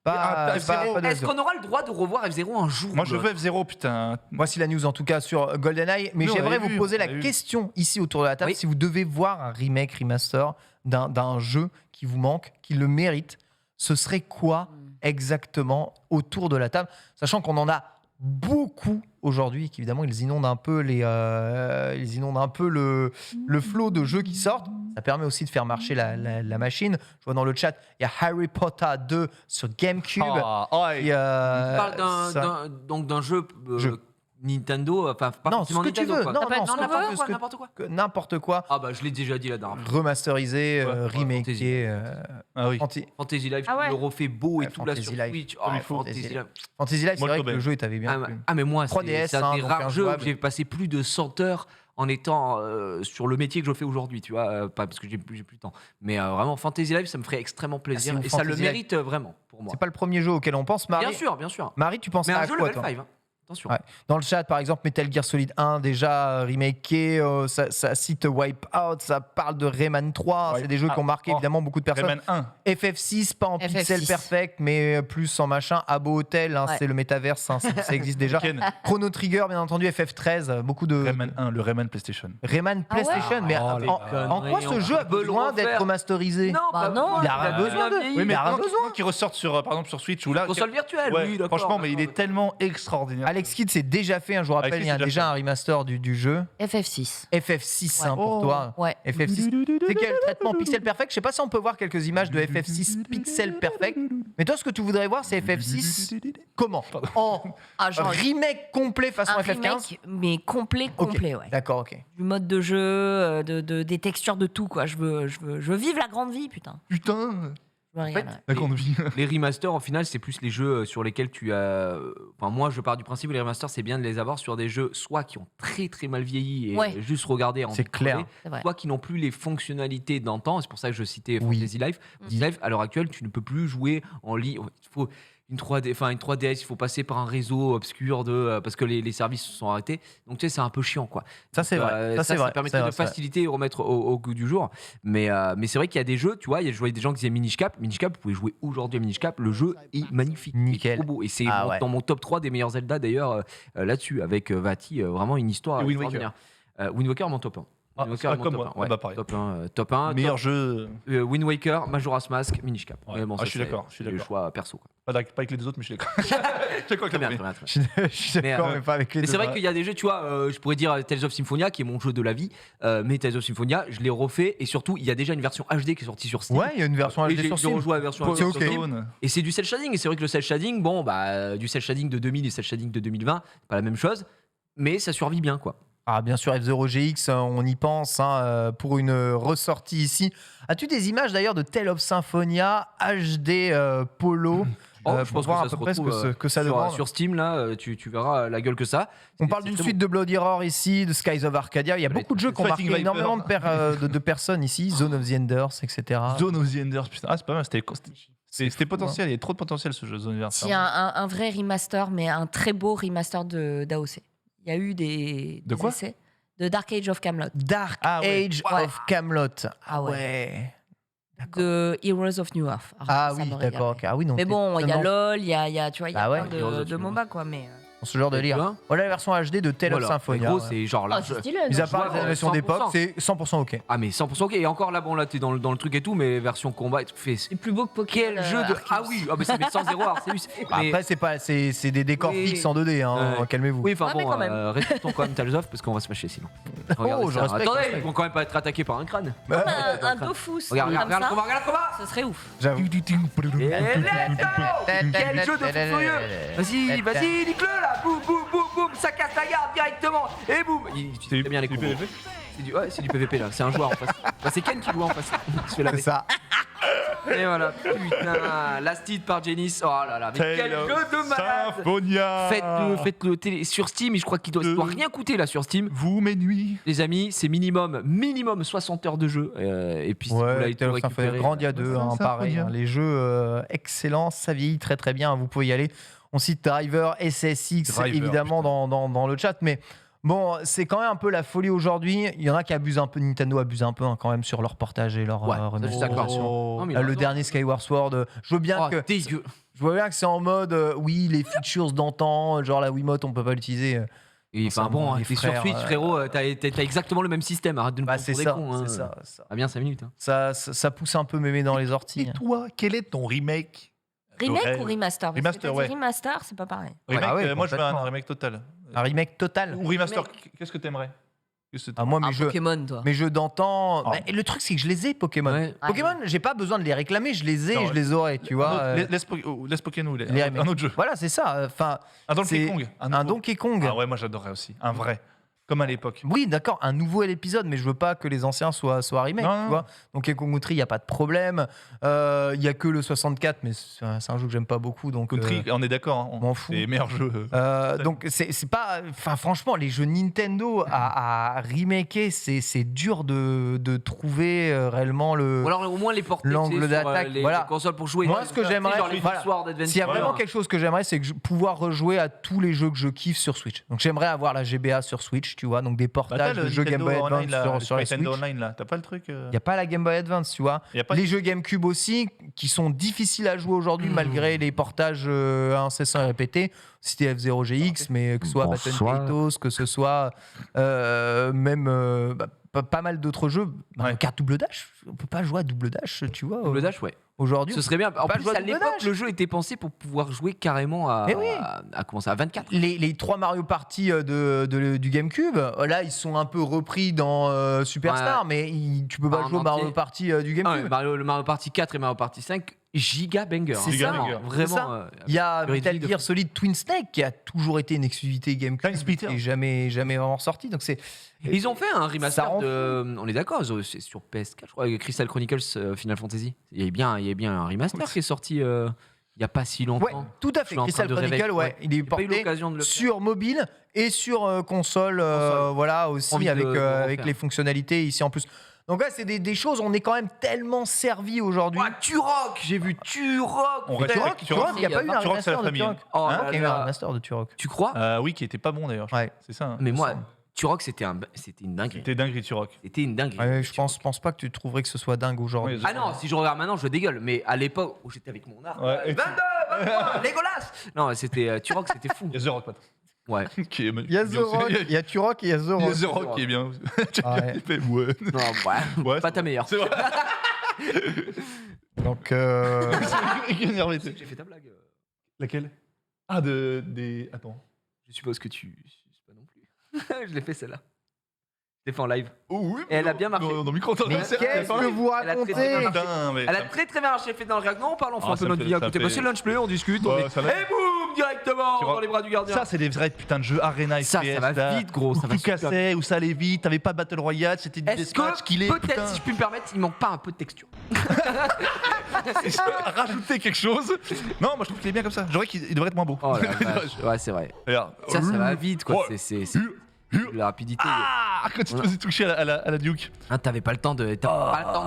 pas F0. de Est-ce F0. qu'on aura le droit de revoir F0 un jour? Moi, je veux F0, putain. Voici la news en tout cas sur GoldenEye. Mais Oui, on j'aimerais l'avait vous vu, poser on la l'avait vu. question ici autour de la table. Oui. Si vous devez voir un remake, remaster d'un jeu qui vous manque, qui le mérite, ce serait quoi exactement autour de la table? Sachant qu'on en a beaucoup aujourd'hui, qu'évidemment ils inondent un peu le flot de jeux qui sortent. Ça permet aussi de faire marcher la machine. Je vois dans le chat, il y a Harry Potter 2 sur GameCube. Ah, qui, ouais. euh, On parle ça- donc d'un jeu Jeu. Nintendo, enfin pas Non, forcément ce que tu Nintendo. veux. Quoi. Non, Ça peut être ce que tu n'importe veux, quoi, ce que- n'importe quoi. N'importe quoi. Ah bah je l'ai déjà dit la dernière fois. Remasterisé, Ouais, remaké. Ah oui. Fantasy Life, Ah ouais. il le refait beau et Ouais, tout là sur Fantasy Life. Switch. Comme il faut. Fantasy Fantasy Life. Fantasy Life, c'est Moi, vrai je que te le baie. jeu, il t'avait bien plu. Mais moi, 3DS, c'est un des donc rares jeux où injouable. j'ai passé plus de 100 heures en étant sur le métier que je fais aujourd'hui, tu vois, pas parce que j'ai plus le temps. Mais vraiment, Fantasy Life, ça me ferait extrêmement plaisir c'est où et ça le Fantasy Life mérite vraiment pour moi. C'est pas le premier jeu auquel on pense. Marie, Bien sûr, bien sûr. Marie, tu penses Mais à un jeu quoi, level toi 5, hein. Attention. Ouais. Dans le chat, par exemple, Metal Gear Solid 1, déjà remaké, ça cite Wipeout, ça parle de Rayman 3. C'est des jeux qui ont marqué évidemment beaucoup de personnes. Rayman 1. FF6, pas en FF6. pixel perfect, mais plus en machin. Abo Hotel, Ouais. c'est le métaverse, ça existe déjà. Ken, Chrono Trigger, bien entendu, FF13, beaucoup de. Rayman 1, le Rayman PlayStation. Rayman Ah ouais PlayStation, mais Oh, les en quoi ce jeu a peut le besoin refaire. d'être remasterisé Non, Bah pas non, besoin, il a a besoin de- vieilli. Oui, mais il a maintenant besoin. qu'il ressorte sur, par exemple, sur Switch ou là. Console virtuelle, Ouais, oui, d'accord. franchement, mais il est tellement extraordinaire. Alex Kidd s'est déjà fait, je vous rappelle, Alex il y a Kidd, déjà un remaster du jeu. FF6. FF6 Ouais. pour toi. Ouais. FF6. C'est quel traitement pixel perfect? Je sais pas si on peut voir quelques images de FF6 pixel perfect. Mais toi, ce que tu voudrais voir, c'est FF6 comment? En remake complet façon Un FF15? remake, mais complet, Ok. ouais. D'accord, ok. Du mode de jeu, des textures, de tout, quoi. Je veux vivre la grande vie, putain. Putain, Je veux rien, fait, ouais. la grande vie. Les remasters, en final, c'est plus les jeux sur lesquels tu as. Enfin, moi, je pars du principe que les remasters, c'est bien de les avoir sur des jeux soit qui ont très très mal vieilli et Ouais. juste regarder en C'est clair. C'est vrai. soit qui n'ont plus les fonctionnalités d'antan. C'est pour ça que je citais Oui. Fantasy Life. Fantasy Life, à l'heure actuelle, tu ne peux plus jouer en ligne. Il faut une 3D, enfin une 3DS, il faut passer par un réseau obscur parce que les services se sont arrêtés. Donc tu sais, c'est un peu chiant, quoi. Ça, c'est vrai. Ça, c'est vrai. permettrait C'est vrai, de c'est vrai. faciliter et remettre au goût du jour. Mais c'est vrai qu'il y a des jeux, tu vois, je voyais des gens qui disaient Minish Cap. Minish Cap, vous pouvez jouer aujourd'hui à Minish Cap. Le jeu est magnifique. Nickel. Il est trop beau. Et c'est Ah ouais. dans mon top 3 des meilleurs Zelda d'ailleurs là-dessus, avec Vati, vraiment une histoire Et Wind extraordinaire. Wind Waker, mon top 1. Ah, Wind c'est Waker, pas mon comme top moi. 1. Ouais, Bah, pareil. top 1. Meilleur jeu. Wind Waker, Majora's Mask, Minish Cap. Ouais. Mais bon, Ah, ça, je suis c'est d'accord, je suis le d'accord. choix perso, quoi. Pas avec les deux autres, mais je suis d'accord. Je suis d'accord avec Très la bien, première. très bien, très bien. Je suis d'accord, mais pas avec les Mais deux. c'est vrai qu'il y a des jeux, tu vois, je pourrais dire Tales of Symphonia, qui est mon jeu de la vie, mais Tales of Symphonia, je l'ai refait, et surtout, il y a déjà une version HD qui est sortie sur Steam. Ouais, il y a une version Et HD j'ai sur Steam. rejoué à la version HD C'est sur ok. Steam. Et c'est du cel shading, et c'est vrai que le cel shading, bon, bah, du cel shading de 2000 et cel shading de 2020, c'est pas la même chose, mais ça survit bien, quoi. Ah, bien sûr, F0 GX, on y pense pour une ressortie ici. As-tu des images d'ailleurs de Tale of Symphonia HD Polo Oh, je pour pense voir que à ça peu se près ce retrouve que ça sur, demande. sur Steam, là, tu verras la gueule que ça. On parle d'une suite de Bloody Roar ici, de Skies of Arcadia. Il y a beaucoup de jeux qui ont Fighting marqué Viper. énormément de personnes ici. Zone of the Enders, etc. Zone of the Enders, putain. Ah, c'est pas mal. C'était fou, potentiel. Il y a trop de potentiel ce jeu, Zone of the Enders. S'il y a un vrai remaster, mais un très beau remaster d'AOC. Il y a eu des quoi essais de Dark Age of Camelot, Dark Ah ouais. Age Ouais. of Camelot. Ah ouais. ouais. D'accord. de Heroes of New Earth. Ah ça oui, me d'accord. régalait. ok. Ah oui, non. Mais bon, il y a non, LoL, il y a, tu vois, il y a Ah ouais. plein Heroes of de New MOBA, quoi. Mais ce genre de Tu lire. vois Voilà la version HD de Tale of Voilà. Symphonia. En gros, ouais. c'est genre là. oh, c'est stylé. Mis non à part Ouais, les animations 100%. d'époque, c'est 100% ok. Ah, mais 100% ok. Et encore là, bon, là, t'es dans le truc et tout, mais version combat, tu fais. C'est plus beau que Pokémon. Quel jeu de. Ah oui, ah, mais c'est 100 Arceus. Mais- Après, c'est des décors Oui. fixes en 2D, hein, Ouais. calmez-vous. Oui, enfin Ouais, mais bon, quand même. respectons quand même Tales of parce qu'on va se fâcher sinon. Regardez je ça. respecte, Attendez, respecte. ils vont quand même pas être attaqués par un crâne. Un Dofus. Regarde le comme ça, combat, regarde le combat. Ce serait ouf. J'avoue. Et let's go. Quel jeu de fou furieux. Vas-y, nique-le là. Boum, boum, boum, boum. Ça casse la garde directement. Et boum. Tu sais bien les combos. C'est du PVP là. C'est un joueur en face. Bah, c'est Ken qui joue en face. Il se fait laver. C'est ça. Et voilà. Putain. Last hit par Genis. Oh là là. Mais quel jeu de malade. Symphonia. Faites-le télé sur Steam. Et je crois qu'il doit rien coûter là sur Steam. Vous, mes nuits. Les amis, c'est minimum 60 heures de jeu. Et puis si vous Ouais, l'avez Tale tout of Symphonia, récupéré. Grandia 2, hein, pareil. Hein, les jeux excellents, ça vieillit très très bien. Vous pouvez y aller. On cite Driver, SSX Driver, évidemment dans le chat, mais bon, c'est quand même un peu la folie aujourd'hui. Il y en a qui abusent un peu, Nintendo abuse un peu hein, quand même sur leur portage et leur Ouais, ça, je suis d'accord. remasterisation. Non, mais il a Le raison. dernier Skyward Sword, je veux bien Oh, que dégueu. je vois bien que c'est en mode oui les features d'antan, genre la Wiimote on peut pas l'utiliser. Et enfin bon, les t'es sur frères, Switch, frérot, t'as exactement le même système. Arrête de nous Bah prendre c'est pour des ça, cons. Hein. c'est ça. Ah bien 5 minutes. Hein. Ça pousse un peu mémé dans les orties. Et toi, quel est ton remake Remake rêve. ou remaster Parce Remaster, que t'as dit ouais. Remaster, c'est pas pareil. Remake, Ah ouais, moi je veux un complètement. remake total. Un remake total. Ou remaster, qu'est-ce que t'aimerais Moi, Un Pokémon, toi. mes jeux d'antan. Ah. Et le truc, c'est que je les ai, Pokémon. Ouais. Pokémon, j'ai pas besoin de les réclamer, je les ai Non, et je les aurai, tu vois. Laisse Pokémon, les un autre jeu. Voilà, c'est ça. Enfin, Un Donkey c'est Kong. un nouveau. Donkey Kong. Ah ouais, moi j'adorerais aussi. Un vrai. Comme à l'époque. Oui, d'accord, un nouvel épisode, mais je veux pas que les anciens soient remake, Non. tu vois. Donc Donkey Kong Country, il y a pas de problème. Il y a que le 64, mais c'est un jeu que j'aime pas beaucoup, donc. Country, on est d'accord. Hein, m'en fous. C'est les meilleurs jeux. Donc c'est pas, enfin franchement, les jeux Nintendo à remaker, c'est dur de trouver réellement le. Ou alors au moins les porter L'angle tu sais, sur, d'attaque, les voilà. consoles pour jouer. Moi, ce que j'aimerais, genre les voilà. Sword Adventure. S'il y a vraiment Voilà. quelque chose que j'aimerais, c'est que pouvoir rejouer à tous les jeux que je kiffe sur Switch. Donc j'aimerais avoir la GBA sur Switch, tu vois, donc des portages de jeux Game Boy Advance sur la Switch. Nintendo Online, là. T'as pas le truc Il n'y a pas la Game Boy Advance, tu vois. Y a pas Les jeux GameCube aussi, qui sont difficiles à jouer aujourd'hui malgré les portages incessants et répétés. C'était F0 GX, mais que ce soit Baton Kaitos, que ce soit même pas mal d'autres jeux. Ouais. Carte Double Dash, on peut pas jouer à Double Dash, tu vois. Double Dash, ouais. Aujourd'hui, Ce serait bien. En pas plus, jouer à à Double l'époque, Dash. le jeu était pensé pour pouvoir jouer carrément à, Mais oui. à comment ça, à 24. les 3 Mario Party du GameCube, là, ils sont un peu repris dans Superstar, mais tu peux pas Pas en jouer au Mario entier. Party du Ah ouais, GameCube. le Mario Party 4 et Mario Party 5, giga banger. C'est ça, Vraiment, banger. C'est ça. vraiment. Il y a Véridique Metal de Gear fou. Solid Twin Snake qui a toujours été une exclusivité GameCube Time Splitter. et jamais vraiment ressorti. Donc c'est Ils ont fait un Ça remaster rend de. On est d'accord, c'est sur PS4, je crois, avec Crystal Chronicles Final Fantasy. Il y a bien un remaster qui est sorti il n'y a pas si longtemps. ouais, tout à Je fait. suis en train Crystal de rêver. Chronicle, ouais, Ouais. il est J'ai pas eu porté l'occasion de le faire. sur mobile et sur console, voilà aussi Envie de avec le avec refaire. les fonctionnalités ici en plus. Donc là, c'est des choses. On est quand même tellement servi aujourd'hui. Ah, Turok, j'ai vu Turok. On reste putain. avec Turok, il n'y a pas eu un Turok, c'est la remaster de famille. Turok. Oh Hein, là qu'il y a eu un là. remaster de Turok. Tu crois Oui, qui était pas bon d'ailleurs. Ouais. C'est ça. Hein. Mais moi, semble. Turok, c'était une dinguerie. C'était dingue, Turok. C'était une dinguerie. Ouais, je pense pas que tu trouverais que ce soit dingue aujourd'hui. Oui, Ah non, si je regarde maintenant, je dégueule. Mais à l'époque où j'étais avec mon arc, Ouais, et 22, 23, Legolas. Non, c'était Turok, c'était fou. Il y a The Rock, pote. Ouais. Qui est Il y a The bien aussi. Rock, il y a Turok et il y a The Il y a Rock. The Rock qui est bien. Ouais. Il fait, ouais. Non, ouais. Ouais, Pas ta meilleure. C'est vrai. Donc Énervé, t'es. J'ai fait ta blague. Laquelle Attends. Je suppose que tu. Je sais pas non plus. Je l'ai fait celle-là. Je l'ai fait en live. Oh oui. Et elle a bien marché. Dans micro mais qu'est-ce que vous Elle a très, très racontez bien Putain, mais. Elle a très très bien marché. Fait dans le réac. Non, on parle, on fait Ah, un peu ça notre fait- vie à ça côté. fait- Bah, c'est lunch play, on discute. Ouais, on est... ça va. Et boum, directement Tu dans vois, les bras du gardien. Ça, c'est des vrais putains de jeux Arena FPS. Ça va là, vite, gros. Où Ça va tout super cassait, où ça allait vite, t'avais pas de Battle Royale, c'était du Est-ce deathmatch que, qu'il est. peut-être, si je puis me permettre, il manque pas un peu de texture? Rajouter quelque chose. Non, moi je trouve qu'il est bien comme ça. J'aurais qu'il devrait être moins beau. Oh la vache. Ouais, c'est vrai. Regarde. Ça va vite, quoi. Ouais. C'est la rapidité. Ah, quand tu te faisais toucher à la Duke. Hein, t'avais pas le temps de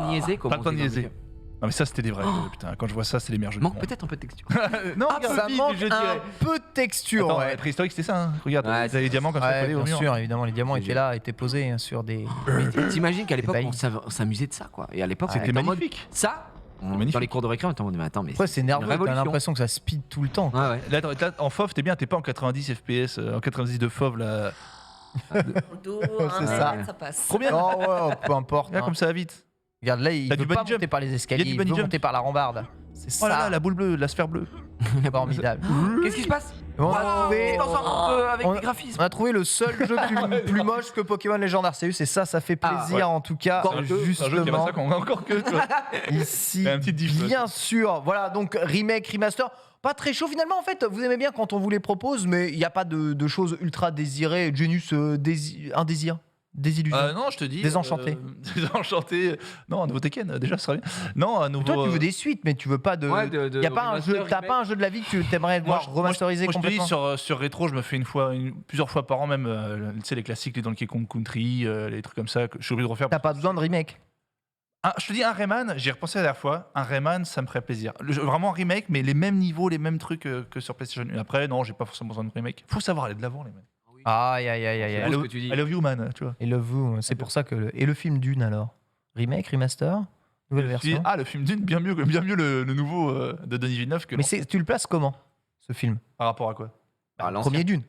niaiser, comme Pas le on temps de dit dans le niaiser. milieu. Non, mais ça, c'était des vrais jeux, putain. Quand je vois ça, c'est les meilleurs jeux. Il manque peut-être un peu de texture. Non, Ah, regarde, ça vite, manque je un dirais. peu de texture. Attends, ouais. préhistorique, c'était ça. Hein. Regarde, Ouais, t'avais les diamants comme ça Ouais, collés au bien mur. sûr, évidemment, les diamants C'est étaient là, étaient posés hein, sur des. T'imagines qu'à l'époque, pas on s'amusait de ça, quoi. Et à l'époque, C'était c'était en mode. magnifique. Ça, magnifique. dans les cours de récré, on était en mode, mais attends, mais. Après, c'est une nerveux, t'as révolution. l'impression que ça speed tout le temps. Ouais, ouais. Là, en FOV, t'es bien, t'es pas en 90 FPS, en 90 de FOV là. C'est ça. Ça passe. Combien Oh, ouais, peu importe. Regarde hein. comme ça va vite. Regarde, là, il T'as veut du pas bunny jump. monter par les escaliers, Il y a du il bunny veut jump. monter par la rambarde. C'est Oh là là, ça, la boule bleue, la sphère bleue. formidable. Qu'est-ce qui se passe? On a trouvé- On est ensemble avec on- des graphismes. On a trouvé le seul jeu plus moche que Pokémon Legend Arceus et ça fait plaisir ouais. en tout cas. Encore que- C'est un jeu qui a Justement, 25 ans, encore que. tu vois. ici, Il y a un petit diff, bien sûr. Voilà, donc remake, remaster. Pas très chaud finalement en fait, vous aimez bien quand on vous les propose, mais il n'y a pas de choses ultra désirées. Genius, un désir, des illusions. Non, je te dis. Désenchanté. Désenchanté. Non, un nouveau Tekken, déjà, ça serait bien. Non, un nouveau. Toi, tu veux des suites, mais tu veux pas de. Ouais, y a pas un jeu, remaster, t'as pas un jeu de la vie que tu aimerais voir remasterisé moi, je te complètement. dis, sur Rétro, je me fais plusieurs fois par an, même, tu sais, les classiques, les Donkey Kong Country, les trucs comme ça, que je suis obligé de refaire. T'as pas besoin de remake. Je te dis, un Rayman, j'y ai repensé la dernière fois. Un Rayman, ça me ferait plaisir. Vraiment un remake, mais les mêmes niveaux, les mêmes trucs que sur PlayStation 1. Après, non, j'ai pas forcément besoin de remake. Faut savoir aller de l'avant, les mecs. Aïe, aïe, aïe, aïe, C'est aïe. beau ce que tu dis. I love you, man, tu vois. Et Love You, c'est pour ça que. Et le film Dune alors remake, remaster, nouvelle version. Le film d'une, bien mieux le nouveau de Denis Villeneuve que Mais l'ancien. tu le places comment ce film Par rapport à quoi Ah, l'ancien. Premier Dune.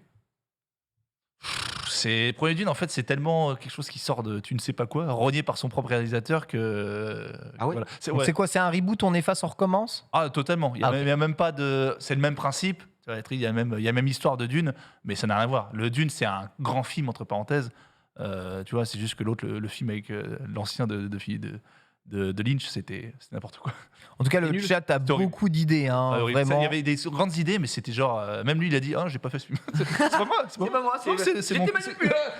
C'est Premier Dune, en fait, c'est tellement quelque chose qui sort de tu ne sais pas quoi, rogné par son propre réalisateur que. Ah ouais voilà. C'est, Donc ouais. c'est quoi? C'est un reboot, on efface, on recommence? Ah, totalement. Il y a, Ah, même, il y a même pas de. C'est le même principe. Il y a même histoire de Dune, mais ça n'a rien à voir. Le Dune, c'est un grand film entre parenthèses. Tu vois, c'est juste que l'autre, le film avec l'ancien de Lynch, c'était n'importe quoi. En tout cas, le nul. chat a C'est horrible. beaucoup d'idées, hein, Il vraiment. y avait des grandes idées, mais c'était genre. Même lui, il a dit j'ai pas fait ce film. C'est pas moi, C'est pas moi, Non, c'est mon,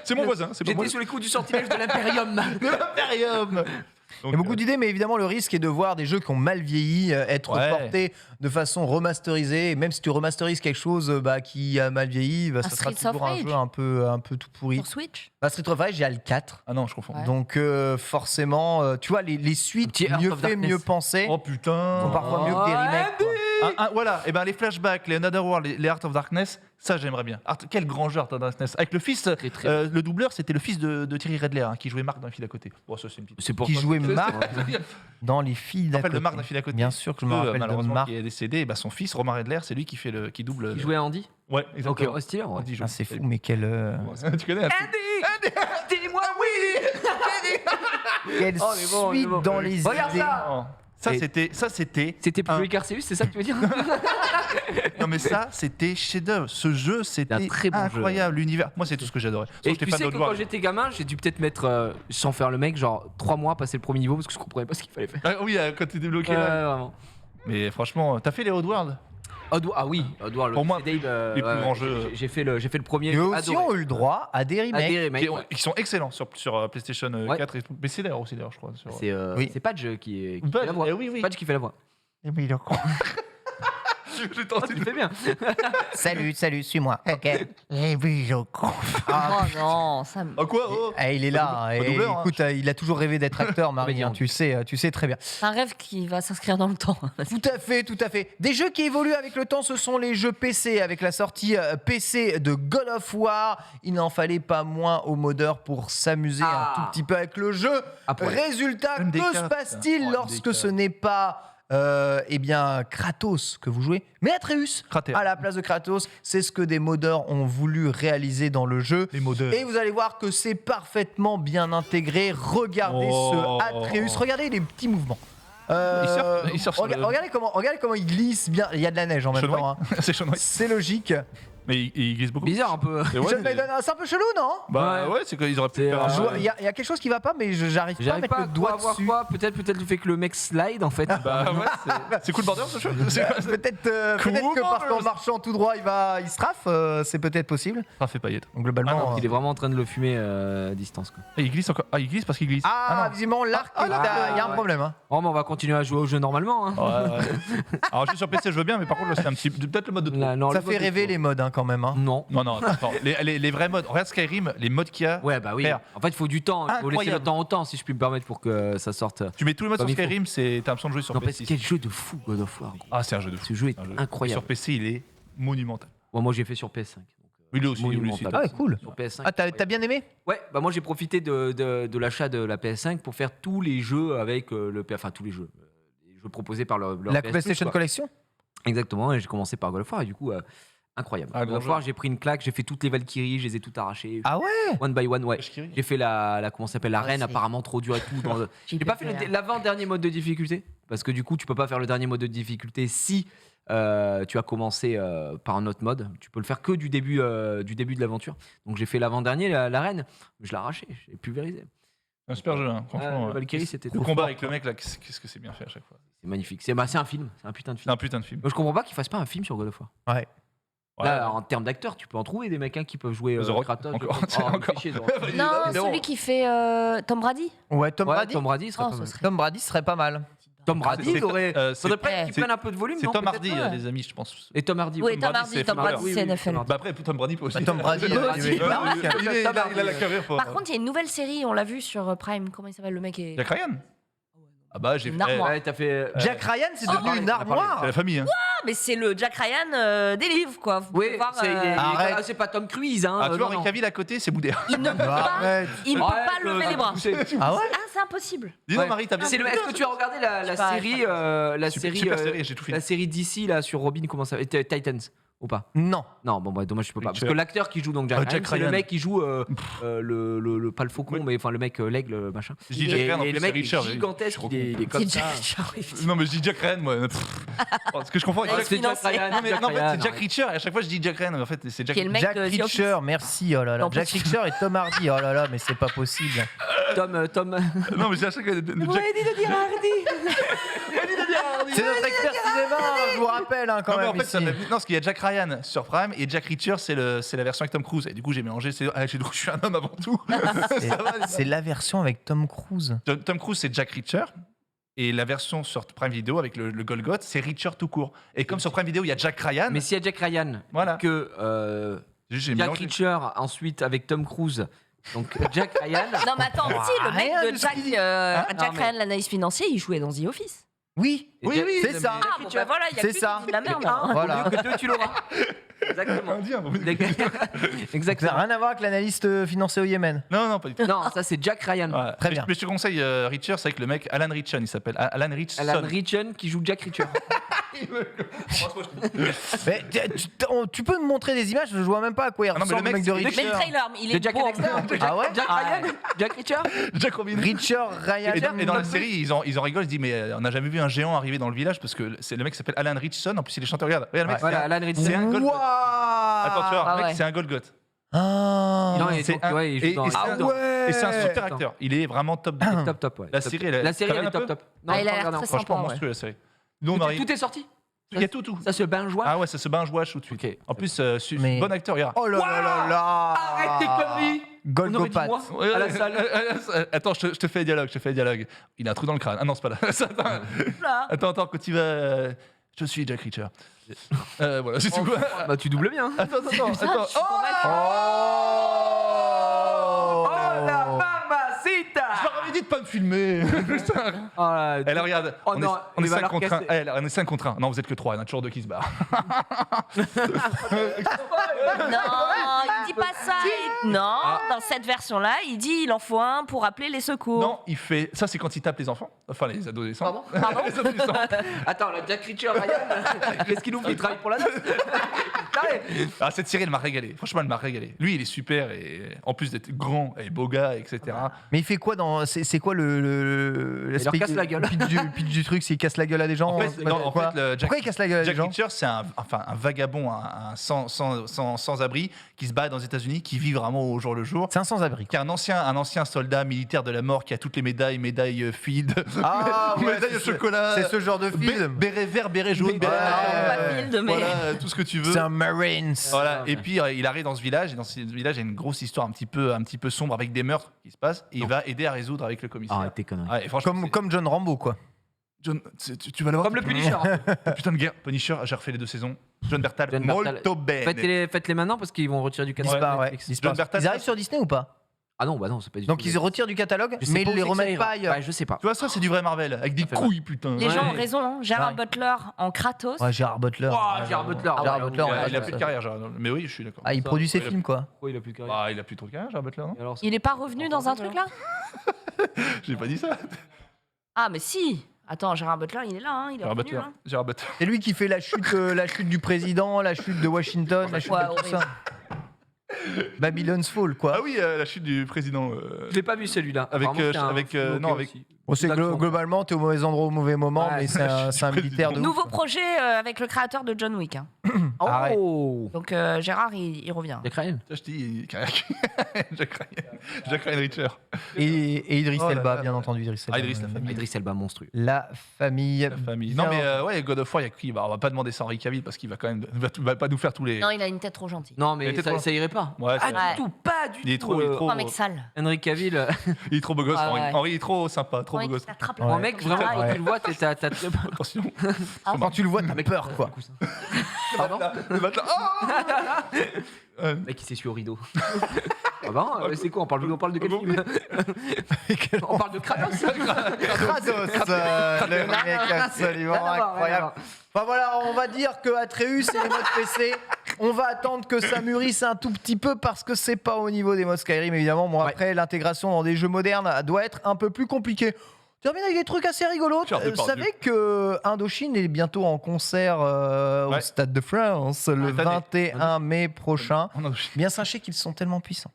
c'est mon voisin. C'est pas moi. J'étais sous les coups du sortilège de l'Imperium. De l'Imperium. Il y a beaucoup d'idées, mais évidemment, le risque est de voir des jeux qui ont mal vieilli être Ouais. portés de façon remasterisée. Et même si tu remasterises quelque chose qui a mal vieilli, ça sera Streets of toujours un Rage. jeu un peu tout pourri. Sur Switch. Street of Rage, il y a le 4. Ah non, je confonds. Ouais. Donc forcément, tu vois, les suites Petit Heart mieux of fait, Darkness. mieux pensées Oh putain. sont parfois mieux que des remakes. quoi. Voilà, et ben les flashbacks, les Another World, les Heart of Darkness, ça j'aimerais bien. Quel grand jeu Heart of Darkness. Avec le fils, Très, très le doubleur, c'était le fils de Thierry Redler qui jouait Marc dans les filles d'à côté. Bon, ça c'est une petite. C'est pour Qui ça jouait que- Marc dans les filles Je me d'à rappelle de côté. Marc dans les filles d'à côté. Bien sûr que je me rappelle de malheureusement Marc. qui est décédé. Et ben, son fils, Romain Redler, c'est lui qui double. Qui jouait à Andy. Ouais, Ok, exactement. oh, stylé. Ouais. Andy joue. Ah, c'est fou, mais quelle, Tu connais un peu. Dis-moi oui. quelle Oh, mais bon, suite mais bon. dans les Regarde idées. ça. Oh. Ça Et- c'était. C'était plus Rick Arceus, c'est ça que tu veux dire? Non mais ça c'était chef-d'œuvre. Ce jeu c'était un très bon jeu. incroyable. L'univers. Moi c'est tout ce que j'adorais. Et Sauf tu sais que quand j'étais gamin, j'ai dû peut-être mettre, sans faire le mec, genre 3 mois passer le premier niveau parce que je comprenais pas ce qu'il fallait faire. Ah oui, quand t'es débloqué là. Vraiment. Mais franchement, t'as fait les Oddworld? Ah oui, Oddworld, Pour moi, Dave, les plus grands jeux. J'ai fait le premier. Et eux j'ai aussi adoré. ont eu le droit à des À remakes. des remakes, ouais. Qui sont excellents sur PlayStation Ouais. 4 et tout. PC d'ailleurs aussi d'ailleurs je crois. C'est Oui. c'est Padge qui Badge, fait la voix. oui, oui. Padge qui fait la voix. Oui, le con. J'ai Ah, tenté tu le fais bien. Salut, suis-moi. Ok. Eh oui, le con. Oh non, ça me. Ah quoi oh Il est là. Pas Et doubleur, hein. écoute, il a toujours rêvé d'être acteur, Marie. Comédien. Tu sais très bien. C'est un rêve qui va s'inscrire dans le temps. Tout à fait, tout à fait. Des jeux qui évoluent avec le temps, ce sont les jeux PC. Avec la sortie PC de God of War, il n'en fallait pas moins aux modeurs pour s'amuser Ah. un tout petit peu avec le jeu. Après. Résultat, MDK, que se passe-t-il putain. lorsque MDK. ce n'est pas Kratos que vous jouez, mais Atreus Kratos. à la place de Kratos? C'est ce que des modeurs ont voulu réaliser dans le jeu. Les modeurs. Et vous allez voir que c'est parfaitement bien intégré. Regardez Oh. ce Atreus, regardez les petits mouvements. Il surfe sur le- regardez comment il glisse bien. Il y a de la neige en même Sean temps. hein. White. C'est Sean White. C'est logique. Mais il glisse beaucoup. Bizarre un peu. Et ouais, John mais- Maiden, c'est un peu chelou, non? Bah ouais, c'est qu'ils auraient pu C'est, faire un Je jeu. vois- Il y, a quelque chose qui va pas, mais j'arrive pas à J'arrive mettre pas le doigt à voir dessus. quoi. Peut-être le fait que le mec slide en fait. Bah ouais, c'est cool border ce jeu. Peut-être Comment que parce qu'en je- marchant tout droit, il se traffe. C'est peut-être possible. Ça fait paillette. Donc globalement. Il est vraiment en train de le fumer à distance quoi. Et il glisse encore. Ah, il glisse parce qu'il glisse. Ah, non. visiblement, l'arc, Ah, il y a un ouais. problème. Hein. Oh mais on va continuer à jouer au jeu normalement. Hein. Ouais. Alors, je suis sur PC, je veux bien, mais par contre, là, c'est un petit. Peut-être le mode de trop. Là, non, Ça le fait mode rêver de- les modes quand même. Hein. Non. Non, attends. Les vrais modes. Regarde Skyrim, les modes qu'il y a. Ouais bah oui. Frère. En fait il faut du temps. Il faut laisser le Incroyable. temps au temps si je puis me permettre pour que ça sorte. Tu mets tous les modes Comme sur il faut. Skyrim, t'as l'impression de jouer sur Non, parce PC. que quel jeu de fou God of War. Gros. Ah, c'est un jeu de fou. Ce jeu est C'est un jeu. incroyable. Sur PC, il est monumental. Bon, moi j'ai fait sur PS5. Donc, Oui, lui aussi. monumental. Ah ouais, cool. Sur PS5. Ah, t'as bien aimé? Ouais, bah moi j'ai profité de l'achat de la PS5 pour faire tous les jeux avec enfin tous les jeux proposés par leur La PS Plus, PlayStation quoi. Collection? Exactement, et j'ai commencé par God of War et du coup incroyable. Ah, God grand of jeu. War, j'ai pris une claque, j'ai fait toutes les Valkyries, je les ai toutes arrachées. Ah ouais? One by one, ouais. Valkyrie. J'ai fait la comment ça s'appelle l'arène c'est- apparemment trop dur et tout. J'ai pas fait l'avant-dernier mode de difficulté parce que du coup tu peux pas faire le dernier mode de difficulté si tu as commencé par un autre mode. Tu peux le faire que du début de l'aventure. Donc j'ai fait l'avant-dernier l'arène, je l'ai arraché, j'ai pulvérisé. Un super jeu, hein. Franchement. Valkyrie c'était Le trop combat fort, avec le quoi. mec là, qu'est-ce que c'est bien fait à chaque fois. C'est magnifique. C'est un film, c'est un putain de C'est film. un putain de film. Moi, je comprends pas qu'ils fassent pas un film sur God of War. Ouais. Là, en termes d'acteurs, tu peux en trouver des mecs hein, qui peuvent jouer The Rock, Kratos. encore. Oh, me Encore. fais chier, The Rock. Non, Mais bon. celui qui fait Tom Brady. Ouais, Tom Ouais, Brady. Tom Brady serait Oh, pas ce mal. serait- Tom Brady serait pas mal. Tom Brady, c'est- il aurait. c'est- Faudrait pas qu'il c'est- prenne un peu de volume. C'est non, Tom peut-être Hardy, pas les amis, je pense. Et Tom Hardy. Oui, oui. Tom Brady, Hardy, c'est Tom footballeur. Brady, Oui, c'est oui, NFL. Tom Bah après, Tom Brady peut aussi. Tom Brady, Tom Brady, oui. Tom Brady. Il a la carrière pour. Par contre, il y a une nouvelle série, on l'a vu sur Prime. Comment il s'appelle le mec est... Jack Ryan. Ah bah j'ai Une armoire. Ouais, t'as fait. Jack Ryan, c'est on a devenu parlé, une on a parlé. armoire. C'est la famille, hein. Ah, mais c'est le Jack Ryan des livres, quoi. Vous Oui, pouvez voir, Arrête. c'est pas Tom Cruise. Hein, Ah, tu vois, non, non. Rick Cavill à côté, c'est Boudère. il ne peut pas, Arrête. il ne peut Arrête, pas lever les bras. Ah ouais? Ah, c'est impossible. Dis-donc, Ouais. Marie, t'as bien. Est-ce que tu as regardé la pas, série, Super série, j'ai tout fini. la série d'ici là sur Robin, comment ça s'appelle Titans. ou pas? Non. Non, bon, bah, dommage, je peux pas. Parce Reacher. que l'acteur qui joue donc Jack Ryan, Jack c'est le Ryan. mec qui joue pas le faucon, mais enfin le mec l'aigle, machin. Je dis Jack Et, Ryan, en et plus, le c'est mec est Reacher, gigantesque, je il est comme C'est ça. Jack Reacher, oui. Non, mais je dis Jack Ryan, moi. Parce que je confonds avec Ouais, Jack c'est Jack Ryan. Non, mais Jack non, en fait, Ryan, c'est Jack ouais. Reacher, et à chaque fois je dis Jack Ryan, mais en fait, c'est Jack Qui est le mec Jack de The Office. Reacher, merci. Oh là là. Non, Jack parce- Reacher et Tom Hardy. Oh là là, mais c'est pas possible. Tom. Non, mais c'est à chaque fois. dit de dire Hardy. C'est notre expert cinéma, je vous rappelle quand Non, mais même. en fait, ici. non, parce qu'il y a Jack Ryan sur Prime et Jack Reacher, c'est la version avec Tom Cruise. Et du coup, j'ai mélangé. Je suis un homme avant tout. C'est la version avec Tom Cruise. Tom Cruise, c'est Jack Reacher. Et la version sur Prime Video avec le Golgoth, c'est Reacher tout court. Et comme sur Prime Video, il y a Jack Ryan. Mais s'il y a Jack Ryan, Voilà. que J'ai Jack mélangé. Reacher ensuite avec Tom Cruise, donc Jack Ryan. Non, mais attends, si, le mec rien de de ce Jack, qu'il dit. Jack Non, mais- Ryan, l'analyse financier, il jouait dans The Office. Oui, Oui, oui, c'est ça. Ah, bon, bah voilà, il y a C'est que ça. qui dit de la merde. Un, hein. Voilà. au lieu que deux, tu l'auras. Exactement. Indien, bon. Ça n'a Exactement. rien à voir avec l'analyste financier au Yémen. Non, pas du tout. Non, ça c'est Jack Ryan. Ouais. Très Mais- bien. Mais je te conseille Reacher, c'est avec le mec Alan Ritchson, il s'appelle. Alan Ritchson. Alan Ritchson qui joue Jack Reacher. Mais tu peux me montrer des images, je vois même pas à quoi il Ah non, mais ressemble le le mec mec, de c'est- Mais le Reacher. trailer, il est De Jack beau. Dexter. Ah ouais Jack Ryan. Jack Reacher. Jack Robin. Richard Ryan. Et dans la série, ils en rigolent, ils disent mais on n'a jamais vu un géant arriver dans le village parce que c'est le mec qui s'appelle Alan Ritchson, en plus il est chanteur. Regarde, le mec, Voilà, Alan c'est un Ritchson. Golgoth. Waouh. Attends, tu vois, Ah le mec ouais. c'est un Golgoth. Ah. Non, et C'est donc, un- ouais, il et- joue dans et c'est Ah un- ouais. Et c'est un super Putain. acteur. Il est vraiment top. Top, ouais. La Top, série, top. elle est- La série, t'as elle est regardé top, un top. Ah, il a j'ai pas l'air regardé très encore. Franchement, sympa, ouais. monstrueux la série. Nous, on arrive. Tout est sorti. Il y a tout. Ça se binge watch. Ah ouais, ça se binge watch tout de suite. Ok. En plus, Mais- bon acteur, regarde. Oh là là là là. Arrête tes conneries. On aurait dit Golgopat. moi Ouais, à la ouais, salle. Attends, je te fais un dialogue, Il a un trou dans le crâne. Ah non, c'est pas là. Là. Attends, quand il va. Je suis Jack Reacher. Voilà, c'est tout. Bah tu doubles bien. Attends. Je suis convaincue. Oh. la mamacita. Je leur avais dit de pas me filmer. Oh là, Elle regarde. Oh on non, est il va 5 leur contre 1. casser. On est 5 contre 1. Non, vous êtes que 3. Il y en a toujours 2 qui se barrent. Non, il dit pas ça. Non, dans cette version-là, il dit il en faut un pour appeler les secours. Non, il fait. Ça, c'est quand il tape les enfants. Enfin, les adolescents. Pardon Les adolescents. Attends, là, Jack Reacher, Ryan, qu'est-ce qu'il nous fait? Il travaille pour la noce. Ah, cette série, elle m'a régalé. Franchement, elle m'a régalé. Lui, il est super. Et en plus d'être grand et beau gars, etc. Mais il fait quoi dans. C'est quoi le. Il leur casse la gueule. Le pitch du truc, c'est qu'il casse la gueule à des gens. En fait, non, en Quoi fait, le Jack- Pourquoi il casse la gueule à des Jack gens Reacher, c'est un vagabond, un sans-abri qui se bat aux États-Unis, qui vit vraiment au jour le jour. C'est un sans-abri. Qui est un ancien soldat militaire de la mort qui a toutes les médailles Field, Ah ouais, médailles au c'est chocolat, C'est ce genre de film. béret vert, béret jaune, béret pas vert, Field, mais- voilà, tout ce que tu veux. C'est un Marines. Voilà. Et puis il arrive dans ce village, et dans ce village, il y a une grosse histoire un petit peu sombre avec des meurtres qui se passent, et il va aider à résoudre avec le commissaire. Arrête tes conneries. Ouais, et franchement, Comme John Rambo, quoi. John, tu vas le voir. Comme le Punisher. Putain de guerre. Punisher, j'ai refait les 2 saisons. John Bertal, John Bertal. molto bene. Faites-les maintenant parce qu'ils vont retirer du catalogue. Disparaît, ouais. Netflix. Disparaît. John Bertal, Ils arrivent sur Disney ou pas Ah non, bah non, c'est pas du Donc tout. ils retirent du catalogue, Je sais mais pas ils où les c'est que ça remettent ira. pas ailleurs. Ouais, je sais pas. Tu vois, ça, c'est du vrai Marvel, avec des Ça fait mal. couilles, putain. Les gens ont Ouais. raison. Hein. Gérard Ouais. Butler en Kratos. Ouais, Gérard Butler. Gérard Butler. Gérard Butler, Il a ouais, plus de carrière, Gérard. Mais oui, je suis d'accord. Ah, il Ça, produit ses il a films, quoi. Pourquoi il a plus de carrière Bah, il a plus trop de carrière, Gérard Butler, non Et alors, Il est pas revenu dans un truc là J'ai pas dit ça. Ah, mais si. Attends, Gérard Butler, il est là. Hein. Il est Gérard revenu. Butler. Hein. Gérard Butler. C'est lui qui fait la chute du président, la chute de Washington, la chute Ouais, de tout horrible. ça. Babylon's Fall, quoi. Ah oui, la chute du président. Je l'ai pas vu celui-là. Avec, Apparemment, c'est un avec, film ok non, avec- aussi. Bon, c'est D'action. globalement, t'es au mauvais endroit au mauvais moment, Ouais. mais c'est un militaire de ouf. Nouveau projet avec le créateur de John Wick. Hein. Arrête. Oh Donc Gérard, il revient. Jack Ryan. Ça, je dis, carrière. Jack Ryan Richer. Et Idriss Oh là Elba, là. bien entendu. Idriss Elba. Ah, Idriss, la famille. Idriss Elba monstrueux. La famille. La famille. Bien. Non, mais ouais, God of War, il y a qui? Bah, on va pas demander ça à Henry Cavill parce qu'il va quand même. Va pas nous faire tous les. Non, il a une tête trop gentille. Non, Il mais était ça, trop- ça irait pas. Ouais, Ah, c'est- Ouais. du tout, pas du Il est tout. trop- il est trop- Oh, un mec sale. Henry Cavill. Il est trop beau gosse, Ah, Henry. ouais. Henry est trop sympa, trop Ouais, beau qui gosse. t'attrape Ouais. la Un mec, vraiment, Ah, quand ouais. tu le vois, t'as très Attention. Quand tu le vois, t'as peur, quoi. Pardon Le matelas. Oh Le mec, il s'essuie au rideau. Ah bah, c'est quoi on parle de quel film On parle de Kratos. Kratos, le mec absolument Rien à voir, rien à incroyable. voir. Enfin voilà, on va dire que Atreus et les modes PC, on va attendre que ça mûrisse un tout petit peu parce que c'est pas au niveau des modes Skyrim évidemment. Bon, après, l'intégration dans des jeux modernes doit être un peu plus compliquée. termine avec des trucs assez rigolos. Vous savez que Indochine est bientôt en concert au Stade de France le 21 mai prochain. Bien sachez qu'ils sont tellement puissants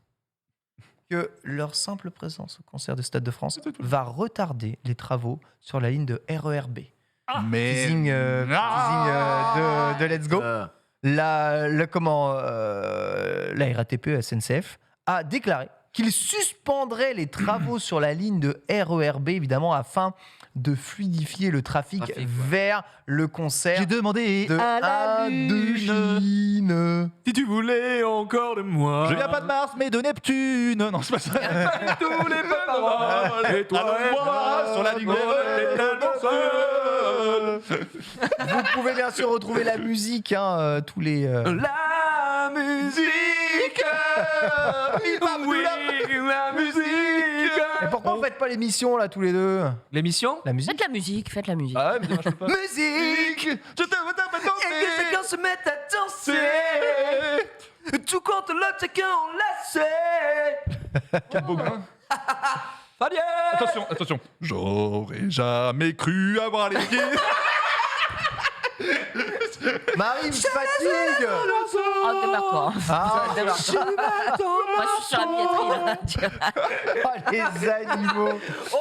que leur simple présence au concert du Stade de France va retarder les travaux sur la ligne de RERB. Teasing de Let's Go. La RATP SNCF a déclaré qu'il suspendrait les travaux sur la ligne de RERB, évidemment, afin de fluidifier le trafic vers le concert. J'ai demandé de à la Indochine. Si tu voulais encore de moi. Je viens pas de Mars, mais de Neptune. Non, c'est pas ça. Tous les paroles. Et toi et moi sur la ligne Vous pouvez bien sûr retrouver la musique, tous les... La musique. Oui, la musique. Et pourquoi vous faites pas l'émission, là, tous les deux? L'émission? La musique? Faites la musique. Ah ouais, mais moi je peux pas. Musique. Et que chacun se mette à danser. Tout contre l'autre, chacun enlacé. Quel beau grain. Fabien. Attention. J'aurais jamais cru avoir les pieds. Marie me fatigue. Oh, démarre-toi. Démarre-toi. Moi, je suis sur la billetterie, là. Oh, les animaux. Oh,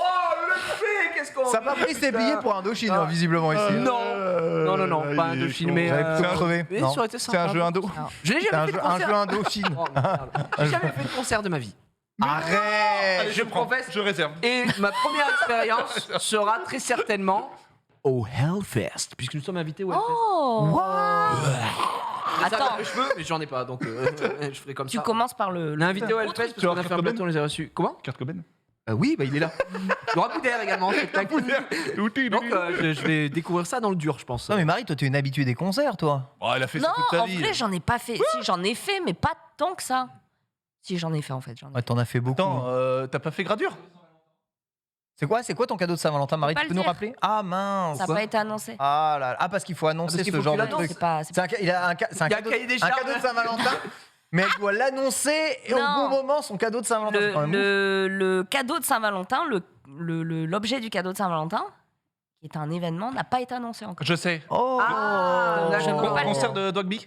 le fait, qu'est-ce qu'on... Ça m'a pris ses billets pour Indochine, visiblement, ici. Non, pas Indochine, mais... J'avais plutôt crevé. Mais Non. ça aurait été C'est sympa. un jeu indo. Je n'ai jamais fait de Un concert. jeu Indochine. Oh, merde. J'ai jamais fait de concert de ma vie. Arrête. Je professe. Je réserve. Et ma première expérience sera très certainement au Hellfest, puisque nous sommes invités au Hellfest. Oh. Attends, Je veux, mais j'en ai pas, donc je ferai comme tu ça. commences par le... On a invité au Hellfest parce qu'on a fait un plateau, on les a reçus. Comment? Kurt Cobain. Oui, bah il est là. Il y aura Boudère également. Donc je vais découvrir ça dans le dur, je pense. Non mais Marie, toi tu es une habituée des concerts, toi. Oh, elle a fait Non, ça toute ta en vie. vrai, j'en ai pas fait. Si, j'en ai fait, mais pas tant que ça. Si, j'en ai fait, en fait. Ouais, t'en as fait beaucoup. Attends, t'as pas fait gradure? C'est quoi ton cadeau de Saint-Valentin, Marie? Faut Tu pas peux le nous dire. rappeler? Ah mince. Ça n'a pas été annoncé. Ah là là. Ah, parce qu'il faut annoncer Parce qu'il ce faut genre que de tu truc. C'est pas... C'est un cadeau, cahier des un charges. cadeau de Saint-Valentin, mais elle doit l'annoncer et au Non. bon moment son cadeau de Saint-Valentin. C'est quand même ouf. Le cadeau de Saint-Valentin, l'objet du cadeau de Saint-Valentin, qui est un événement, n'a pas été annoncé encore. Je sais. Oh. donc je peux pas le Concert dire. de Dogby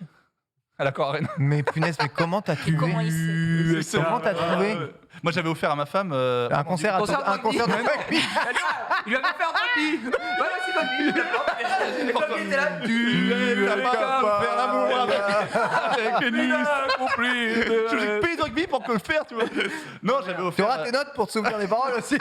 à l'Accor Arena. Mais punaise, mais comment t'as trouvé? Comment il sait Comment t'as trouvé? Moi j'avais offert à ma femme Un concert de Dogby. Il lui avait fait un Dogby. Voilà, c'est Dogby. Dogby était là. Tu as pas faire l'amour avec Kenny. compris. J'ai payé Dogby pour que le faire, tu vois. Non, j'avais Tu offert. auras tes notes pour te souvenir des paroles aussi.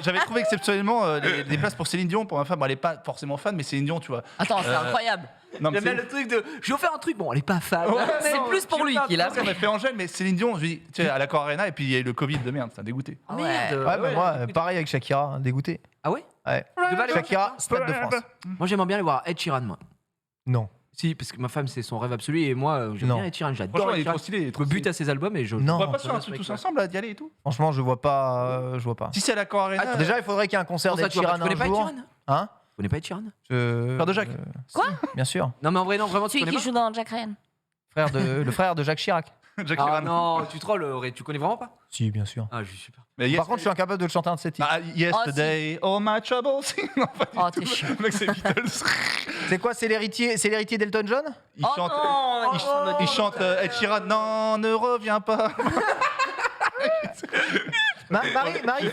J'avais trouvé exceptionnellement des places pour Céline Dion pour ma femme. Bon, elle est pas forcément fan, mais Céline Dion, tu vois. Attends, c'est incroyable. Non, mais J'aime bien le truc de. J'ai offert un truc, bon, elle est pas fan. Ouais, C'est non, plus pour lui qu'il a on a fait Angèle, mais Céline Dion, je lui dis, tu sais, à l'Accor Arena, et puis il y a eu le Covid de merde, ça a dégoûté. Oh, merde. Ouais, mais moi, pareil avec Shakira, dégoûté. Ah ouais? Ouais. Tu devais aller voir Shakira, Stade de France. Moi, j'aimerais bien aller voir Ed Sheeran, moi. Non. Si, parce que ma femme, c'est son rêve absolu, et moi, j'aime Non. bien Ed Sheeran. J'adore Franchement, Ed il est Sheeran. trop stylé. il est Je trop me bute stylé. à ses albums et je. Non. On va pas Ce sur un truc tous ensemble, là, d'y aller et tout. Franchement, je vois pas. Si c'est à l'Accor Arena. Déjà, il faudrait qu'il y ait un concert Comment ça, d'Ed tu vois pas, Sheeran tu connais un pas Ed jour. Sheeran? Hein? Tu connais pas Ed Sheeran? Frère de Jacques. Quoi Si, bien sûr. Non, mais en vrai, non, vraiment, tu Celui connais qui pas? joue dans Jack Ryan. Le frère de Jacques Chirac. Jacques Ah Chirac. non, tu trolls, Auré, tu connais vraiment pas? Si, bien sûr. Ah, je suis super. Mais yes- Par contre, je suis incapable de le chanter un de ses titres. Ah, yesterday, all my troubles. Non, pas du Oh, tout. t'es chiant. Le mec, c'est Beatles. C'est quoi? C'est l'héritier d'Elton John? Il Oh chante. non, Il chante Ed Sheeran. Non, ne reviens pas. Marie,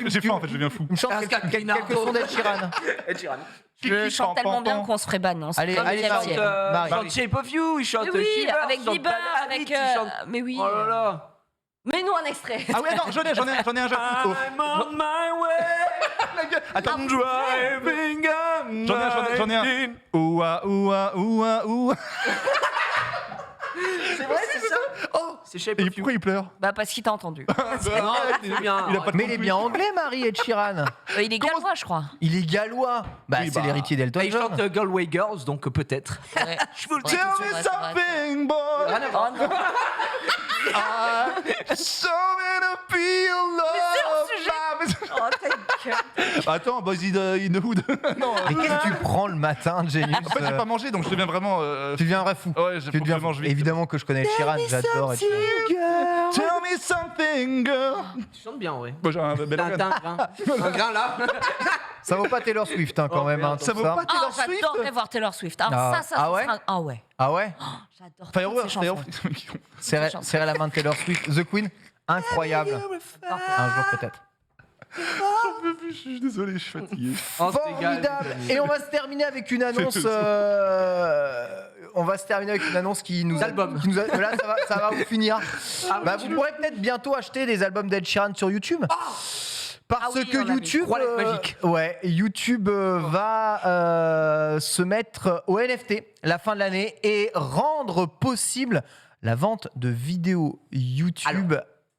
J'ai faim en fait, je deviens fou. me chante quelques sons d'Ed Sheeran. Ed Sheeran. Je chante tellement bien qu'on se ferait ban. On se Allez, ferait allez, comme Marie. Chelsea. Marie. Il chante Shape of You, il chante Mais oui, Shiver, avec il chante Bieber, Bad avec... Habits, il chante- Mais oui. Oh là là. Mets-nous un extrait. Ah ouais, non, j'en ai un jeu. Oh. I'm on my way. Attends, I'm driving on j'en ai un. Ouah, ouah, ouah, ouah. C'est vrai, c'est ça? Oh, c'est Shape Et of You. pourquoi il pleure? Bah parce qu'il t'a entendu. Non, c'est bien. Il a pas de Mais il est bien anglais, Marie, Ed Sheeran. Il est gallois, je crois. Il est gallois. Bah, Oui, c'est bah. l'héritier d'Elton Il chante John. Galway Girls, donc peut-être. Ouais. Je vous le Ouais, dis. Tell c'est me vrai, c'est vrai. something, boy. Rien à voir. Oh non. So to feel love. sujet. Oh ta Attends, Boys in the Hood. Non, Mais qu'est-ce que tu prends le matin, Genius en fait, j'ai pas mangé, donc je deviens vraiment. Tu deviens un vrai fou. Ouais, Tu deviens fou. Évidemment que je connais Ed Sheeran, j'adore Ed Sheeran. Tell me something, girl. Tu chantes bien, en vrai. Moi, j'ai un bel organe. Un grain là. Ça vaut pas Taylor Swift quand même. merde. Ça vaut pas Oh, Taylor Swift. j'adorerais voir Taylor Swift. Alors Ah. ça Ah ouais sera... Ah ouais. Ah ouais J'adore Fireworks, ces chansons. Serrer la main de Taylor Swift. The Queen, incroyable. Un jour peut-être. J'en peux plus, je suis désolé, je suis fatigué. Oh, c'est égal, Formidable. les amis. Et on va se terminer avec une annonce. On va se terminer avec une annonce qui nous. Album. Qui nous a- Là, ça va vous finir. Ah, Bah, oui, vous pourrez peut-être bientôt acheter des albums d'Ed Sheeran sur YouTube. Parce Ah oui, que on l'a vu. YouTube, Trois lettres magiques. ouais, YouTube va se mettre au NFT la fin de l'année et rendre possible la vente de vidéos YouTube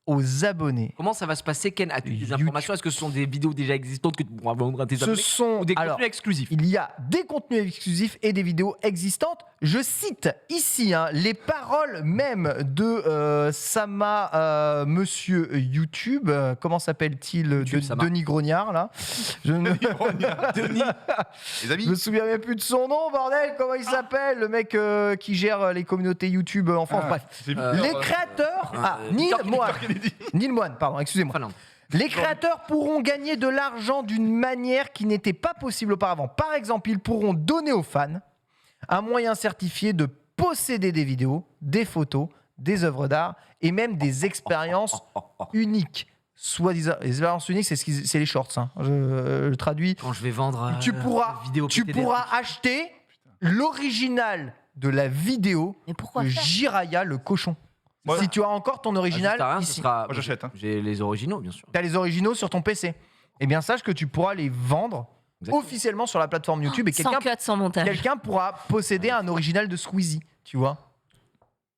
aux abonnés. Comment ça va se passer, Ken? As-tu des YouTube. informations? Est-ce que ce sont des vidéos déjà existantes que tu pourras vendre à tes Ce abonnés sont ou des alors, contenus exclusifs? il y a des contenus exclusifs et des vidéos existantes. Je cite ici les paroles même de Sama, monsieur YouTube. Comment s'appelle-t-il YouTube, Sama. Denis Grognard, là. Je ne Les amis, me souviens même plus de son nom, bordel. Comment il s'appelle, le mec qui gère les communautés YouTube en France. Bref. c'est Les créateurs. Neil Moine. Neil Moine, pardon, excusez-moi. Finlande. Les créateurs pourront gagner de l'argent d'une manière qui n'était pas possible auparavant. Par exemple, ils pourront donner aux fans un moyen certifié de posséder des vidéos, des photos, des œuvres d'art et même des expériences uniques. Soi-disant, les expériences uniques, c'est les shorts. Hein. Je traduis. Quand je vais vendre Tu pourras, vidéo tu PTDR. pourras acheter l'original de la vidéo Mais pourquoi de faire Jiraya le cochon. Ouais. Si tu as encore ton Ah, original, juste à rien, ce ici. sera- Moi, j'achète, hein. J'ai les originaux, bien sûr. Tu as les originaux sur ton PC. Eh bien, sache que tu pourras les vendre Exactement. officiellement sur la plateforme YouTube et Sans cut, sans montage. quelqu'un pourra posséder un original de Squeezie, tu vois.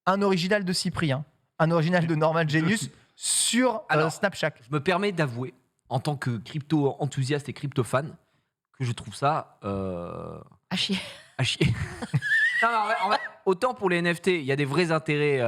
Un original de Cyprien, un original de Norman Genius sur Alors, Snapchat. Je me permets d'avouer, en tant que crypto-enthousiaste et crypto-fan, que je trouve ça À chier. à chier. Non, mais en vrai, autant pour les NFT, il y a des vrais intérêts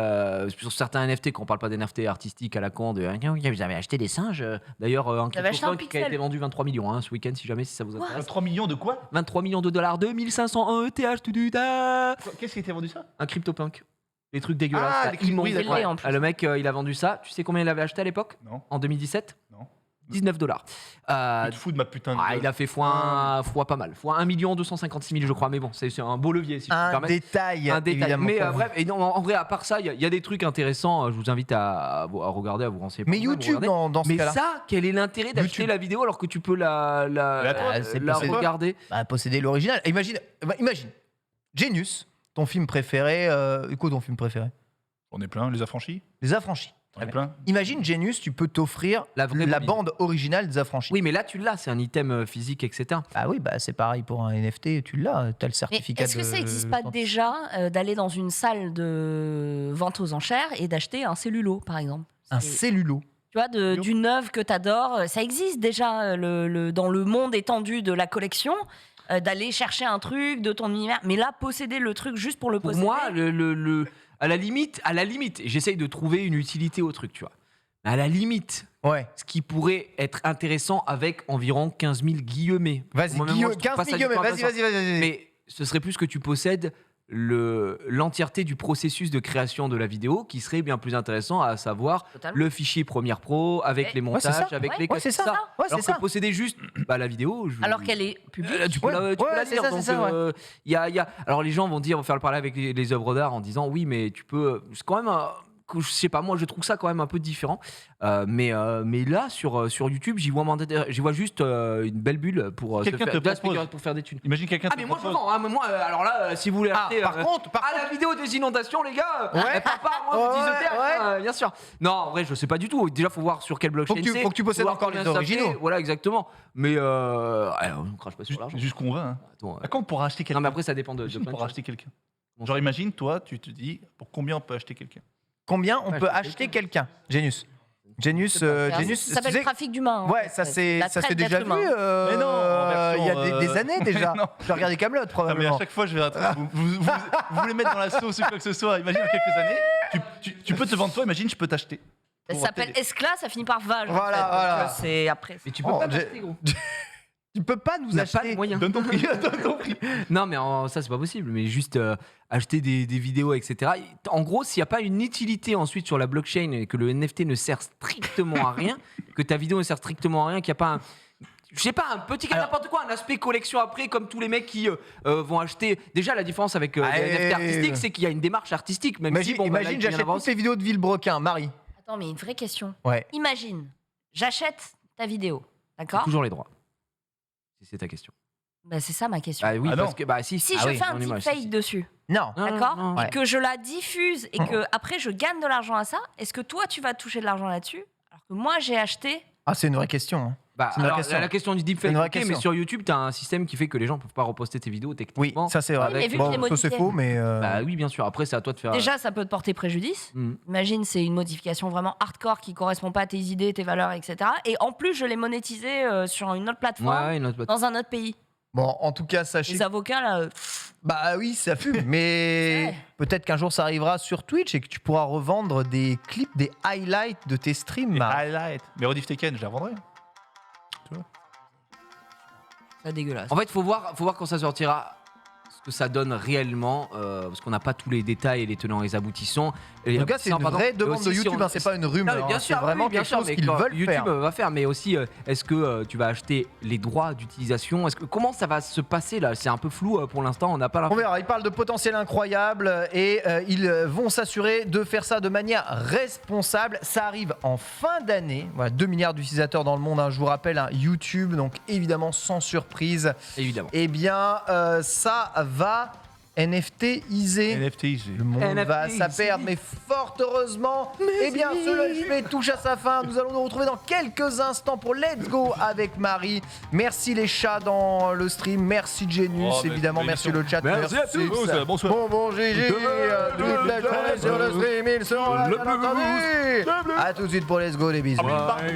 sur certains NFT, quand on parle pas des NFT artistiques à la con, de vous avez acheté des singes. D'ailleurs, un Vous avez acheté un CryptoPunk qui a pixel. été vendu 23 millions ce week-end, si jamais si ça vous intéresse. 3 millions de quoi 23 millions de dollars, 2501 ETH, tout du ta. Qu'est-ce qui a été vendu ça Un CryptoPunk. Les trucs dégueulasses. Ah, là, les trucs- immondes. oui, d'accord. Ouais, en plus. Le mec, il a vendu ça. Tu sais combien il avait acheté à l'époque? Non. En 2017? Non. 19 dollars. Tu te fous de ma putain de. Il a fait fois pas mal. Fois 1 256 000, je crois. Mais bon, c'est un beau levier, si je peux me Un permettre. détail, Un détail. évidemment. Mais pour vous. bref, et non, en vrai, à part ça, il y a des trucs intéressants. Je vous invite à regarder, à vous renseigner. Mais pour vous, YouTube, regardez. dans ce Mais cas-là, ça, quel est l'intérêt d'acheter YouTube. la vidéo alors que tu peux la c'est la possible. regarder? bah, posséder l'original. Imagine, Genius, ton film préféré. Quoi ton film préféré? On est plein, les affranchis. Les Affranchis. On Très est bien. plein. Imagine, Genius, tu peux t'offrir La vraie la bobine. bande originale des Affranchis. Oui, mais là, tu l'as. C'est un item physique, etc. Ah oui, bah c'est pareil pour un NFT, tu l'as, t'as le Mais certificat. est-ce que ça de- n'existe pas déjà d'aller dans une salle de vente aux enchères et d'acheter un cellulo, par exemple Un C'est- cellulo. Tu vois, d'une œuvre que tu adores. Ça existe déjà dans le monde étendu de la collection, d'aller chercher un truc de ton univers. Mais là, posséder le truc juste pour le Pour posséder. moi, à la limite, j'essaye de trouver une utilité au truc, tu vois. Mais à la limite, Ouais. ce qui pourrait être intéressant avec environ 15 000 guillemets. Vas-y, Moi, même, Guillaume, moi, je trouve 15 pas ça 000 du tout vas-y, intéressant. vas-y. Mais ce serait plus que tu possèdes l'entièreté du processus de création de la vidéo, qui serait bien plus intéressant, à savoir Totalement. le fichier Premiere Pro, avec Ouais. les Ouais, c'est montages, ça. avec Ouais. les Ouais, c'est cuts, ça. tout Ouais, Alors c'est ça. que posséder juste la vidéo... Alors qu'elle est publique. Tu peux Ouais, la, tu peux ouais, la c'est lire. ça, Donc, c'est ça, ouais. il y a... Alors les gens vont dire, vont faire le parallèle avec les œuvres d'art en disant oui, mais tu peux. C'est quand même. Je sais pas, moi je trouve ça quand même un peu différent. Mais là, sur YouTube, j'y vois juste une belle bulle pour se Quelqu'un faire, te de la propose. spéculation pour faire des thunes. Imagine quelqu'un Ah, te mais moi je propose. vends. Hein, mais moi, alors là, si vous voulez Ah, acheter. par contre, la vidéo des inondations, les gars. Ouais. Papa, moi, vous Ouais, dites ouais. bien sûr. Non, en vrai, je sais pas du tout. Déjà, faut voir sur quelle blockchain c'est. Faut que tu possèdes voir encore combien les ça originaux. fait. Voilà, exactement. Mais on crache pas sur l'argent. Juste qu'on va. Hein. Attends, À quand on pourra acheter quelqu'un non, mais après, ça dépend de Imagine, plein on de pourra choses. acheter quelqu'un. Genre, imagine, toi, tu te dis, pour combien on peut acheter quelqu'un Combien on Ouais, peut acheter acheter quelqu'un Genius. Genius, Ça s'appelle tu sais- le trafic d'humain. hein. Ouais, ça s'est La traite déjà d'êtres vu. humains. Mais non, en version, il y a des années déjà. Non. Tu as regardé Camelot Ah, mais à probablement. chaque fois, je vais vous voulez mettre dans la sauce ou quoi que ce soit. Imagine dans quelques années, tu peux te vendre toi. Imagine, je peux t'acheter. Ça s'appelle Escla, ça finit par Vage. en Voilà, fait. Donc, voilà. c'est après. Mais tu peux Oh, pas j'ai- l'acheter, gros. Tu peux pas nous Tu n'as pas acheter. de moyens. Donne ton prix, donne ton prix. Non, mais ça, c'est pas possible. Mais juste acheter des vidéos, etc. En gros, s'il n'y a pas une utilité ensuite sur la blockchain et que le NFT ne sert strictement à rien, que ta vidéo ne sert strictement à rien, qu'il n'y a pas un. Je sais pas, un petit cas, Alors- n'importe quoi, un aspect collection après, comme tous les mecs qui vont acheter. Déjà, la différence avec les NFT artistiques, c'est qu'il y a une démarche artistique, même si Imagine, bon, bah, là, imagine il peut y en j'achète avoir toutes les vidéos de Villebrequin, Marie. Attends, mais une vraie question. Ouais. Imagine, j'achète ta vidéo, C'est d'accord? toujours les droits. Si c'est ta question. Bah, c'est ça ma question. Ah oui, Ah non. parce que bah si. Si ah je oui, fais un en image, deepfake si. dessus, Non. Non, d'accord, non, non. et Ouais. que je la diffuse et que après je gagne de l'argent à ça, est-ce que toi tu vas toucher de l'argent là-dessus alors que moi j'ai acheté? Ah, c'est une vraie question. hein. Bah, C'est une vraie alors, question. la question du deepfake, une vraie ok, mais question. sur YouTube, t'as un système qui fait que les gens peuvent pas reposter tes vidéos Oui, techniquement. ça c'est vrai. Oui, mais vu Bon, que les ça c'est modifiés- faux, mais. Bah oui, bien sûr. Après, c'est à toi de faire. Déjà, ça peut te porter préjudice. Hmm. Imagine, c'est une modification vraiment hardcore qui correspond pas à tes idées, tes valeurs, etc. Et en plus, je l'ai monétisé sur une autre plateforme Ouais, une autre- dans un autre pays. Bon, en tout cas, sachez. Les avocats, là, Bah oui, ça fume. Mais peut-être qu'un jour ça arrivera sur Twitch et que tu pourras revendre des clips, des highlights de tes streams. Les Marie. highlights. Mais Rediff Tekken, je la vendrai. c'est dégueulasse. En fait, faut voir quand ça sortira ce que ça donne réellement, parce qu'on n'a pas tous les détails et les tenants et les aboutissants. Et En tout cas, c'est ça, une pardon, vraie et demande aussi, de si YouTube, on- hein, c'est pas une rumeur. Non, mais bien hein, sûr, c'est vraiment oui, bien quelque sûr, chose mais qu'ils quand veulent YouTube faire. va faire, mais aussi, est-ce que tu vas acheter les droits d'utilisation? Comment ça va se passer là? C'est un peu flou pour l'instant, on n'a pas la. On verra, ils parlent de potentiel incroyable et ils vont s'assurer de faire ça de manière responsable. Ça arrive en fin d'année. Voilà, 2 milliards d'utilisateurs dans le monde, hein, je vous rappelle, hein, YouTube, donc évidemment sans surprise. Évidemment. Eh bien, ça va NFT-iser. NFT, Le monde va NFT, à sa perte, mais fort heureusement, eh bien, ce Let's Play touche à sa fin. Nous allons nous retrouver dans quelques instants pour Let's Go avec Marie. Merci les chats dans le stream, merci Genius, Oh, évidemment, mais merci le chat, merci à tous. Bonsoir. Bon, GG, toute la journée sur le stream, ils sont là, bien entendu. À tout de suite pour Let's Go, les bisous. Bye.